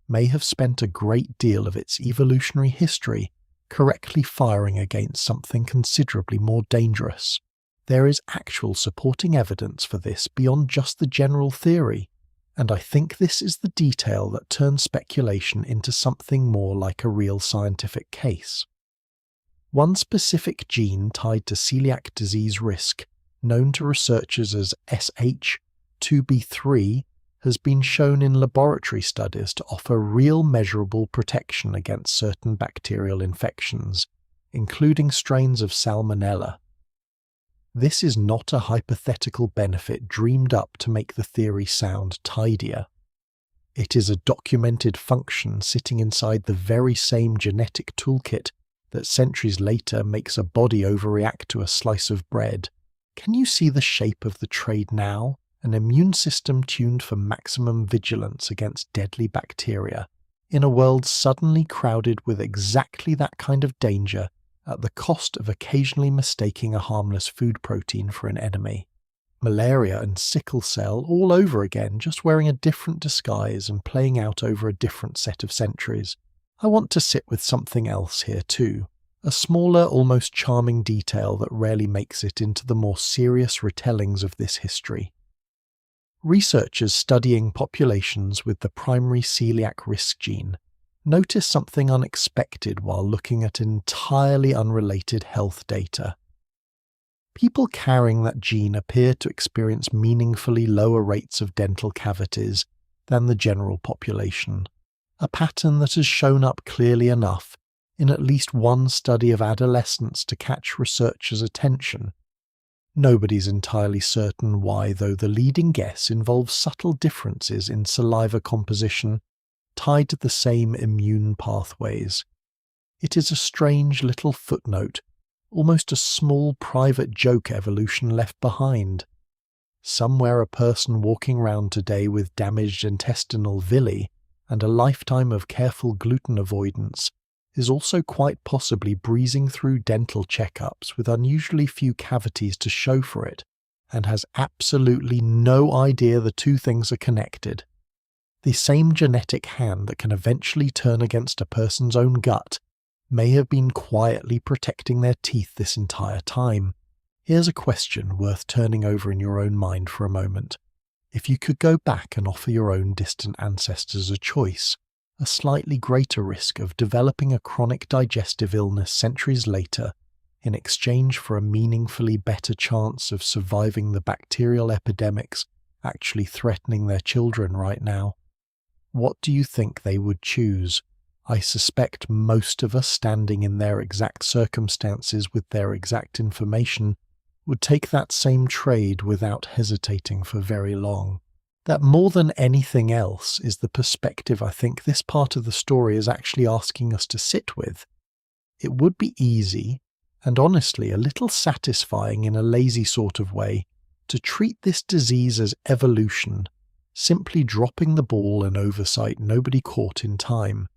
may have spent a great deal of its evolutionary history correctly firing against something considerably more dangerous. There is actual supporting evidence for this beyond just the general theory, and I think this is the detail that turns speculation into something more like a real scientific case. One specific gene tied to celiac disease risk, known to researchers as SH2B3, has been shown in laboratory studies to offer real measurable protection against certain bacterial infections, including strains of Salmonella. This is not a hypothetical benefit dreamed up to make the theory sound tidier. It is a documented function sitting inside the very same genetic toolkit that centuries later makes a body overreact to a slice of bread. Can you see the shape of the trade now? An immune system tuned for maximum vigilance against deadly bacteria, in a world suddenly crowded with exactly that kind of danger at the cost of occasionally mistaking a harmless food protein for an enemy. Malaria and sickle cell all over again, just wearing a different disguise and playing out over a different set of centuries. I want to sit with something else here too, a smaller, almost charming detail that rarely makes it into the more serious retellings of this history. Researchers studying populations with the primary celiac risk gene noticed something unexpected while looking at entirely unrelated health data. People carrying that gene appear to experience meaningfully lower rates of dental cavities than the general population, a pattern that has shown up clearly enough in at least one study of adolescents to catch researchers' attention. Nobody's entirely certain why, though the leading guess involves subtle differences in saliva composition tied to the same immune pathways. It is a strange little footnote, almost a small private joke evolution left behind. Somewhere a person walking around today with damaged intestinal villi and a lifetime of careful gluten avoidance is also quite possibly breezing through dental checkups with unusually few cavities to show for it, and has absolutely no idea the two things are connected. The same genetic hand that can eventually turn against a person's own gut may have been quietly protecting their teeth this entire time. Here's a question worth turning over in your own mind for a moment. If you could go back and offer your own distant ancestors a choice, a slightly greater risk of developing a chronic digestive illness centuries later in exchange for a meaningfully better chance of surviving the bacterial epidemics actually threatening their children right now, what do you think they would choose? I suspect most of us standing in their exact circumstances with their exact information would take that same trade without hesitating for very long. That more than anything else is the perspective I think this part of the story is actually asking us to sit with. It would be easy, and honestly a little satisfying in a lazy sort of way, to treat this disease as evolution, simply dropping the ball and oversight nobody caught in time.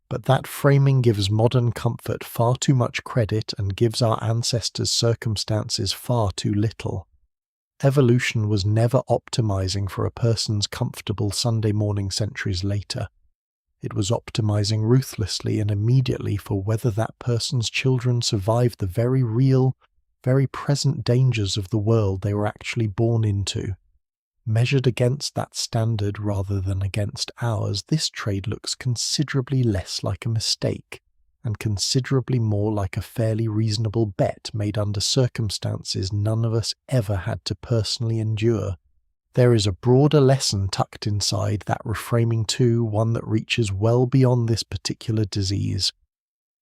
But that framing gives modern comfort far too much credit and gives our ancestors' circumstances far too little. Evolution was never optimizing for a person's comfortable Sunday morning centuries later. It was optimizing ruthlessly and immediately for whether that person's children survived the very real, very present dangers of the world they were actually born into. Measured against that standard rather than against ours, this trade looks considerably less like a mistake, and considerably more like a fairly reasonable bet made under circumstances none of us ever had to personally endure. There is a broader lesson tucked inside that reframing too, one that reaches well beyond this particular disease.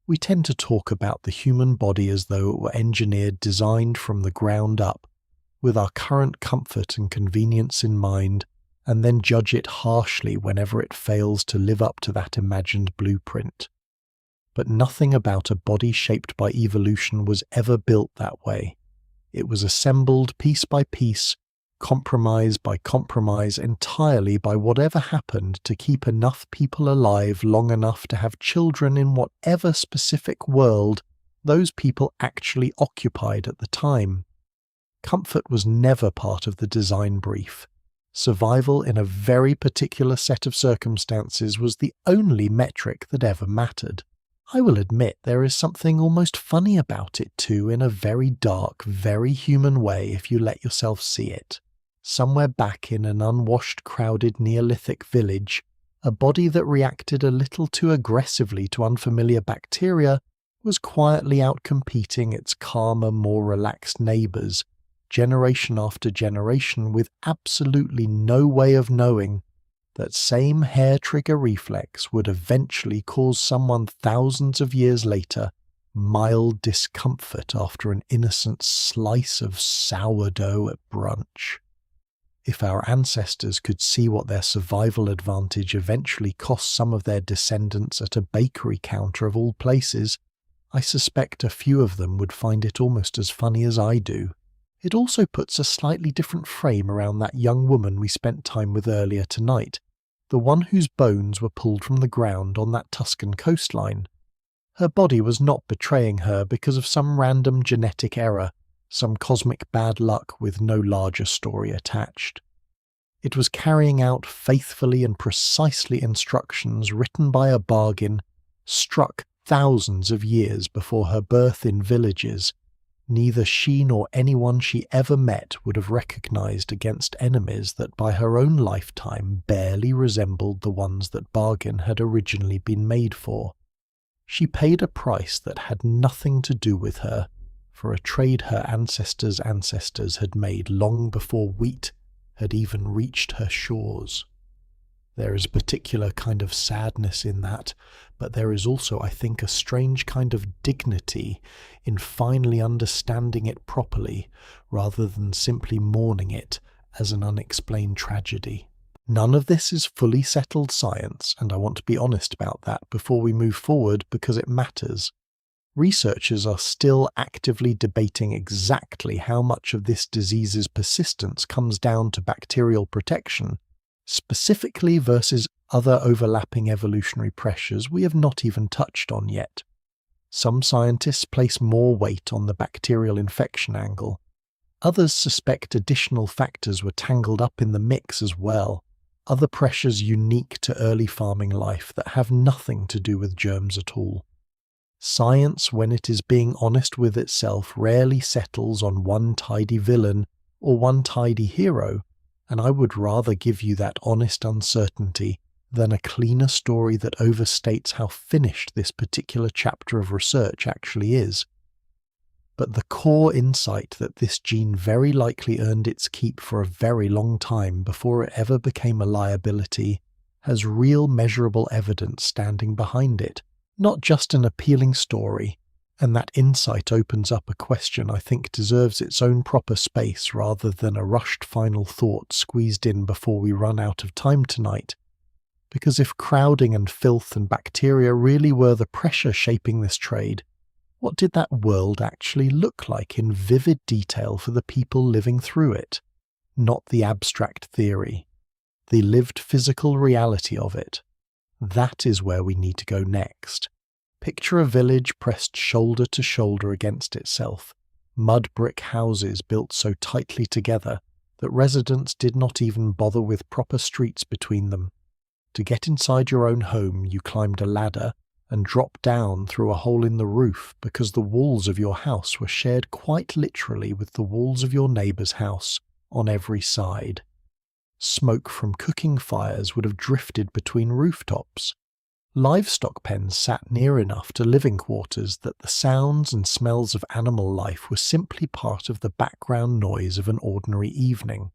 We tend to talk about the human body as though it were engineered, designed from the ground up, with our current comfort and convenience in mind, and then judge it harshly whenever it fails to live up to that imagined blueprint. But nothing about a body shaped by evolution was ever built that way. It was assembled piece by piece, compromise by compromise, entirely by whatever happened to keep enough people alive long enough to have children in whatever specific world those people actually occupied at the time. Comfort was never part of the design brief. Survival in a very particular set of circumstances was the only metric that ever mattered. I will admit there is something almost funny about it too, in a very dark, very human way if you let yourself see it. Somewhere back in an unwashed, crowded Neolithic village, a body that reacted a little too aggressively to unfamiliar bacteria was quietly outcompeting its calmer, more relaxed neighbours, generation after generation, with absolutely no way of knowing that same hair trigger reflex would eventually cause someone thousands of years later mild discomfort after an innocent slice of sourdough at brunch. If our ancestors could see what their survival advantage eventually cost some of their descendants at a bakery counter of all places, I suspect a few of them would find it almost as funny as I do. It also puts a slightly different frame around that young woman we spent time with earlier tonight, the one whose bones were pulled from the ground on that Tuscan coastline. Her body was not betraying her because of some random genetic error, some cosmic bad luck with no larger story attached. It was carrying out faithfully and precisely instructions written by a bargain, struck thousands of years before her birth in villages neither she nor anyone she ever met would have recognized against enemies that by her own lifetime barely resembled the ones that bargain had originally been made for. She paid a price that had nothing to do with her, for a trade her ancestors' ancestors had made long before wheat had even reached her shores. There is a particular kind of sadness in that, but there is also, I think, a strange kind of dignity in finally understanding it properly, rather than simply mourning it as an unexplained tragedy. None of this is fully settled science, and I want to be honest about that before we move forward because it matters. Researchers are still actively debating exactly how much of this disease's persistence comes down to bacterial protection, specifically versus other overlapping evolutionary pressures we have not even touched on yet. Some scientists place more weight on the bacterial infection angle. Others suspect additional factors were tangled up in the mix as well, other pressures unique to early farming life that have nothing to do with germs at all. Science, when it is being honest with itself, rarely settles on one tidy villain or one tidy hero, and I would rather give you that honest uncertainty than a cleaner story that overstates how finished this particular chapter of research actually is. But the core insight that this gene very likely earned its keep for a very long time before it ever became a liability has real measurable evidence standing behind it, not just an appealing story, and that insight opens up a question I think deserves its own proper space rather than a rushed final thought squeezed in before we run out of time tonight. Because if crowding and filth and bacteria really were the pressure shaping this trade, what did that world actually look like in vivid detail for the people living through it? Not the abstract theory, the lived physical reality of it. That is where we need to go next. Picture a village pressed shoulder to shoulder against itself, mud brick houses built so tightly together that residents did not even bother with proper streets between them. To get inside your own home, you climbed a ladder and dropped down through a hole in the roof because the walls of your house were shared quite literally with the walls of your neighbour's house on every side. Smoke from cooking fires would have drifted between rooftops. Livestock pens sat near enough to living quarters that the sounds and smells of animal life were simply part of the background noise of an ordinary evening.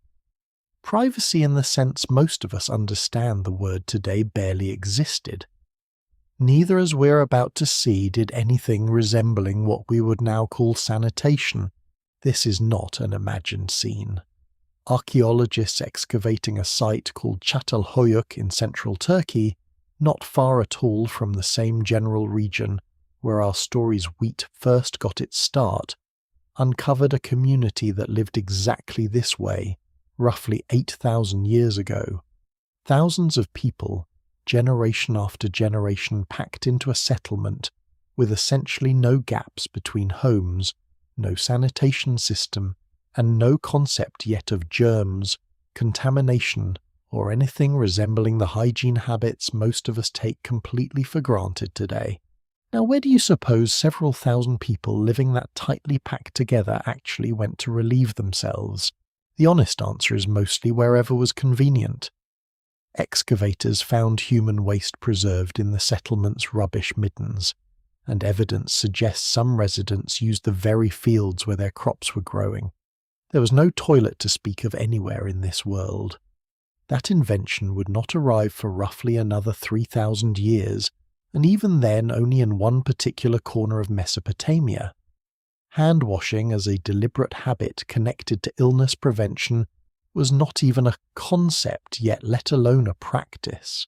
Privacy in the sense most of us understand the word today barely existed. Neither, as we're about to see, did anything resembling what we would now call sanitation. This is not an imagined scene. Archaeologists excavating a site called Çatalhöyük in central Turkey, not far at all from the same general region where our story's wheat first got its start, uncovered a community that lived exactly this way, roughly 8,000 years ago. Thousands of people, generation after generation, packed into a settlement with essentially no gaps between homes, no sanitation system, and no concept yet of germs, contamination, or anything resembling the hygiene habits most of us take completely for granted today. Now, where do you suppose several thousand people living that tightly packed together actually went to relieve themselves? The honest answer is mostly wherever was convenient. Excavators found human waste preserved in the settlement's rubbish middens, and evidence suggests some residents used the very fields where their crops were growing. There was no toilet to speak of anywhere in this world. That invention would not arrive for roughly another 3,000 years, and even then only in one particular corner of Mesopotamia. Hand-washing as a deliberate habit connected to illness prevention was not even a concept, yet let alone a practice.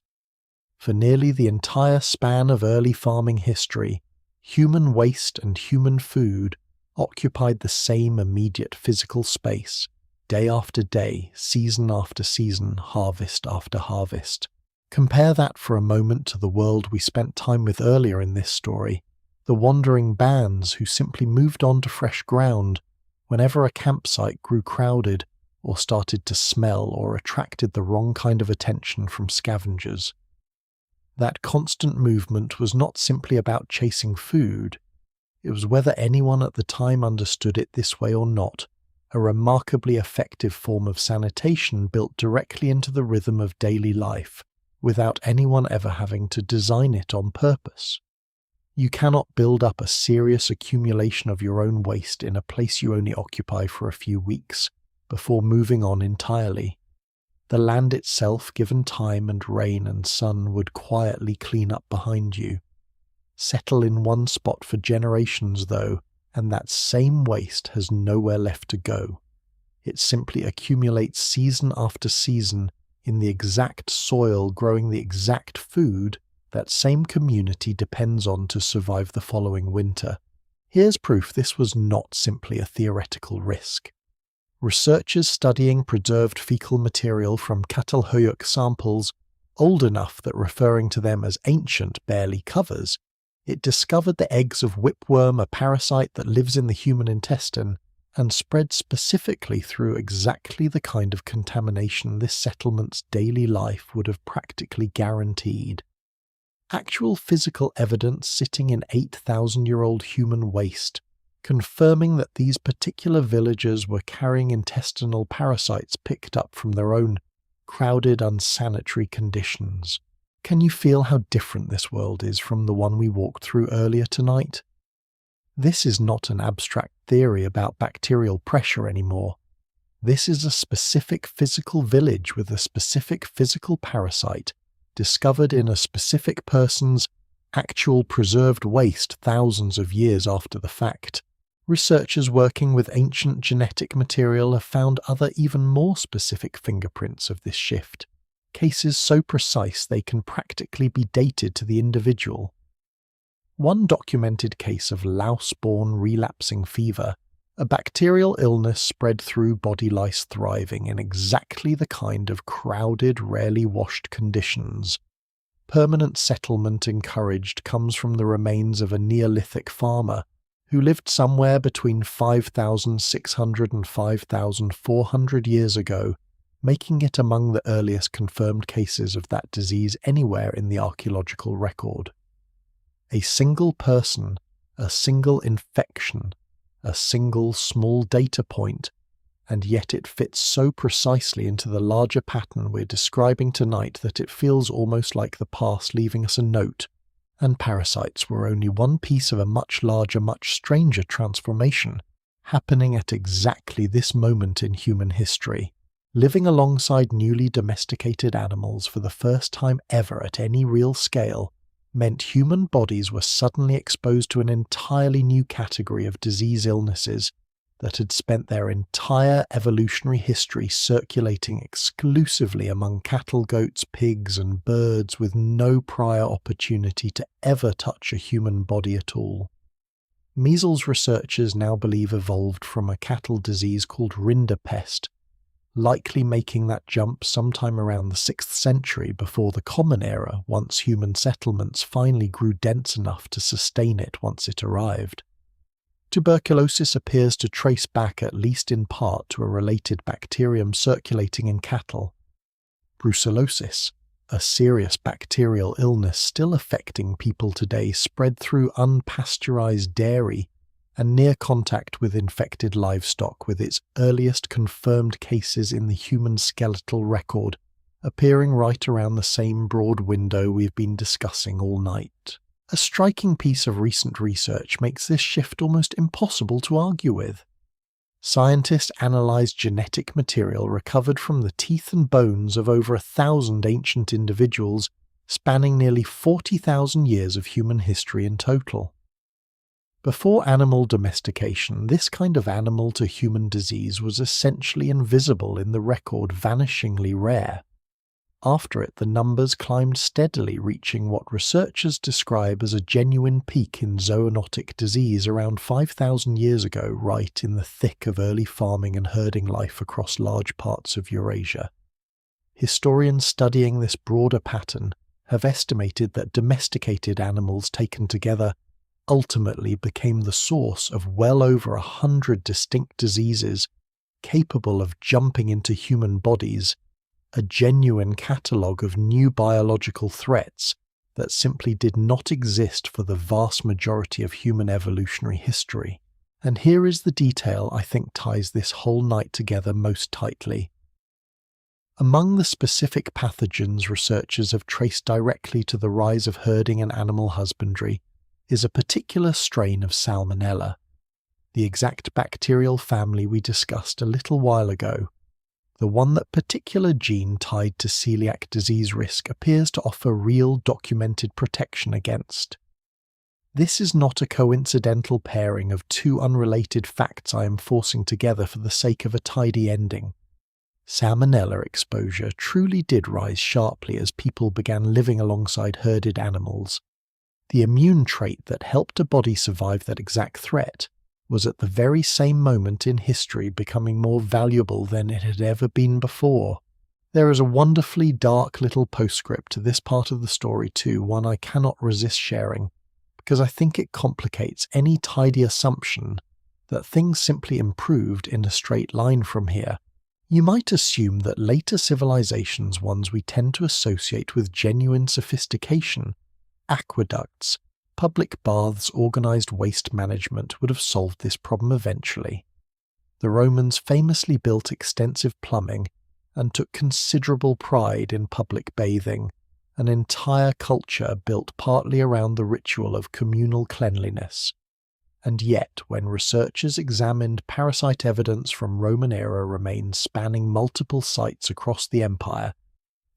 For nearly the entire span of early farming history, human waste and human food occupied the same immediate physical space, day after day, season after season, harvest after harvest. Compare that for a moment to the world we spent time with earlier in this story, the wandering bands who simply moved on to fresh ground whenever a campsite grew crowded or started to smell or attracted the wrong kind of attention from scavengers. That constant movement was not simply about chasing food. It was, whether anyone at the time understood it this way or not, a remarkably effective form of sanitation built directly into the rhythm of daily life, without anyone ever having to design it on purpose. You cannot build up a serious accumulation of your own waste in a place you only occupy for a few weeks, before moving on entirely. The land itself, given time and rain and sun, would quietly clean up behind you. Settle in one spot for generations, though, and that same waste has nowhere left to go. It simply accumulates season after season in the exact soil growing the exact food that same community depends on to survive the following winter. Here's proof this was not simply a theoretical risk. Researchers studying preserved fecal material from Catalhoyuk samples, old enough that referring to them as ancient barely covers, it discovered the eggs of whipworm, a parasite that lives in the human intestine, and spread specifically through exactly the kind of contamination this settlement's daily life would have practically guaranteed. Actual physical evidence sitting in 8,000-year-old human waste, confirming that these particular villagers were carrying intestinal parasites picked up from their own crowded, unsanitary conditions. Can you feel how different this world is from the one we walked through earlier tonight? This is not an abstract theory about bacterial pressure anymore. This is a specific physical village with a specific physical parasite discovered in a specific person's actual preserved waste thousands of years after the fact. Researchers working with ancient genetic material have found other even more specific fingerprints of this shift, cases so precise they can practically be dated to the individual. One documented case of louse-borne relapsing fever, a bacterial illness spread through body lice thriving in exactly the kind of crowded, rarely washed conditions. Permanent settlement encouraged comes from the remains of a Neolithic farmer who lived somewhere between 5,600 and 5,400 years ago, making it among the earliest confirmed cases of that disease anywhere in the archaeological record. A single person, a single infection, a single small data point, and yet it fits so precisely into the larger pattern we're describing tonight that it feels almost like the past leaving us a note, and parasites were only one piece of a much larger, much stranger transformation, happening at exactly this moment in human history. Living alongside newly domesticated animals for the first time ever at any real scale meant human bodies were suddenly exposed to an entirely new category of disease illnesses that had spent their entire evolutionary history circulating exclusively among cattle, goats, pigs, and birds with no prior opportunity to ever touch a human body at all. Measles researchers now believe evolved from a cattle disease called rinderpest, likely making that jump sometime around the 6th century before the Common Era, once human settlements finally grew dense enough to sustain it once it arrived. Tuberculosis appears to trace back at least in part to a related bacterium circulating in cattle. Brucellosis, a serious bacterial illness still affecting people today, spread through unpasteurized dairy and near contact with infected livestock, with its earliest confirmed cases in the human skeletal record appearing right around the same broad window we've been discussing all night. A striking piece of recent research makes this shift almost impossible to argue with. Scientists analysed genetic material recovered from the teeth and bones of over 1,000 ancient individuals, spanning nearly 40,000 years of human history in total. Before animal domestication, this kind of animal-to-human disease was essentially invisible in the record, vanishingly rare. After it, the numbers climbed steadily, reaching what researchers describe as a genuine peak in zoonotic disease around 5,000 years ago, right in the thick of early farming and herding life across large parts of Eurasia. Historians studying this broader pattern have estimated that domesticated animals taken together ultimately became the source of well over 100 distinct diseases capable of jumping into human bodies, a genuine catalogue of new biological threats that simply did not exist for the vast majority of human evolutionary history. And here is the detail I think ties this whole night together most tightly. Among the specific pathogens researchers have traced directly to the rise of herding and animal husbandry is a particular strain of Salmonella, the exact bacterial family we discussed a little while ago. The one that particular gene tied to celiac disease risk appears to offer real documented protection against. This is not a coincidental pairing of two unrelated facts I am forcing together for the sake of a tidy ending. Salmonella exposure truly did rise sharply as people began living alongside herded animals. The immune trait that helped a body survive that exact threat was at the very same moment in history becoming more valuable than it had ever been before. There is a wonderfully dark little postscript to this part of the story too, one I cannot resist sharing, because I think it complicates any tidy assumption that things simply improved in a straight line from here. You might assume that later civilizations, ones we tend to associate with genuine sophistication, aqueducts, public baths, organized waste management, would have solved this problem eventually. The Romans famously built extensive plumbing and took considerable pride in public bathing, an entire culture built partly around the ritual of communal cleanliness. And yet, when researchers examined parasite evidence from Roman-era remains spanning multiple sites across the empire,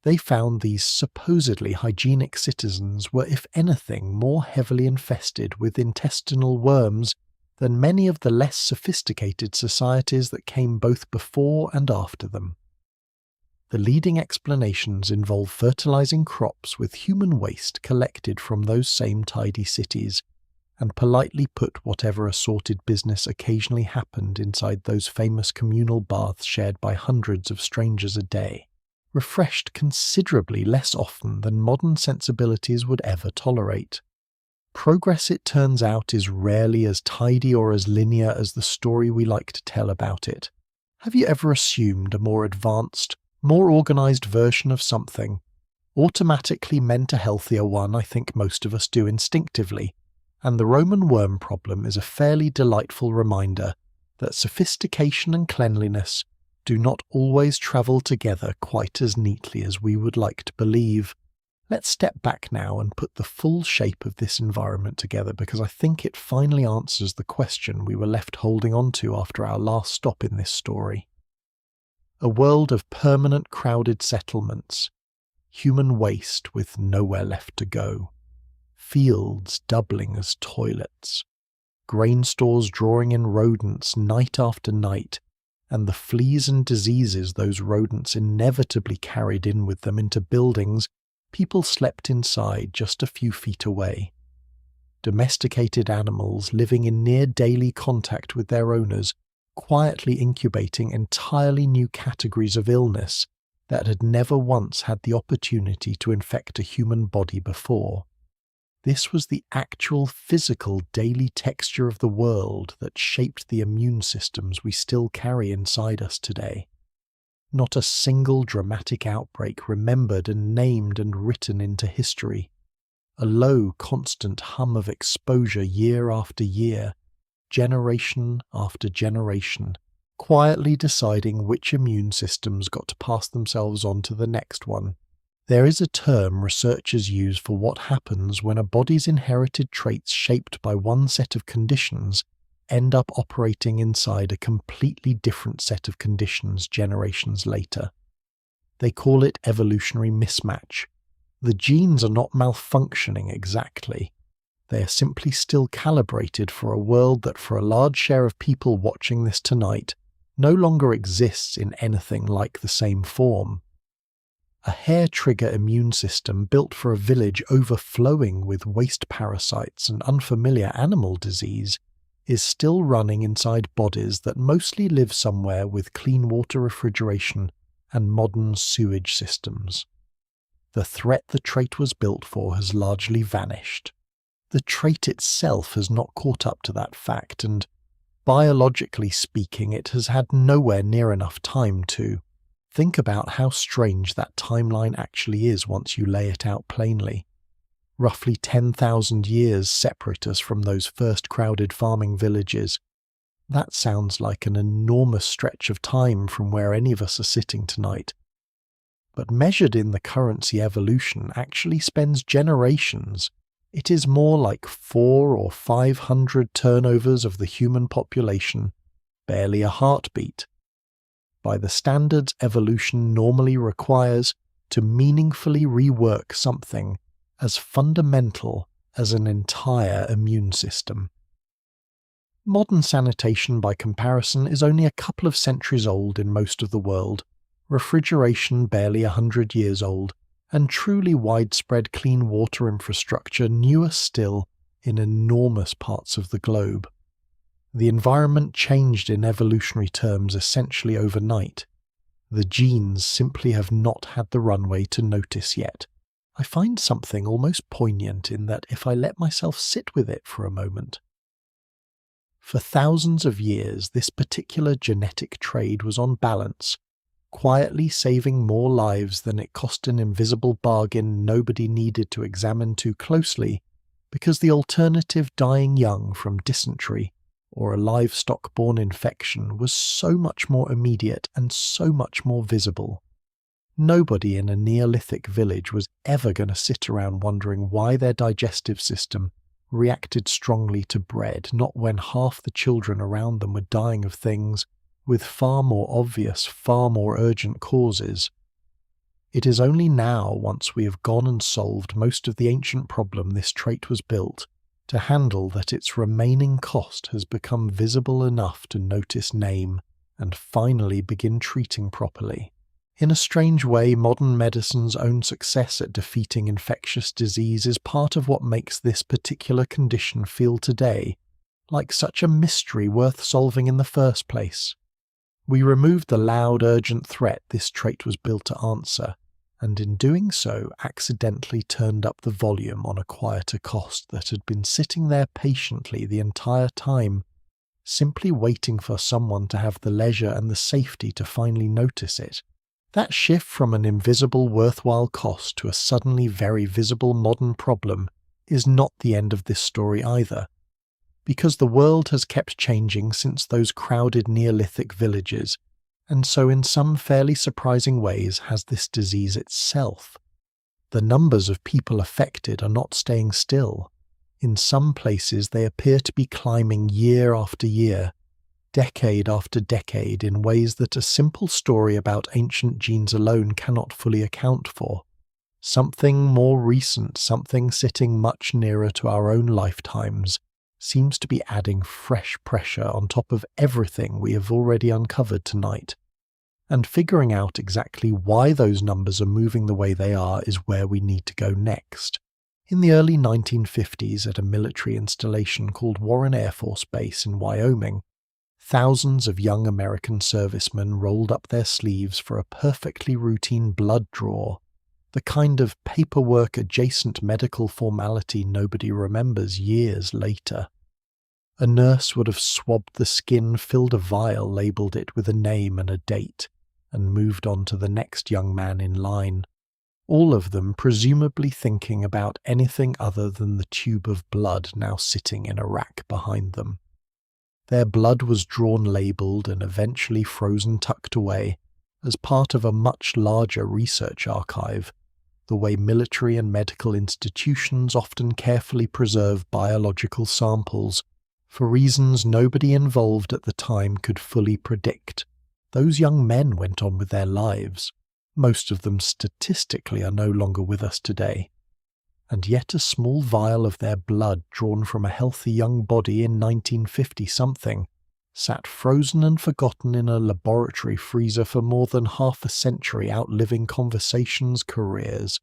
they found these supposedly hygienic citizens were, if anything, more heavily infested with intestinal worms than many of the less sophisticated societies that came both before and after them. The leading explanations involve fertilizing crops with human waste collected from those same tidy cities, and politely put whatever assorted business occasionally happened inside those famous communal baths shared by hundreds of strangers a day, refreshed considerably less often than modern sensibilities would ever tolerate. Progress, it turns out, is rarely as tidy or as linear as the story we like to tell about it. Have you ever assumed a more advanced, more organized version of something automatically meant a healthier one? I think most of us do instinctively, and the Roman worm problem is a fairly delightful reminder that sophistication and cleanliness do not always travel together quite as neatly as we would like to believe. Let's step back now and put the full shape of this environment together, because I think it finally answers the question we were left holding on to after our last stop in this story. A world of permanent crowded settlements, human waste with nowhere left to go, fields doubling as toilets, grain stores drawing in rodents night after night, and the fleas and diseases those rodents inevitably carried in with them into buildings people slept inside just a few feet away. Domesticated animals living in near daily contact with their owners, quietly incubating entirely new categories of illness that had never once had the opportunity to infect a human body before. This was the actual physical daily texture of the world that shaped the immune systems we still carry inside us today. Not a single dramatic outbreak remembered and named and written into history. A low, constant hum of exposure year after year, generation after generation, quietly deciding which immune systems got to pass themselves on to the next one. There is a term researchers use for what happens when a body's inherited traits shaped by one set of conditions end up operating inside a completely different set of conditions generations later. They call it evolutionary mismatch. The genes are not malfunctioning exactly. They are simply still calibrated for a world that, for a large share of people watching this tonight, no longer exists in anything like the same form. A hair-trigger immune system built for a village overflowing with waste parasites and unfamiliar animal disease is still running inside bodies that mostly live somewhere with clean water refrigeration and modern sewage systems. The threat the trait was built for has largely vanished. The trait itself has not caught up to that fact, and biologically speaking, it has had nowhere near enough time to. Think about how strange that timeline actually is once you lay it out plainly. Roughly 10,000 years separate us from those first crowded farming villages. That sounds like an enormous stretch of time from where any of us are sitting tonight. But measured in the currency evolution actually spends generations. It is more like 400 or 500 turnovers of the human population, barely a heartbeat. By the standards evolution normally requires to meaningfully rework something as fundamental as an entire immune system. Modern sanitation, by comparison, is only a couple of centuries old in most of the world, refrigeration barely 100 years old, and truly widespread clean water infrastructure newer still in enormous parts of the globe. The environment changed in evolutionary terms essentially overnight. The genes simply have not had the runway to notice yet. I find something almost poignant in that if I let myself sit with it for a moment. For thousands of years, this particular genetic trade was on balance, quietly saving more lives than it cost an invisible bargain nobody needed to examine too closely, because the alternative, dying young from dysentery or a livestock-borne infection, was so much more immediate and so much more visible. Nobody in a Neolithic village was ever going to sit around wondering why their digestive system reacted strongly to bread, not when half the children around them were dying of things with far more obvious, far more urgent causes. It is only now, once we have gone and solved most of the ancient problem this trait was built to handle, that its remaining cost has become visible enough to notice, name, and finally begin treating properly. In a strange way, modern medicine's own success at defeating infectious disease is part of what makes this particular condition feel today like such a mystery worth solving in the first place. We removed the loud, urgent threat this trait was built to answer, and in doing so accidentally turned up the volume on a quieter cost that had been sitting there patiently the entire time, simply waiting for someone to have the leisure and the safety to finally notice it. That shift from an invisible, worthwhile cost to a suddenly very visible modern problem is not the end of this story either, because the world has kept changing since those crowded Neolithic villages, and so in some fairly surprising ways has this disease itself. The numbers of people affected are not staying still. In some places they appear to be climbing year after year, decade after decade, in ways that a simple story about ancient genes alone cannot fully account for. Something more recent, something sitting much nearer to our own lifetimes, seems to be adding fresh pressure on top of everything we have already uncovered tonight. And figuring out exactly why those numbers are moving the way they are is where we need to go next. In the early 1950s, at a military installation called Warren Air Force Base in Wyoming, thousands of young American servicemen rolled up their sleeves for a perfectly routine blood draw, the kind of paperwork-adjacent medical formality nobody remembers years later. A nurse would have swabbed the skin, filled a vial, labelled it with a name and a date, and moved on to the next young man in line, all of them presumably thinking about anything other than the tube of blood now sitting in a rack behind them. Their blood was drawn, labelled, and eventually frozen tucked away as part of a much larger research archive, the way military and medical institutions often carefully preserve biological samples for reasons nobody involved at the time could fully predict. Those young men went on with their lives. Most of them statistically are no longer with us today. And yet a small vial of their blood drawn from a healthy young body in 1950-something sat frozen and forgotten in a laboratory freezer for more than half a century, outliving conversations, careers,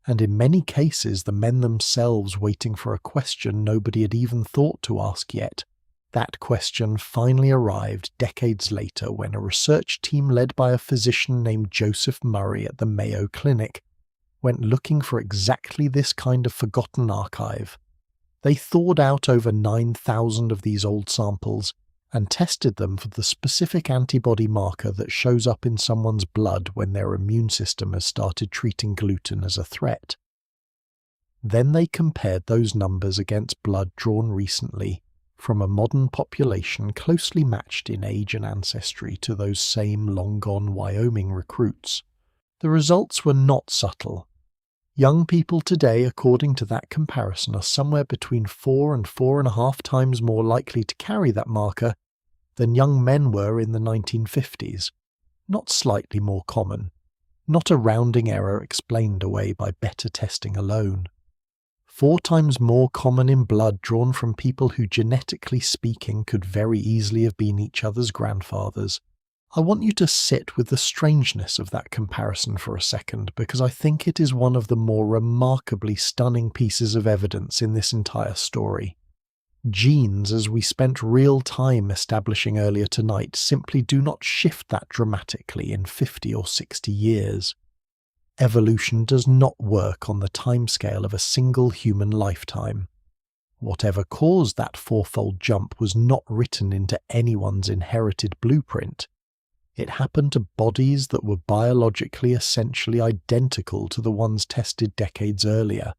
and in many cases the men themselves waiting for a question nobody had even thought to ask yet. That question finally arrived decades later when a research team led by a physician named Joseph Murray at the Mayo Clinic went looking for exactly this kind of forgotten archive. They thawed out over 9,000 of these old samples and tested them for the specific antibody marker that shows up in someone's blood when their immune system has started treating gluten as a threat. Then they compared those numbers against blood drawn recently from a modern population closely matched in age and ancestry to those same long-gone Wyoming recruits. The results were not subtle. Young people today, according to that comparison, are somewhere between 4 and 4.5 times more likely to carry that marker than young men were in the 1950s. Not slightly more common. Not a rounding error explained away by better testing alone. 4 times more common in blood drawn from people who, genetically speaking, could very easily have been each other's grandfathers. I want you to sit with the strangeness of that comparison for a second, because I think it is one of the more remarkably stunning pieces of evidence in this entire story. Genes, as we spent real time establishing earlier tonight, simply do not shift that dramatically in 50 or 60 years. Evolution does not work on the timescale of a single human lifetime. Whatever caused that 4-fold jump was not written into anyone's inherited blueprint. It happened to bodies that were biologically essentially identical to the ones tested decades earlier.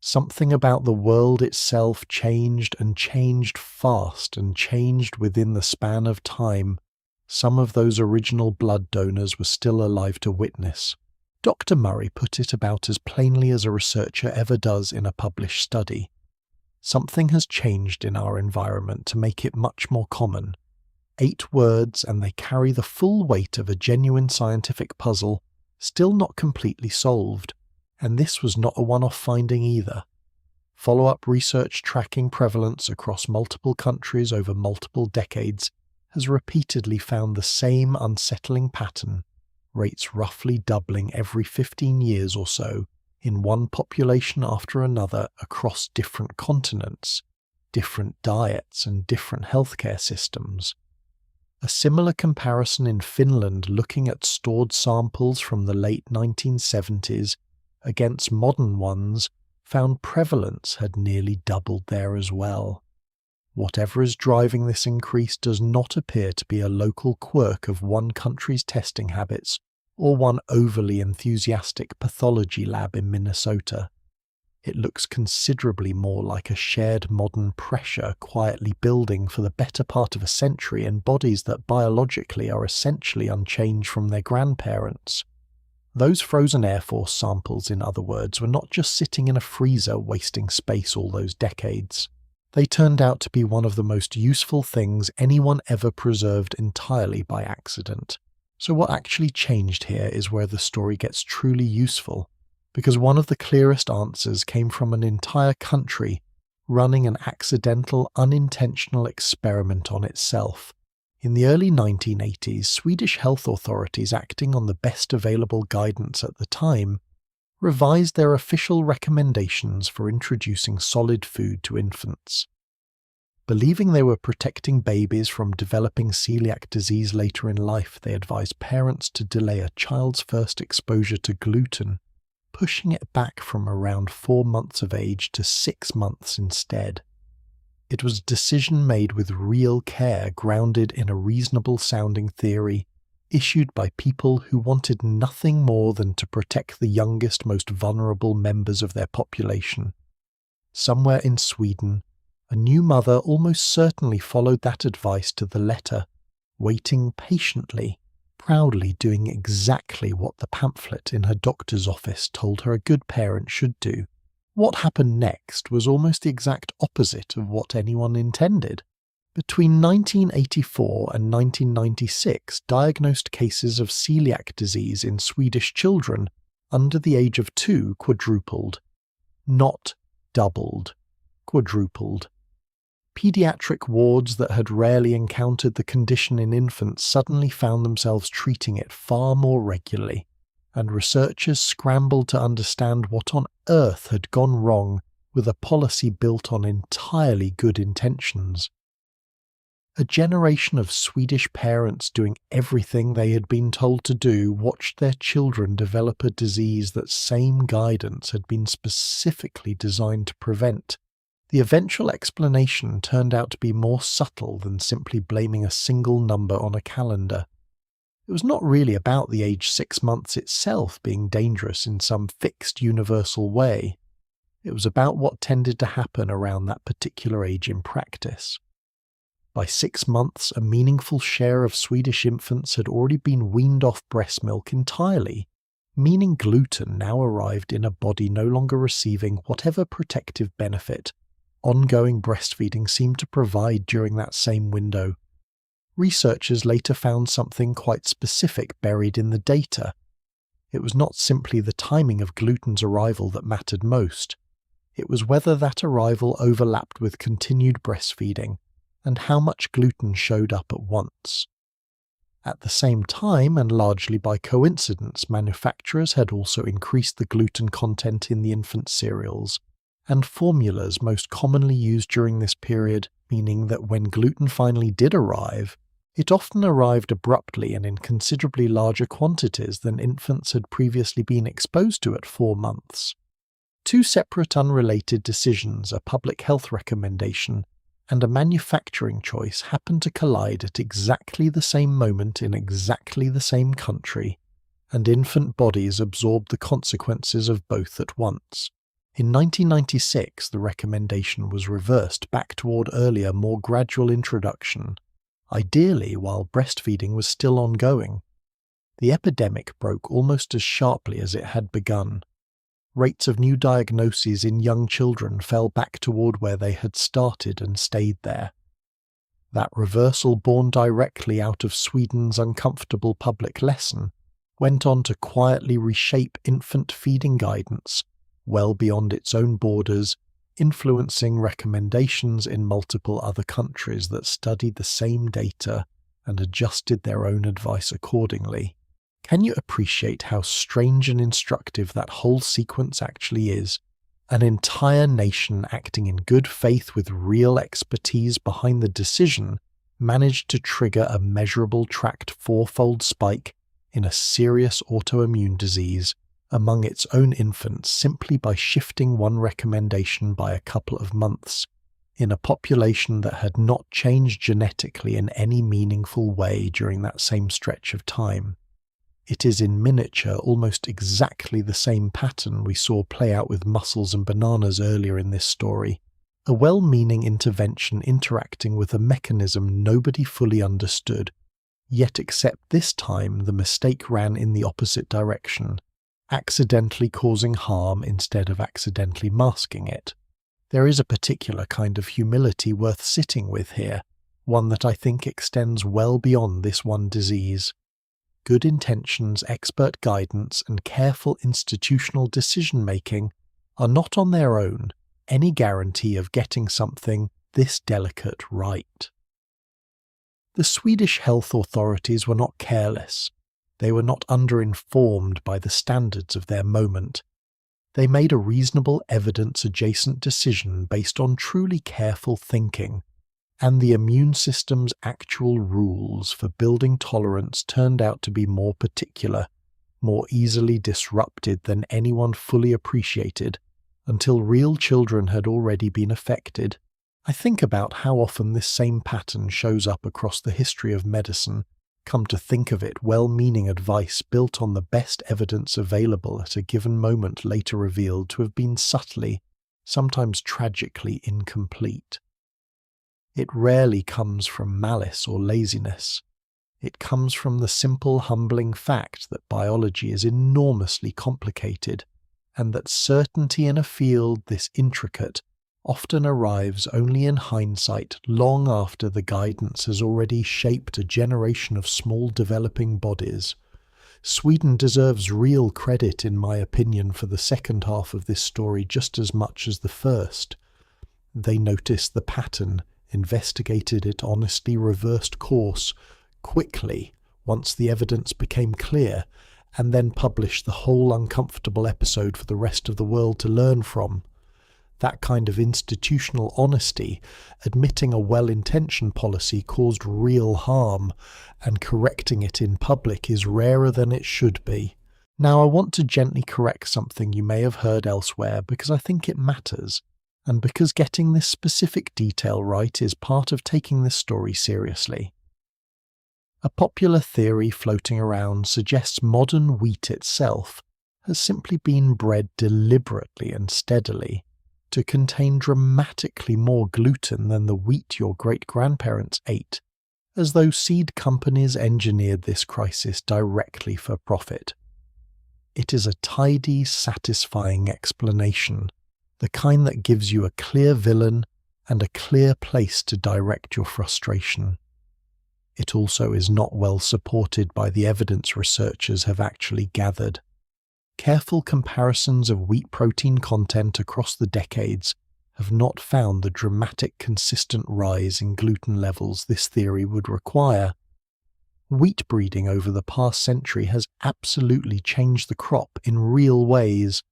Something about the world itself changed, and changed fast, and changed within the span of time some of those original blood donors were still alive to witness. Dr. Murray put it about as plainly as a researcher ever does in a published study. Something has changed in our environment to make it much more common. 8 words, and they carry the full weight of a genuine scientific puzzle, still not completely solved. And this was not a one-off finding either. Follow-up research tracking prevalence across multiple countries over multiple decades has repeatedly found the same unsettling pattern, rates roughly doubling every 15 years or so in one population after another across different continents, different diets and different healthcare systems. A similar comparison in Finland, looking at stored samples from the late 1970s against modern ones, found prevalence had nearly doubled there as well. Whatever is driving this increase does not appear to be a local quirk of one country's testing habits or one overly enthusiastic pathology lab in Minnesota. It looks considerably more like a shared modern pressure quietly building for the better part of a century in bodies that biologically are essentially unchanged from their grandparents. Those frozen Air Force samples, in other words, were not just sitting in a freezer wasting space all those decades. They turned out to be one of the most useful things anyone ever preserved entirely by accident. So what actually changed here is where the story gets truly useful, because one of the clearest answers came from an entire country running an accidental, unintentional experiment on itself. In the early 1980s, Swedish health authorities, acting on the best available guidance at the time, revised their official recommendations for introducing solid food to infants. Believing they were protecting babies from developing celiac disease later in life, they advised parents to delay a child's first exposure to gluten, pushing it back from around 4 months of age to 6 months instead. It was a decision made with real care, grounded in a reasonable-sounding theory, issued by people who wanted nothing more than to protect the youngest, most vulnerable members of their population. Somewhere in Sweden, a new mother almost certainly followed that advice to the letter, waiting patiently, proudly doing exactly what the pamphlet in her doctor's office told her a good parent should do. What happened next was almost the exact opposite of what anyone intended. Between 1984 and 1996, diagnosed cases of celiac disease in Swedish children under the age of 2 quadrupled. Not doubled, quadrupled. Pediatric wards that had rarely encountered the condition in infants suddenly found themselves treating it far more regularly, and researchers scrambled to understand what on earth had gone wrong with a policy built on entirely good intentions. A generation of Swedish parents doing everything they had been told to do watched their children develop a disease that same guidance had been specifically designed to prevent. The eventual explanation turned out to be more subtle than simply blaming a single number on a calendar. It was not really about the age 6 months itself being dangerous in some fixed universal way. It was about what tended to happen around that particular age in practice. By 6 months, a meaningful share of Swedish infants had already been weaned off breast milk entirely, meaning gluten now arrived in a body no longer receiving whatever protective benefit ongoing breastfeeding seemed to provide during that same window. Researchers later found something quite specific buried in the data. It was not simply the timing of gluten's arrival that mattered most. It was whether that arrival overlapped with continued breastfeeding, and how much gluten showed up at once. At the same time, and largely by coincidence, manufacturers had also increased the gluten content in the infant cereals and formulas most commonly used during this period, meaning that when gluten finally did arrive, it often arrived abruptly and in considerably larger quantities than infants had previously been exposed to at 4 months. 2 separate unrelated decisions, a public health recommendation and a manufacturing choice, happened to collide at exactly the same moment in exactly the same country, and infant bodies absorbed the consequences of both at once. In 1996, the recommendation was reversed back toward earlier, more gradual introduction, ideally while breastfeeding was still ongoing. The epidemic broke almost as sharply as it had begun. Rates of new diagnoses in young children fell back toward where they had started and stayed there. That reversal, born directly out of Sweden's uncomfortable public lesson, went on to quietly reshape infant feeding guidance well beyond its own borders, influencing recommendations in multiple other countries that studied the same data and adjusted their own advice accordingly. Can you appreciate how strange and instructive that whole sequence actually is? An entire nation acting in good faith with real expertise behind the decision managed to trigger a measurable tracked 4-fold spike in a serious autoimmune disease among its own infants simply by shifting one recommendation by a couple of months, in a population that had not changed genetically in any meaningful way during that same stretch of time. It is in miniature almost exactly the same pattern we saw play out with mussels and bananas earlier in this story, a well-meaning intervention interacting with a mechanism nobody fully understood, yet except this time the mistake ran in the opposite direction, accidentally causing harm instead of accidentally masking it. There is a particular kind of humility worth sitting with here, one that I think extends well beyond this one disease. Good intentions, expert guidance, and careful institutional decision-making are not on their own any guarantee of getting something this delicate right. The Swedish health authorities were not careless. They were not underinformed by the standards of their moment. They made a reasonable evidence-adjacent decision based on truly careful thinking, and the immune system's actual rules for building tolerance turned out to be more particular, more easily disrupted than anyone fully appreciated, until real children had already been affected. I think about how often this same pattern shows up across the history of medicine. Come to think of it, well-meaning advice built on the best evidence available at a given moment later revealed to have been subtly, sometimes tragically incomplete. It rarely comes from malice or laziness. It comes from the simple, humbling fact that biology is enormously complicated, and that certainty in a field this intricate often arrives only in hindsight long after the guidance has already shaped a generation of small developing bodies. Sweden deserves real credit, in my opinion, for the second half of this story just as much as the first. They noticed the pattern, investigated it, honestly reversed course quickly once the evidence became clear, and then published the whole uncomfortable episode for the rest of the world to learn from. That kind of institutional honesty, admitting a well-intentioned policy caused real harm, and correcting it in public is rarer than it should be. Now, I want to gently correct something you may have heard elsewhere because I think it matters, and because getting this specific detail right is part of taking this story seriously. A popular theory floating around suggests modern wheat itself has simply been bred deliberately and steadily to contain dramatically more gluten than the wheat your great-grandparents ate, as though seed companies engineered this crisis directly for profit. It is a tidy, satisfying explanation, the kind that gives you a clear villain and a clear place to direct your frustration. It also is not well supported by the evidence researchers have actually gathered. Careful comparisons of wheat protein content across the decades have not found the dramatic consistent rise in gluten levels this theory would require. Wheat breeding over the past century has absolutely changed the crop in real ways.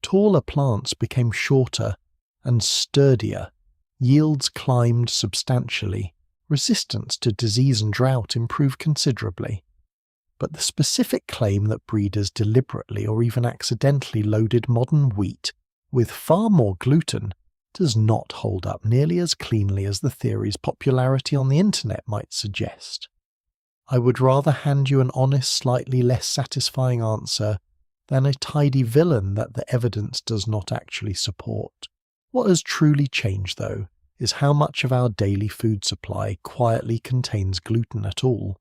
Taller plants became shorter and sturdier, yields climbed substantially, resistance to disease and drought improved considerably. But the specific claim that breeders deliberately or even accidentally loaded modern wheat with far more gluten does not hold up nearly as cleanly as the theory's popularity on the internet might suggest. I would rather hand you an honest, slightly less satisfying answer than a tidy villain that the evidence does not actually support. What has truly changed, though, is how much of our daily food supply quietly contains gluten at all.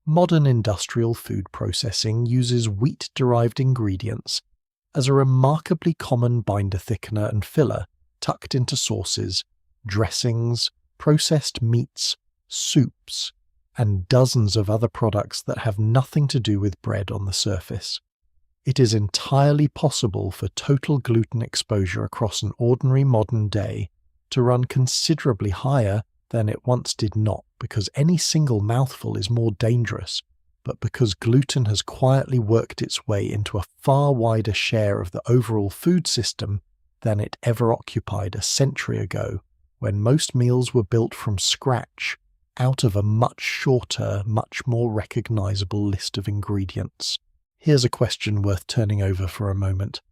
Modern industrial food processing uses wheat-derived ingredients as a remarkably common binder thickener and filler tucked into sauces, dressings, processed meats, soups, and dozens of other products that have nothing to do with bread on the surface. It is entirely possible for total gluten exposure across an ordinary modern day to run considerably higher than it once did, not because any single mouthful is more dangerous, but because gluten has quietly worked its way into a far wider share of the overall food system than it ever occupied a century ago, when most meals were built from scratch out of a much shorter, much more recognizable list of ingredients. Here's a question worth turning over for a moment.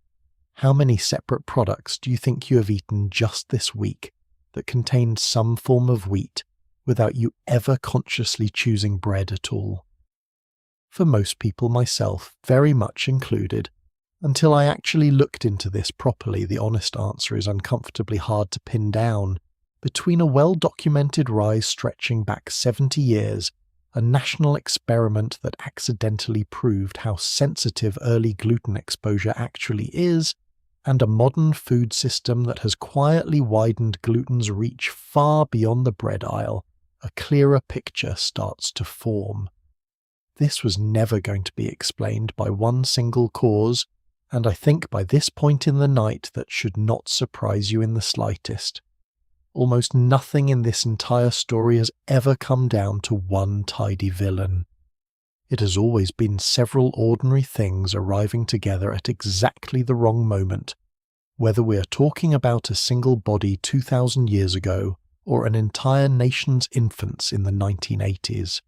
How many separate products do you think you have eaten just this week that contained some form of wheat without you ever consciously choosing bread at all? For most people, myself very much included, until I actually looked into this properly, the honest answer is uncomfortably hard to pin down. Between a well-documented rise stretching back 70 years, a national experiment that accidentally proved how sensitive early gluten exposure actually is, and a modern food system that has quietly widened gluten's reach far beyond the bread aisle, a clearer picture starts to form. This was never going to be explained by one single cause, and I think by this point in the night that should not surprise you in the slightest. Almost nothing in this entire story has ever come down to one tidy villain. It has always been several ordinary things arriving together at exactly the wrong moment, whether we are talking about a single body 2,000 years ago or an entire nation's infants in the 1980s.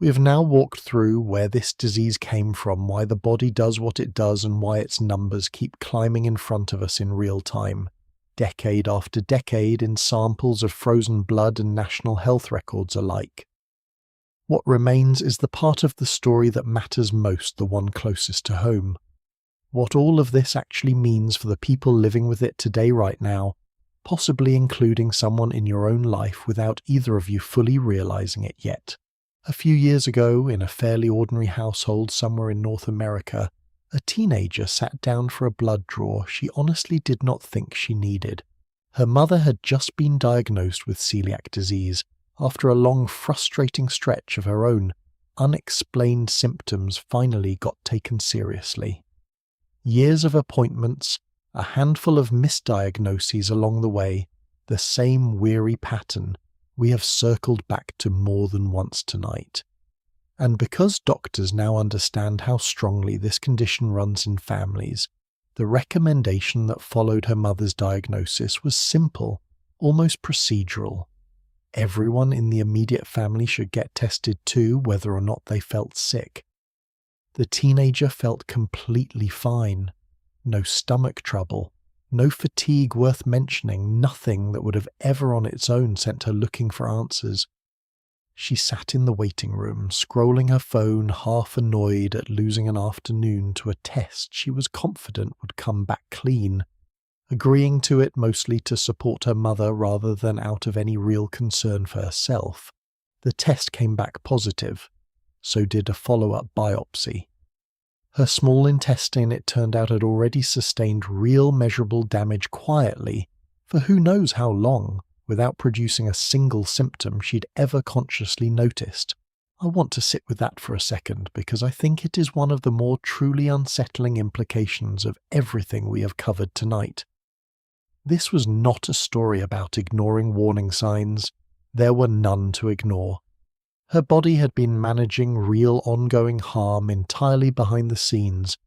We have now walked through where this disease came from, why the body does what it does, and why its numbers keep climbing in front of us in real time, decade after decade, in samples of frozen blood and national health records alike. What remains is the part of the story that matters most, the one closest to home. What all of this actually means for the people living with it today right now, possibly including someone in your own life without either of you fully realizing it yet. A few years ago, in a fairly ordinary household somewhere in North America, a teenager sat down for a blood draw she honestly did not think she needed. Her mother had just been diagnosed with celiac disease after a long, frustrating stretch of her own unexplained symptoms finally got taken seriously. Years of appointments, a handful of misdiagnoses along the way, the same weary pattern we have circled back to more than once tonight. And because doctors now understand how strongly this condition runs in families, the recommendation that followed her mother's diagnosis was simple, almost procedural. Everyone in the immediate family should get tested too, whether or not they felt sick. The teenager felt completely fine. No stomach trouble, no fatigue worth mentioning, nothing that would have ever on its own sent her looking for answers. She sat in the waiting room, scrolling her phone, half annoyed at losing an afternoon to a test she was confident would come back clean, agreeing to it mostly to support her mother rather than out of any real concern for herself. The test came back positive, so did a follow-up biopsy. Her small intestine, it turned out, had already sustained real measurable damage quietly, for who knows how long, without producing a single symptom she'd ever consciously noticed. I want to sit with that for a second, because I think it is one of the more truly unsettling implications of everything we have covered tonight. This was not a story about ignoring warning signs. There were none to ignore. Her body had been managing real ongoing harm entirely behind the scenes,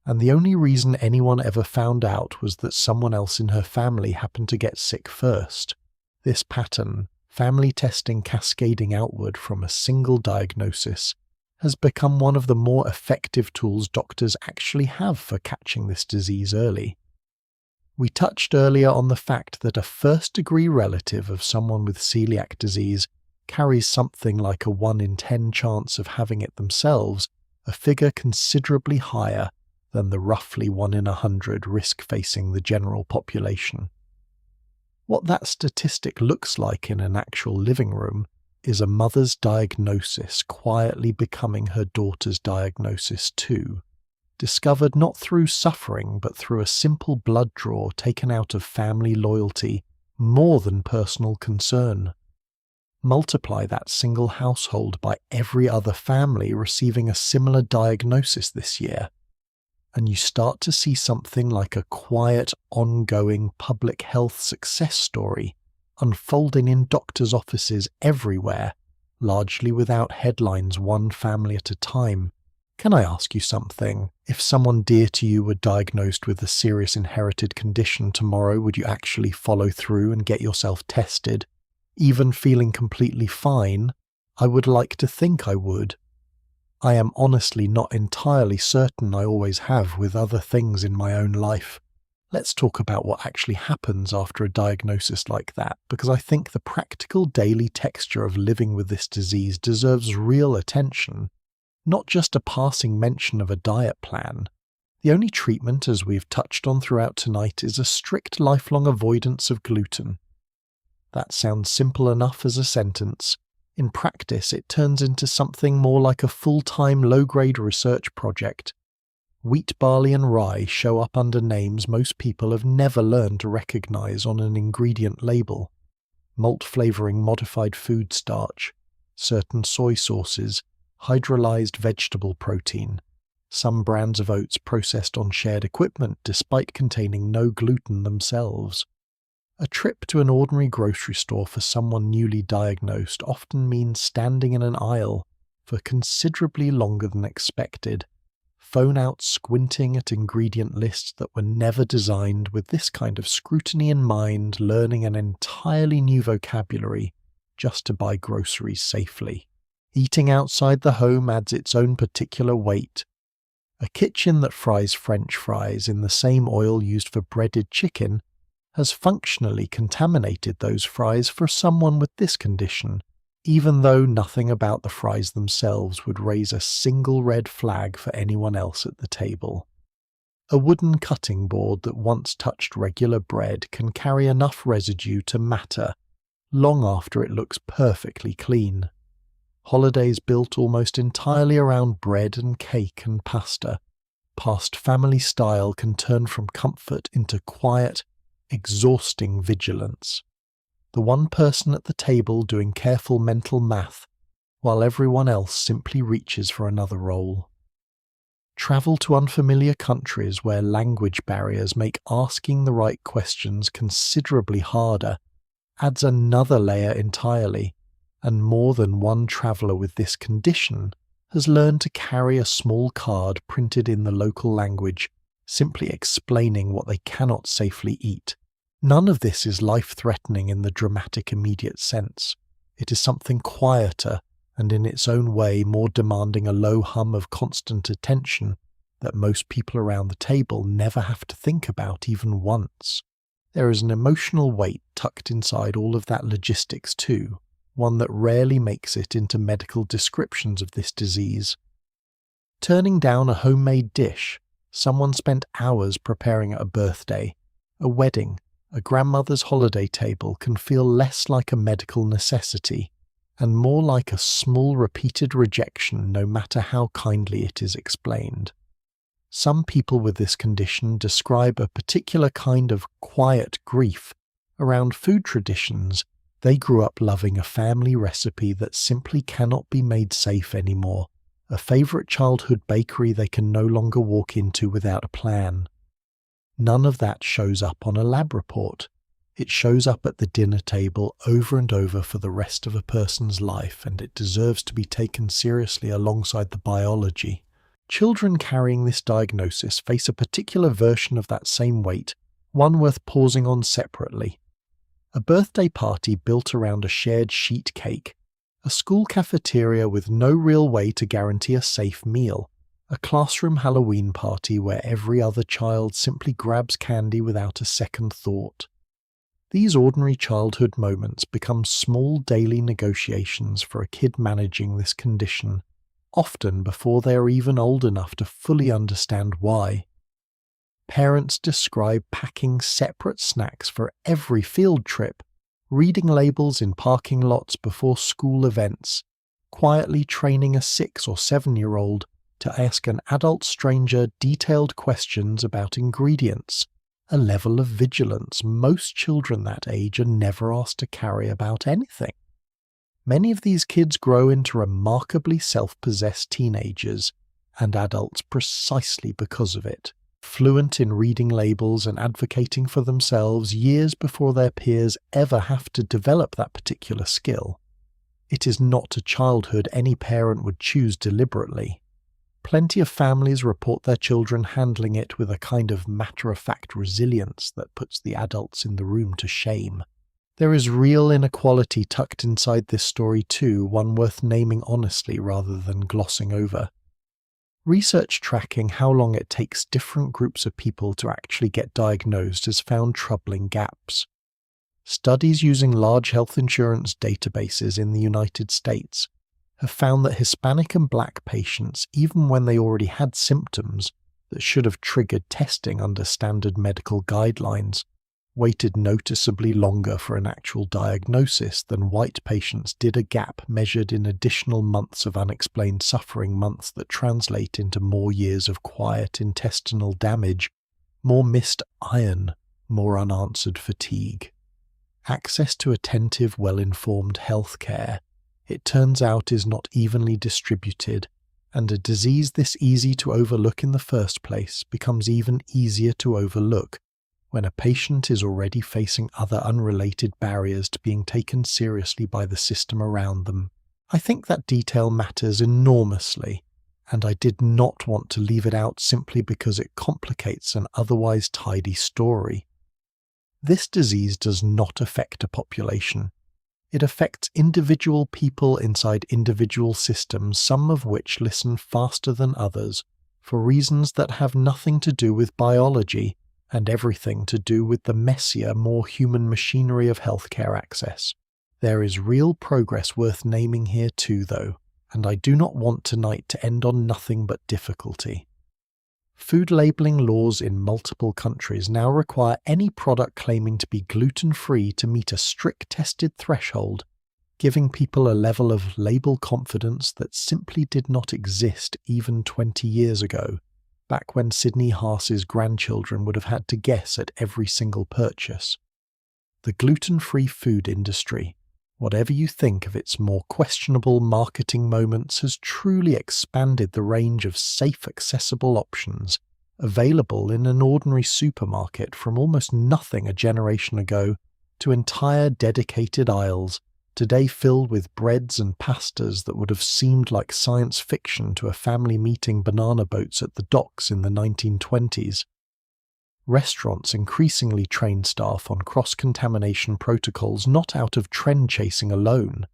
and the only reason anyone ever found out was that someone else in her family happened to get sick first. This pattern, family testing cascading outward from a single diagnosis, has become one of the more effective tools doctors actually have for catching this disease early. We touched earlier on the fact that a first-degree relative of someone with celiac disease carries something like a 1 in 10 chance of having it themselves, a figure considerably higher than the roughly 1 in 100 risk facing the general population. What that statistic looks like in an actual living room is a mother's diagnosis quietly becoming her daughter's diagnosis too, discovered not through suffering but through a simple blood draw taken out of family loyalty more than personal concern. Multiply that single household by every other family receiving a similar diagnosis this year, and you start to see something like a quiet, ongoing public health success story unfolding in doctors' offices everywhere, largely without headlines, one family at a time. Can I ask you something? If someone dear to you were diagnosed with a serious inherited condition tomorrow, would you actually follow through and get yourself tested? Even feeling completely fine, I would like to think I would. I am honestly not entirely certain I always have with other things in my own life. Let's talk about what actually happens after a diagnosis like that, because I think the practical daily texture of living with this disease deserves real attention, not just a passing mention of a diet plan. The only treatment, as we've touched on throughout tonight, is a strict lifelong avoidance of gluten. That sounds simple enough as a sentence. In practice, it turns into something more like a full-time low-grade research project. Wheat, barley and rye show up under names most people have never learned to recognize on an ingredient label. Malt flavoring modified food starch, certain soy sauces, hydrolyzed vegetable protein, some brands of oats processed on shared equipment despite containing no gluten themselves. A trip to an ordinary grocery store for someone newly diagnosed often means standing in an aisle for considerably longer than expected, phone out squinting at ingredient lists that were never designed with this kind of scrutiny in mind, learning an entirely new vocabulary just to buy groceries safely. Eating outside the home adds its own particular weight. A kitchen that fries French fries in the same oil used for breaded chicken has functionally contaminated those fries for someone with this condition, even though nothing about the fries themselves would raise a single red flag for anyone else at the table. A wooden cutting board that once touched regular bread can carry enough residue to matter long after it looks perfectly clean. holidays built almost entirely around bread and cake and pasta, past family style can turn from comfort into quiet, exhausting vigilance. The one person at the table doing careful mental math, while everyone else simply reaches for another roll. Travel to unfamiliar countries where language barriers make asking the right questions considerably harder adds another layer entirely, and more than one traveller with this condition has learned to carry a small card printed in the local language, simply explaining what they cannot safely eat. None of this is life-threatening in the dramatic immediate sense. It is something quieter and in its own way more demanding a low hum of constant attention that most people around the table never have to think about even once. There is an emotional weight tucked inside all of that logistics too, one that rarely makes it into medical descriptions of this disease. Turning down a homemade dish someone spent hours preparing at a birthday, a wedding, a grandmother's holiday table can feel less like a medical necessity and more like a small repeated rejection no matter how kindly it is explained. Some people with this condition describe a particular kind of quiet grief around food traditions they grew up loving, a family recipe that simply cannot be made safe anymore, a favourite childhood bakery they can no longer walk into without a plan. None of that shows up on a lab report. It shows up at the dinner table over and over for the rest of a person's life, and it deserves to be taken seriously alongside the biology. Children carrying this diagnosis face a particular version of that same weight, one worth pausing on separately. A birthday party built around a shared sheet cake, a school cafeteria with no real way to guarantee a safe meal, a classroom Halloween party where every other child simply grabs candy without a second thought. These ordinary childhood moments become small daily negotiations for a kid managing this condition, often before they are even old enough to fully understand why. Parents describe packing separate snacks for every field trip, reading labels in parking lots before school events, quietly training a 6 or 7-year-old to ask an adult stranger detailed questions about ingredients, a level of vigilance most children that age are never asked to carry about anything. Many of these kids grow into remarkably self-possessed teenagers and adults precisely because of it, fluent in reading labels and advocating for themselves years before their peers ever have to develop that particular skill. It is not a childhood any parent would choose deliberately. Plenty of families report their children handling it with a kind of matter-of-fact resilience that puts the adults in the room to shame. There is real inequality tucked inside this story too, one worth naming honestly rather than glossing over. Research tracking how long it takes different groups of people to actually get diagnosed has found troubling gaps. Studies using large health insurance databases in the United States have found that Hispanic and Black patients, even when they already had symptoms that should have triggered testing under standard medical guidelines, waited noticeably longer for an actual diagnosis than white patients did, a gap measured in additional months of unexplained suffering, months that translate into more years of quiet intestinal damage, more missed iron, more unanswered fatigue. Access to attentive, well-informed health care, it turns out, is not evenly distributed, and a disease this easy to overlook in the first place becomes even easier to overlook when a patient is already facing other unrelated barriers to being taken seriously by the system around them. I think that detail matters enormously, and I did not want to leave it out simply because it complicates an otherwise tidy story. This disease does not affect a population. It affects individual people inside individual systems, some of which listen faster than others, for reasons that have nothing to do with biology and everything to do with the messier, more human machinery of healthcare access. There is real progress worth naming here too, though, and I do not want tonight to end on nothing but difficulty. Food labelling laws in multiple countries now require any product claiming to be gluten-free to meet a strict tested threshold giving people a level of label confidence that simply did not exist even 20 years ago, back when Sidney Haas's grandchildren would have had to guess at every single purchase. The gluten-free food industry, whatever you think of its more questionable marketing moments, has truly expanded the range of safe, accessible options available in an ordinary supermarket, from almost nothing a generation ago to entire dedicated aisles, today filled with breads and pastas that would have seemed like science fiction to a family meeting banana boats at the docks in the 1920s. Restaurants increasingly train staff on cross-contamination protocols not out of trend chasing alone,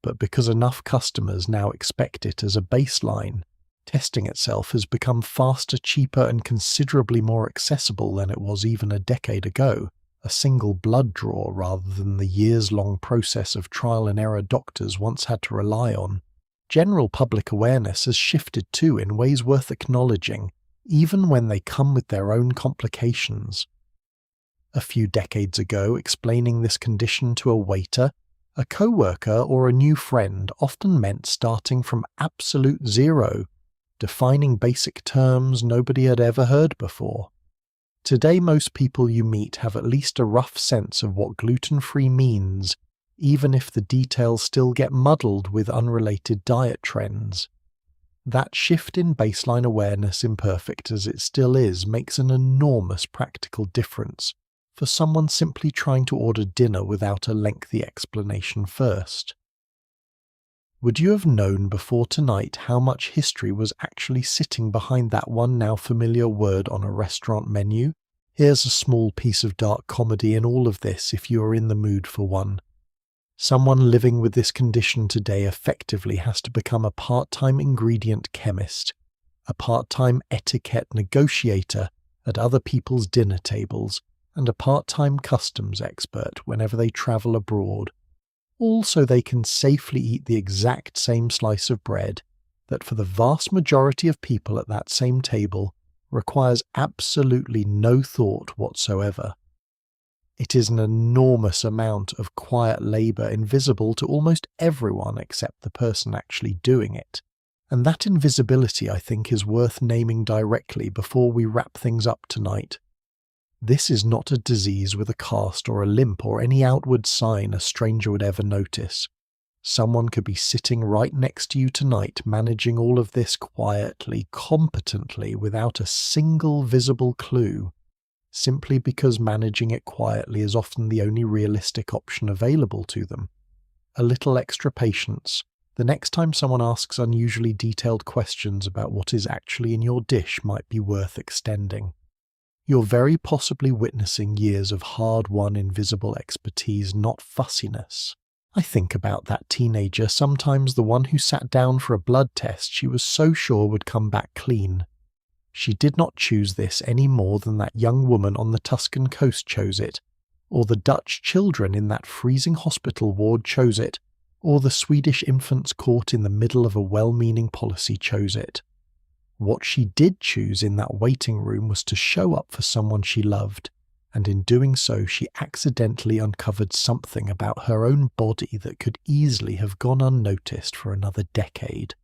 but because enough customers now expect it as a baseline. Testing itself has become faster, cheaper, and considerably more accessible than it was even a decade ago, a single blood draw rather than the years-long process of trial and error doctors once had to rely on. General public awareness has shifted too in ways worth acknowledging, even when they come with their own complications. A few decades ago, explaining this condition to a waiter, a co-worker, or a new friend often meant starting from absolute zero, defining basic terms nobody had ever heard before. Today, most people you meet have at least a rough sense of what gluten-free means, even if the details still get muddled with unrelated diet trends. That shift in baseline awareness, imperfect as it still is, makes an enormous practical difference for someone simply trying to order dinner without a lengthy explanation first. Would you have known before tonight how much history was actually sitting behind that one now familiar word on a restaurant menu? Here's a small piece of dark comedy in all of this if you are in the mood for one. Someone living with this condition today effectively has to become a part-time ingredient chemist, a part-time etiquette negotiator at other people's dinner tables, and a part-time customs expert whenever they travel abroad, all so they can safely eat the exact same slice of bread that for the vast majority of people at that same table requires absolutely no thought whatsoever. It is an enormous amount of quiet labour invisible to almost everyone except the person actually doing it, and that invisibility, I think, is worth naming directly before we wrap things up tonight. This is not a disease with a cast or a limp or any outward sign a stranger would ever notice. Someone could be sitting right next to you tonight managing all of this quietly, competently, without a single visible clue, simply because managing it quietly is often the only realistic option available to them. A little extra patience. The next time someone asks unusually detailed questions about what is actually in your dish might be worth extending. You're very possibly witnessing years of hard-won invisible expertise, not fussiness. I think about that teenager, sometimes the one who sat down for a blood test she was so sure would come back clean. She did not choose this any more than that young woman on the Tuscan coast chose it, or the Dutch children in that freezing hospital ward chose it, or the Swedish infants caught in the middle of a well-meaning policy chose it. What she did choose in that waiting room was to show up for someone she loved, and in doing so she accidentally uncovered something about her own body that could easily have gone unnoticed for another decade.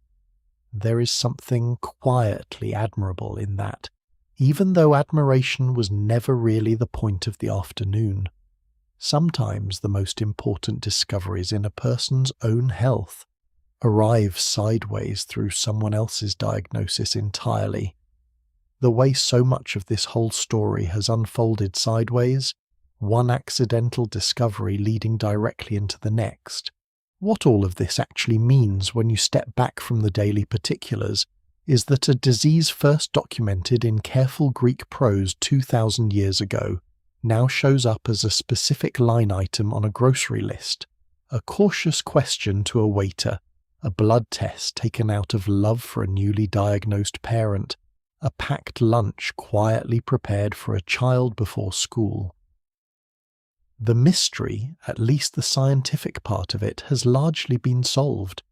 There is something quietly admirable in that, even though admiration was never really the point of the afternoon. Sometimes the most important discoveries in a person's own health arrive sideways through someone else's diagnosis entirely. The way so much of this whole story has unfolded sideways, one accidental discovery leading directly into the next. What all of this actually means when you step back from the daily particulars is that a disease first documented in careful Greek prose 2,000 years ago now shows up as a specific line item on a grocery list, a cautious question to a waiter, a blood test taken out of love for a newly diagnosed parent, a packed lunch quietly prepared for a child before school. The mystery, at least the scientific part of it, has largely been solved.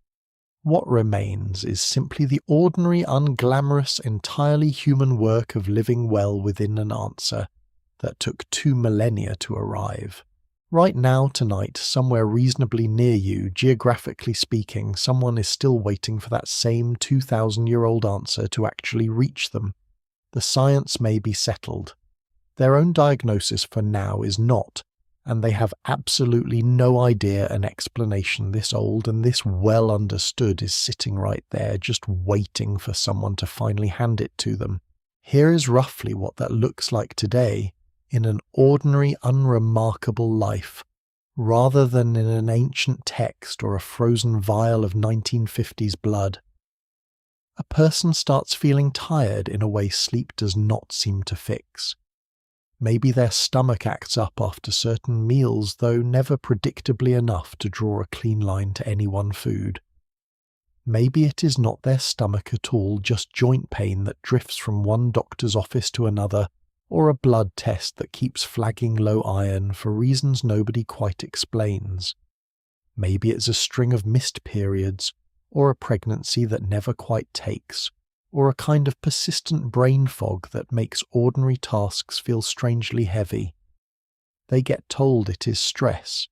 What remains is simply the ordinary, unglamorous, entirely human work of living well within an answer that took 2 millennia to arrive. Right now, tonight, somewhere reasonably near you, geographically speaking, someone is still waiting for that same 2,000-year-old answer to actually reach them. The science may be settled. Their own diagnosis for now is not, and they have absolutely no idea an explanation this old and this well understood is sitting right there, just waiting for someone to finally hand it to them. Here is roughly what that looks like today, in an ordinary, unremarkable life, rather than in an ancient text or a frozen vial of 1950s blood. A person starts feeling tired in a way sleep does not seem to fix. Maybe their stomach acts up after certain meals, though never predictably enough to draw a clean line to any one food. Maybe it is not their stomach at all, just joint pain that drifts from one doctor's office to another, or a blood test that keeps flagging low iron for reasons nobody quite explains. Maybe it's a string of missed periods, or a pregnancy that never quite takes, or a kind of persistent brain fog that makes ordinary tasks feel strangely heavy. They get told it is stress.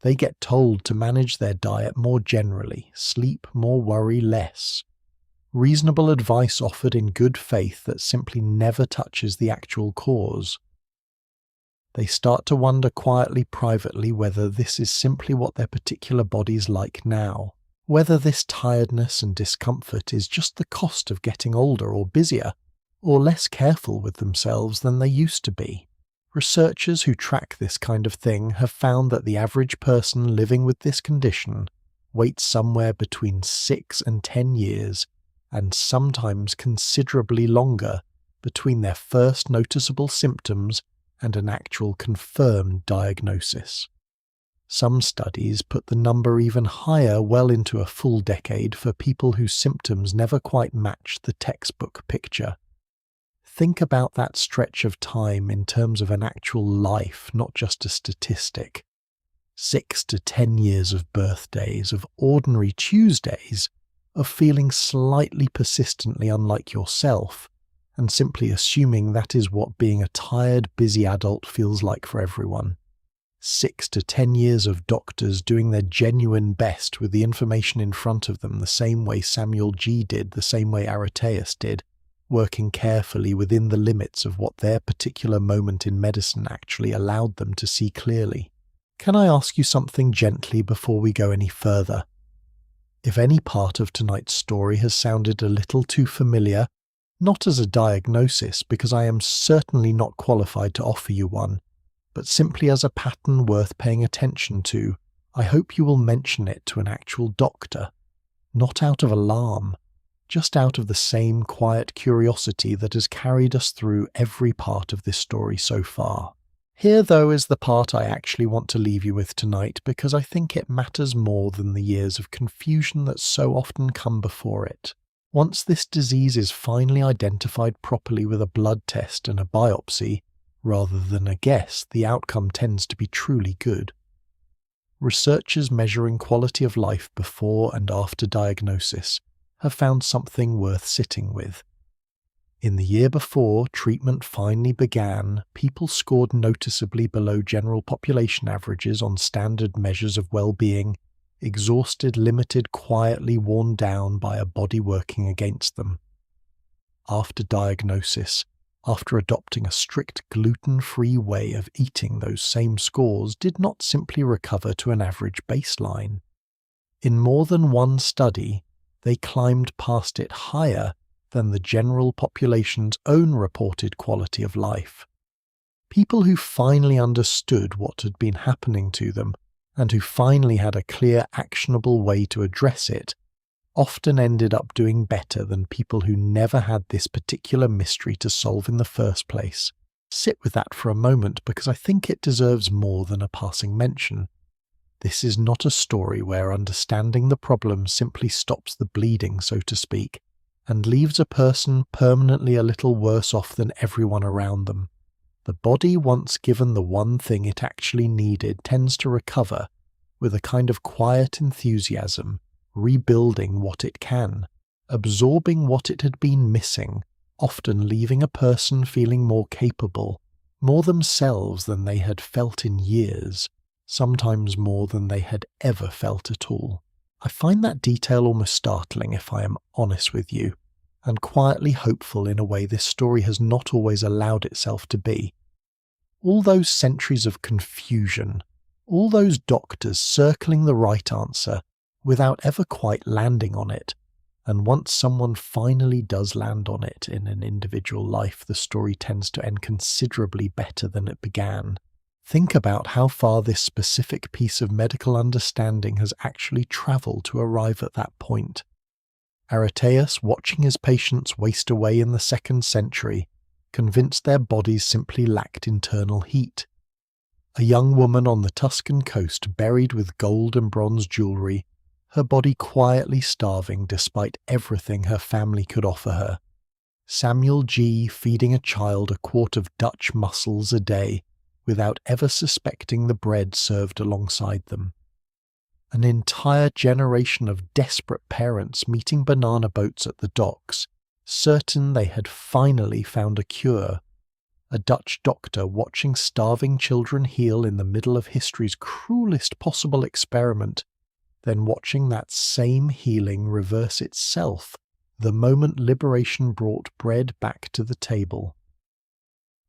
They get told to manage their diet more generally, sleep more, worry less. Reasonable advice offered in good faith that simply never touches the actual cause. They start to wonder quietly, privately, whether this is simply what their particular body's like now, whether this tiredness and discomfort is just the cost of getting older or busier, or less careful with themselves than they used to be. Researchers who track this kind of thing have found that the average person living with this condition waits somewhere between 6 and 10 years, and sometimes considerably longer, between their first noticeable symptoms and an actual confirmed diagnosis. Some studies put the number even higher, well into a full decade, for people whose symptoms never quite match the textbook picture. Think about that stretch of time in terms of an actual life, not just a statistic. 6 to 10 years of birthdays, of ordinary Tuesdays, of feeling slightly persistently unlike yourself, and simply assuming that is what being a tired, busy adult feels like for everyone. 6 to 10 years of doctors doing their genuine best with the information in front of them, the same way Samuel G. did, the same way Areteus did, working carefully within the limits of what their particular moment in medicine actually allowed them to see clearly. Can I ask you something gently before we go any further? If any part of tonight's story has sounded a little too familiar, not as a diagnosis, because I am certainly not qualified to offer you one, but simply as a pattern worth paying attention to, I hope you will mention it to an actual doctor, not out of alarm, just out of the same quiet curiosity that has carried us through every part of this story so far. Here, though, is the part I actually want to leave you with tonight, because I think it matters more than the years of confusion that so often come before it. Once this disease is finally identified properly with a blood test and a biopsy, rather than a guess, the outcome tends to be truly good. Researchers measuring quality of life before and after diagnosis have found something worth sitting with. In the year before treatment finally began, people scored noticeably below general population averages on standard measures of well-being, exhausted, limited, quietly worn down by a body working against them. After diagnosis, after adopting a strict gluten-free way of eating, those same scores did not simply recover to an average baseline. In more than one study, they climbed past it higher than the general population's own reported quality of life. People who finally understood what had been happening to them, and who finally had a clear, actionable way to address it, often ended up doing better than people who never had this particular mystery to solve in the first place. Sit with that for a moment, because I think it deserves more than a passing mention. This is not a story where understanding the problem simply stops the bleeding, so to speak, and leaves a person permanently a little worse off than everyone around them. The body, once given the one thing it actually needed, tends to recover with a kind of quiet enthusiasm, rebuilding what it can, absorbing what it had been missing, often leaving a person feeling more capable, more themselves than they had felt in years. sometimes more than they had ever felt at all. I find that detail almost startling, if I am honest with you, and quietly hopeful in a way this story has not always allowed itself to be. All those centuries of confusion, all those doctors circling the right answer without ever quite landing on it, and once someone finally does land on it in an individual life, the story tends to end considerably better than it began. Think about how far this specific piece of medical understanding has actually travelled to arrive at that point. Areteus, watching his patients waste away in the 2nd century, convinced their bodies simply lacked internal heat. A young woman on the Tuscan coast buried with gold and bronze jewellery, her body quietly starving despite everything her family could offer her. Samuel G. feeding a child a quart of Dutch mussels a day without ever suspecting the bread served alongside them. An entire generation of desperate parents meeting banana boats at the docks, certain they had finally found a cure. A Dutch doctor watching starving children heal in the middle of history's cruelest possible experiment, then watching that same healing reverse itself the moment liberation brought bread back to the table.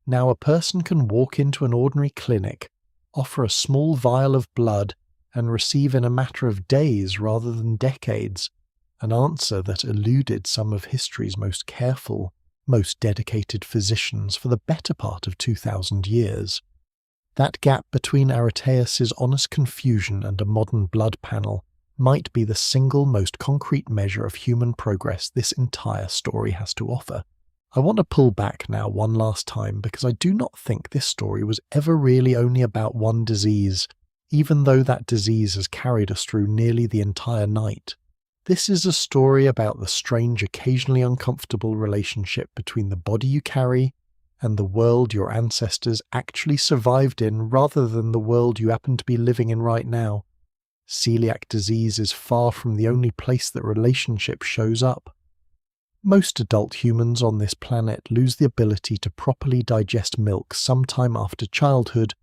Now a person can walk into an ordinary clinic, offer a small vial of blood, and receive in a matter of days rather than decades an answer that eluded some of history's most careful, most dedicated physicians for the better part of 2,000 years. That gap between Areteus's honest confusion and a modern blood panel might be the single most concrete measure of human progress this entire story has to offer. I want to pull back now one last time because I do not think this story was ever really only about one disease, even though that disease has carried us through nearly the entire night. This is a story about the strange, occasionally uncomfortable relationship between the body you carry and the world your ancestors actually survived in rather than the world you happen to be living in right now. Celiac disease is far from the only place that relationship shows up. Most adult humans on this planet lose the ability to properly digest milk sometime after childhood,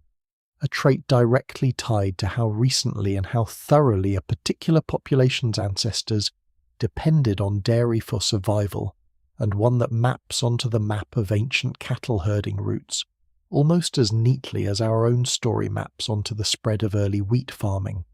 a trait directly tied to how recently and how thoroughly a particular population's ancestors depended on dairy for survival, and one that maps onto the map of ancient cattle herding routes, almost as neatly as our own story maps onto the spread of early wheat farming.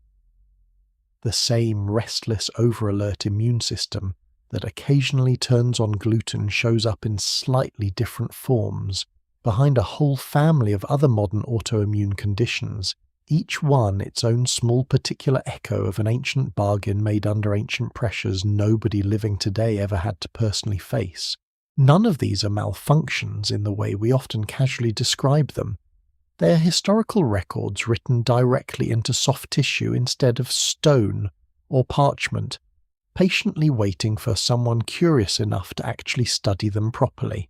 The same restless, over-alert immune system that occasionally turns on gluten shows up in slightly different forms, behind a whole family of other modern autoimmune conditions, each one its own small particular echo of an ancient bargain made under ancient pressures nobody living today ever had to personally face. None of these are malfunctions in the way we often casually describe them. They are historical records written directly into soft tissue instead of stone or parchment, patiently waiting for someone curious enough to actually study them properly.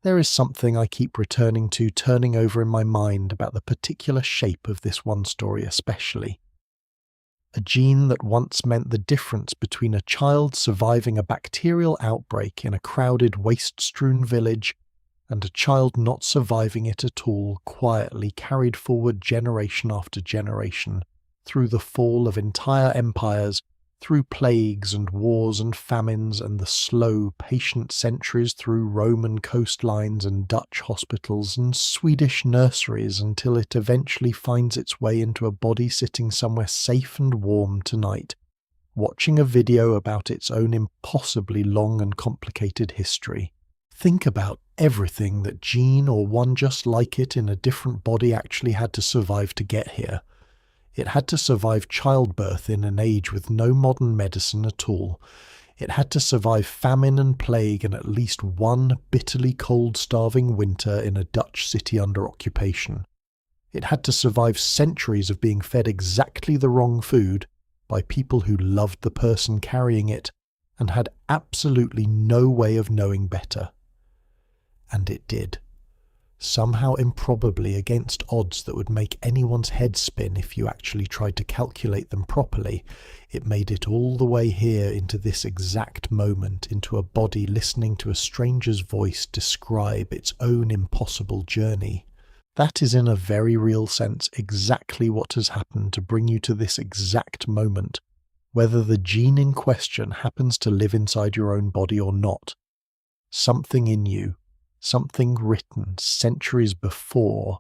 There is something I keep returning to, turning over in my mind about the particular shape of this one story especially. A gene that once meant the difference between a child surviving a bacterial outbreak in a crowded, waste-strewn village and a child not surviving it at all, quietly carried forward generation after generation, through the fall of entire empires, through plagues and wars and famines and the slow, patient centuries through Roman coastlines and Dutch hospitals and Swedish nurseries until it eventually finds its way into a body sitting somewhere safe and warm tonight, watching a video about its own impossibly long and complicated history. Think about everything that gene or one just like it in a different body actually had to survive to get here. It had to survive childbirth in an age with no modern medicine at all. It had to survive famine and plague and at least one bitterly cold, starving winter in a Dutch city under occupation. It had to survive centuries of being fed exactly the wrong food by people who loved the person carrying it and had absolutely no way of knowing better. And it did. Somehow improbably against odds that would make anyone's head spin if you actually tried to calculate them properly, it made it all the way here into this exact moment, into a body listening to a stranger's voice describe its own impossible journey. That is in a very real sense exactly what has happened to bring you to this exact moment, whether the gene in question happens to live inside your own body or not. Something in you, something written centuries before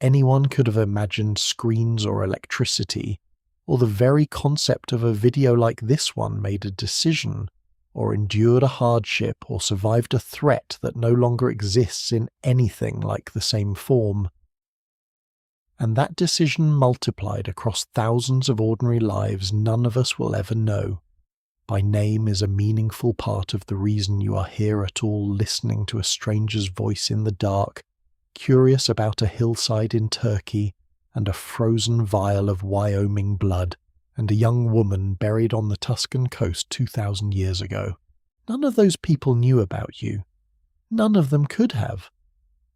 anyone could have imagined screens or electricity, or the very concept of a video like this one made a decision, or endured a hardship, or survived a threat that no longer exists in anything like the same form. And that decision multiplied across thousands of ordinary lives none of us will ever know. By name is a meaningful part of the reason you are here at all, listening to a stranger's voice in the dark, curious about a hillside in Turkey, and a frozen vial of Wyoming blood, and a young woman buried on the Tuscan coast 2,000 years ago. None of those people knew about you. None of them could have.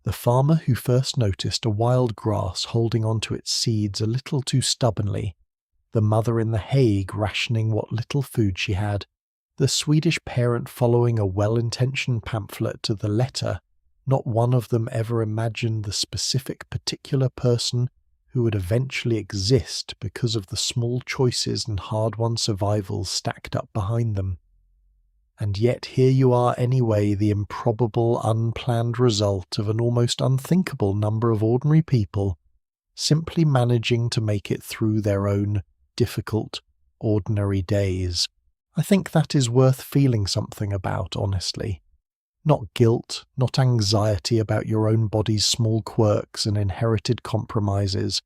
The farmer who first noticed a wild grass holding on to its seeds a little too stubbornly, the mother in The Hague rationing what little food she had, the Swedish parent following a well-intentioned pamphlet to the letter, not one of them ever imagined the specific particular person who would eventually exist because of the small choices and hard-won survivals stacked up behind them. And yet here you are anyway, the improbable, unplanned result of an almost unthinkable number of ordinary people simply managing to make it through their own difficult, ordinary days. I think that is worth feeling something about, honestly. Not guilt, not anxiety about your own body's small quirks and inherited compromises.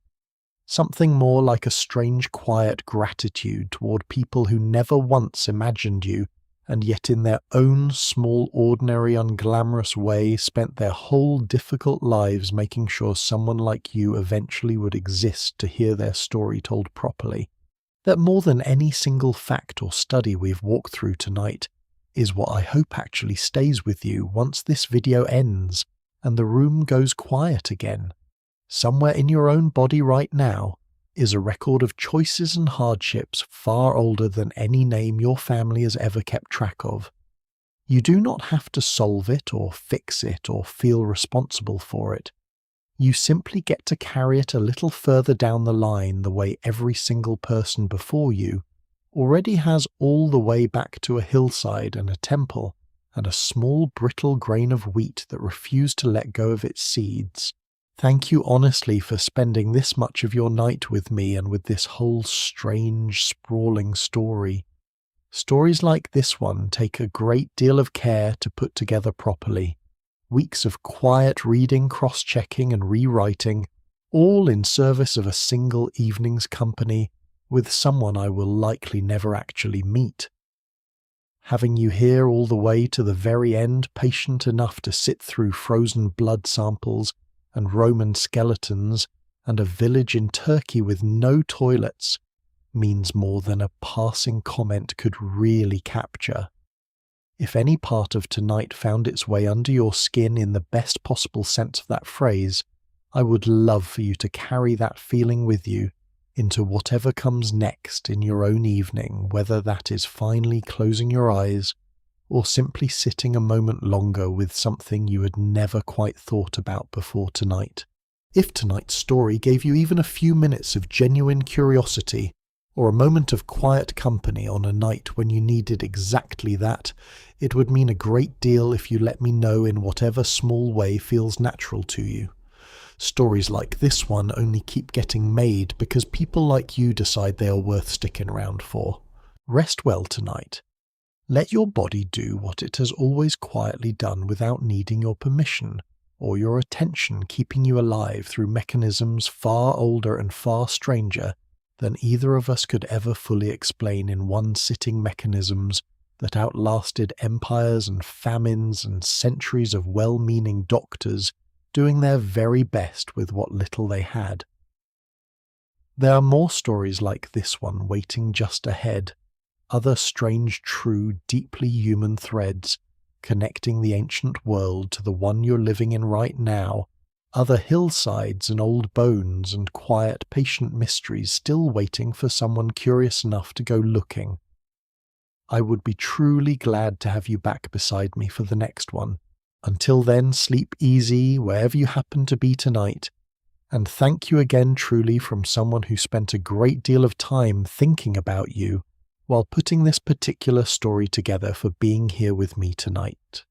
Something more like a strange quiet gratitude toward people who never once imagined you, and yet in their own small, ordinary, unglamorous way spent their whole difficult lives making sure someone like you eventually would exist to hear their story told properly. That more than any single fact or study we've walked through tonight is what I hope actually stays with you once this video ends and the room goes quiet again. Somewhere in your own body right now is a record of choices and hardships far older than any name your family has ever kept track of. You do not have to solve it or fix it or feel responsible for it. You simply get to carry it a little further down the line the way every single person before you already has, all the way back to a hillside and a temple and a small brittle grain of wheat that refused to let go of its seeds. Thank you honestly for spending this much of your night with me and with this whole strange, sprawling story. Stories like this one take a great deal of care to put together properly. Weeks of quiet reading, cross-checking and rewriting, all in service of a single evening's company with someone I will likely never actually meet. Having you here all the way to the very end, patient enough to sit through frozen blood samples and Roman skeletons and a village in Turkey with no toilets, means more than a passing comment could really capture. If any part of tonight found its way under your skin in the best possible sense of that phrase, I would love for you to carry that feeling with you into whatever comes next in your own evening, whether that is finally closing your eyes or simply sitting a moment longer with something you had never quite thought about before tonight. If tonight's story gave you even a few minutes of genuine curiosity, or a moment of quiet company on a night when you needed exactly that, it would mean a great deal if you let me know in whatever small way feels natural to you. Stories like this one only keep getting made because people like you decide they are worth sticking around for. Rest well tonight. Let your body do what it has always quietly done without needing your permission or your attention, keeping you alive through mechanisms far older and far stranger than either of us could ever fully explain in one sitting, mechanisms that outlasted empires and famines and centuries of well-meaning doctors doing their very best with what little they had. There are more stories like this one waiting just ahead, other strange, true, deeply human threads connecting the ancient world to the one you're living in right now, other hillsides and old bones and quiet, patient mysteries still waiting for someone curious enough to go looking. I would be truly glad to have you back beside me for the next one. Until then, sleep easy wherever you happen to be tonight, And thank you again truly from someone who spent a great deal of time thinking about you while putting this particular story together, for being here with me tonight.